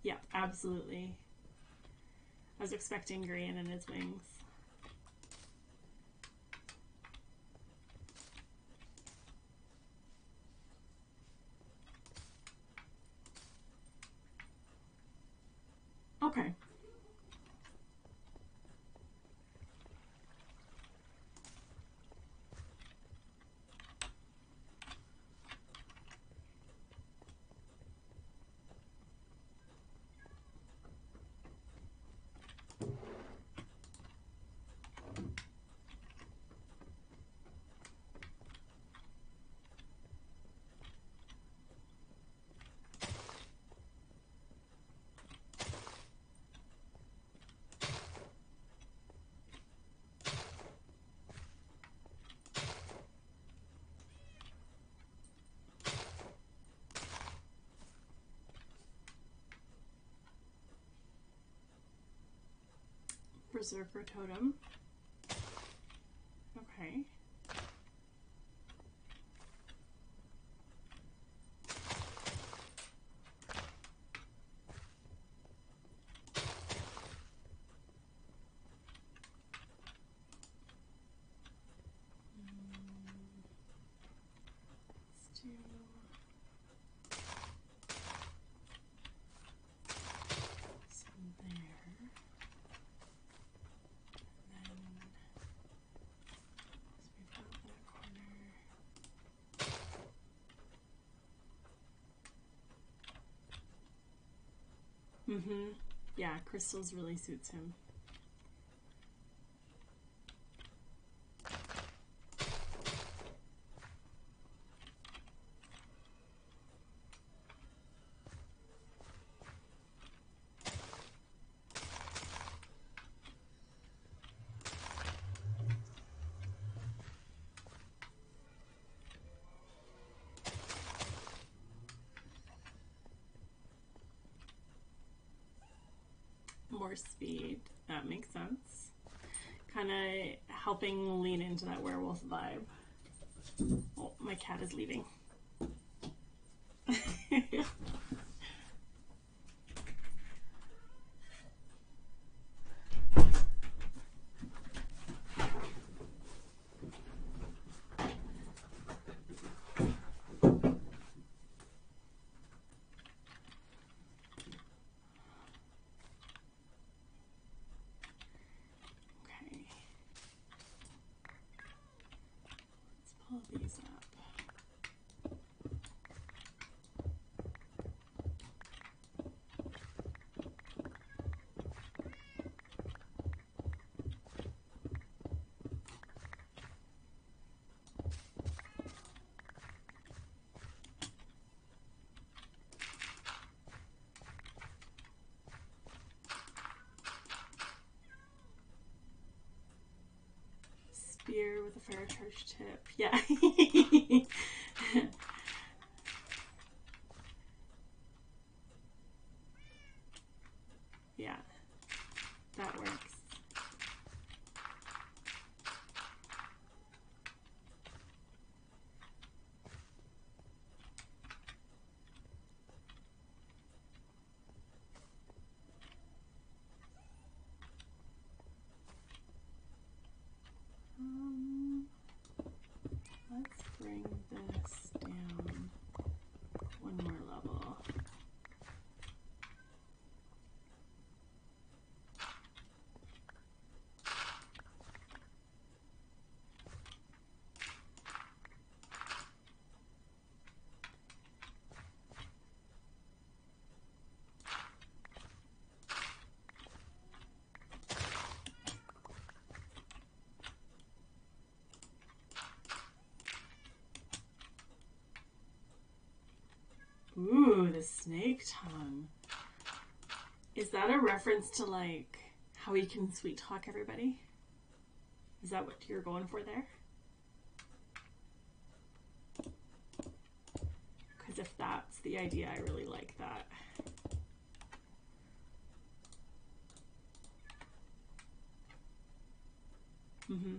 Yeah, absolutely. I was expecting green in his wings. Okay. Berserker totem. Okay. Let's do some there. And then we've got that corner. Mm-hmm. Yeah, crystals really suits him. More speed. That makes sense. Kind of helping lean into that werewolf vibe. Oh, my cat is leaving. Pull these up. beer with a fair charge tip. Yeah. Yeah, that works. Let's bring this down one more level. Ooh, the snake tongue. Is that a reference to like how he can sweet talk everybody? Is that what you're going for there? Because if that's the idea, I really like that. Mm-hmm.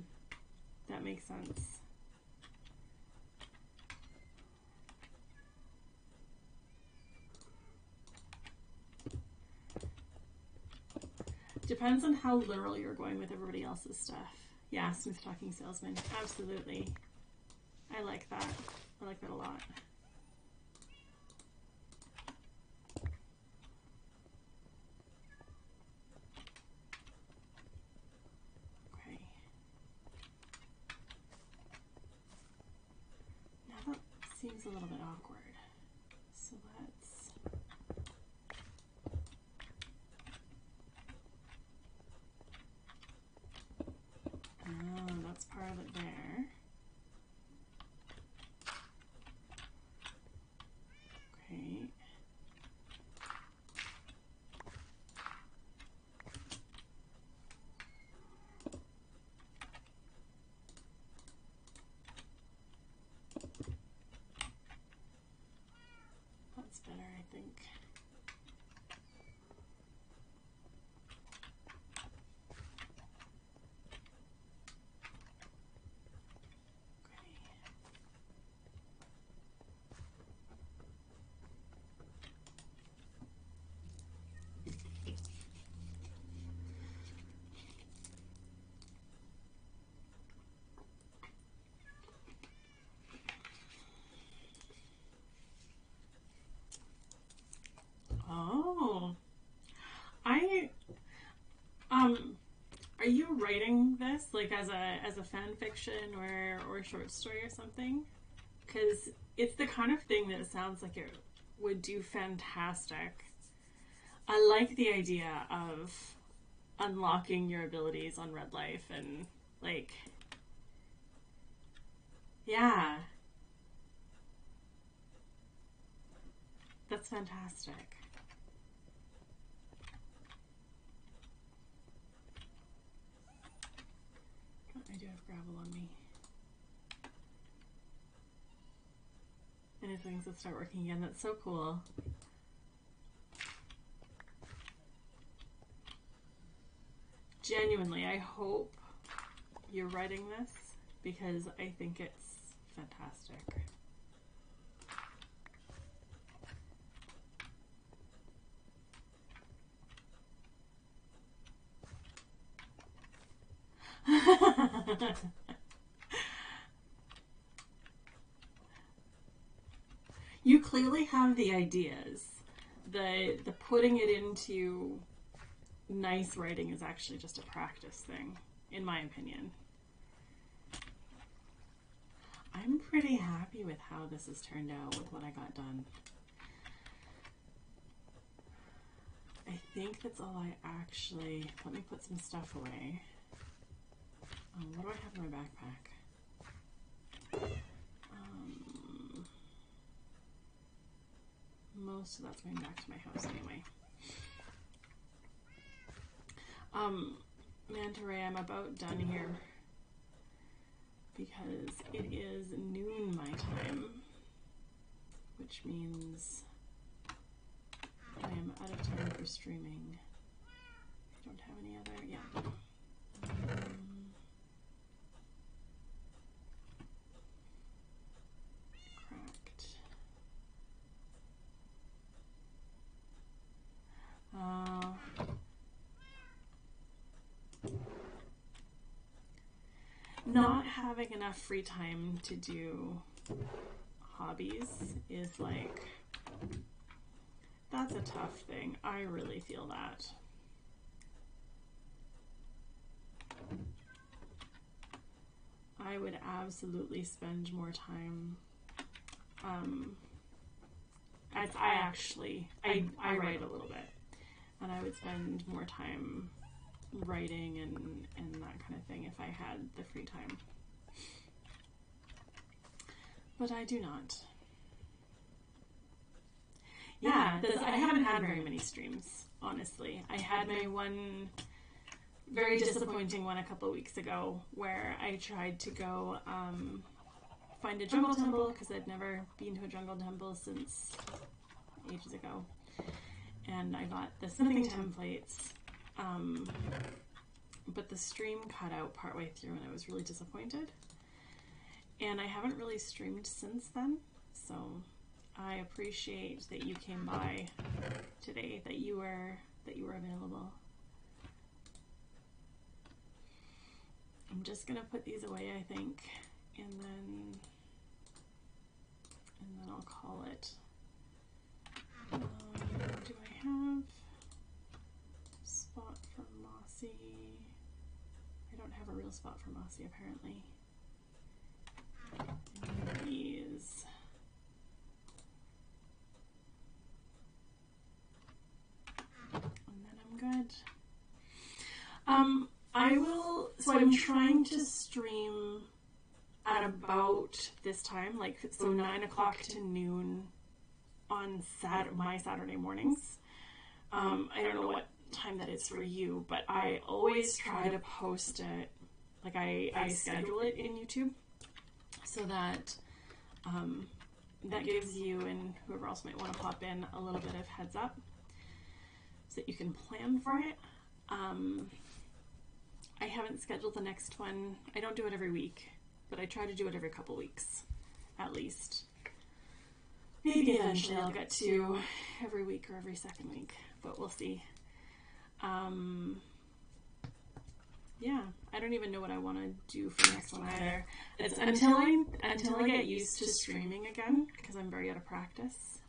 That makes sense. Depends on how literal you're going with everybody else's stuff. Yeah, smooth talking salesman. Absolutely. I like that. I like that a lot. Okay. Now that seems a little bit awkward. So let's... Oh, that's part of it there. Okay. That's better, I think. Oh, are you writing this like as a fan fiction or a short story or something? Because it's the kind of thing that it sounds like it would do fantastic. I like the idea of unlocking your abilities on Red Life and like, yeah, that's fantastic. I do have gravel on me. And his wings will start working again. That's so cool. Genuinely, I hope you're writing this because I think it's fantastic. You clearly have the ideas. The putting it into nice writing is actually just a practice thing, in my opinion. I'm pretty happy with how this has turned out with what I got done. I think that's all I actually... Let me put some stuff away. What do I have in my backpack? Most of that's going back to my house anyway. Manta Ray, I'm about done here. because it is noon my time, which means I am out of time for streaming. I don't have any other, yeah. Cracked. Not having enough free time to do hobbies is like, that's a tough thing. I really feel that. I would absolutely spend more time. I write a little bit, and I would spend more time writing and that kind of thing if I had the free time. But I do not. Yeah, I haven't had very many streams, honestly. I had my one very disappointing one a couple of weeks ago where I tried to go find a jungle temple because I'd never been to a jungle temple since ages ago. And I got the smithing templates, but the stream cut out partway through and I was really disappointed. And I haven't really streamed since then, so I appreciate that you came by today, that you were available. I'm just gonna put these away, I think, and then I'll call it. Do I have a spot for Mossy? I don't have a real spot for Mossy, apparently. And these. And then I'm good. I'm trying to stream at about this time, so 9 o'clock to noon on my Saturday mornings. I don't know what time that is for you, but I always try to post it, I schedule it in YouTube so that that gives you and whoever else might want to pop in a little bit of heads up so that you can plan for it. I haven't scheduled the next one. I don't do it every week, but I try to do it every couple weeks, at least. Maybe eventually I'll get to every week or every second week, but we'll see. Yeah, I don't even know what I want to do for the next one either. It's until I get used to streaming again, because I'm very out of practice.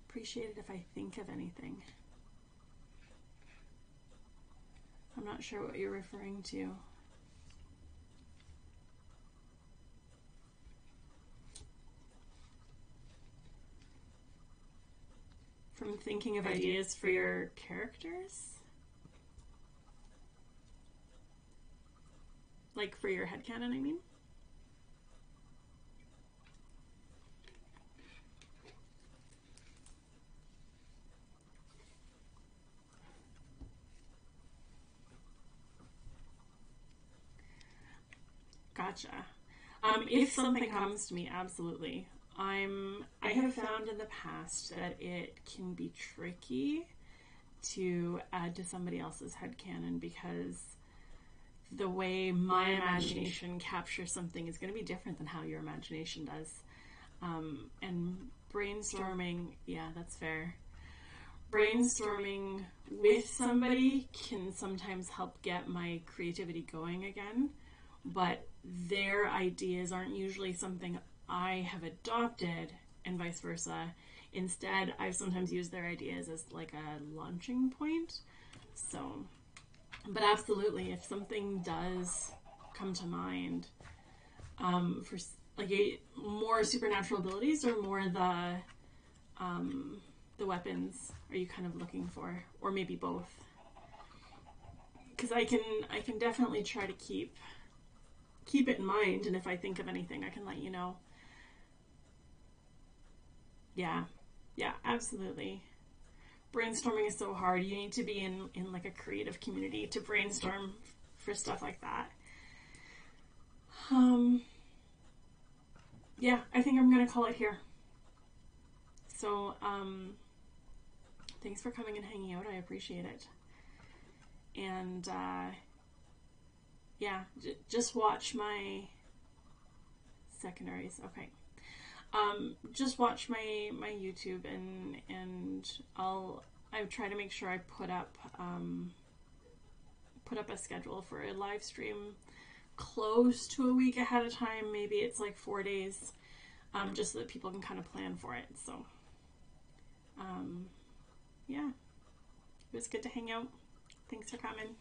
Appreciate it if I think of anything. I'm not sure what you're referring to. From thinking of ideas for your characters? Like for your headcanon, I mean? Gotcha. If something comes to me, absolutely. I have found in the past that it can be tricky to add to somebody else's headcanon because the way my imagination captures something is going to be different than how your imagination does. And brainstorming, yeah, that's fair. Brainstorming with somebody can sometimes help get my creativity going again, but their ideas aren't usually something I have adopted, and vice versa. Instead, I've sometimes used their ideas as like a launching point. So, but absolutely, if something does come to mind for like more supernatural abilities or more the weapons are you kind of looking for, or maybe both? Because I can definitely try to keep it in mind, and if I think of anything, I can let you know. Yeah, absolutely. brainstorming is so hard. You need to be in like a creative community to brainstorm for stuff like that. Yeah, I think I'm going to call it here. So, thanks for coming and hanging out. I appreciate it. And, yeah, just watch my secondaries. Okay. Just watch my YouTube and I try to make sure I put up a schedule for a live stream close to a week ahead of time. Maybe it's like 4 days, just so that people can kind of plan for it. So, yeah, it was good to hang out. Thanks for coming.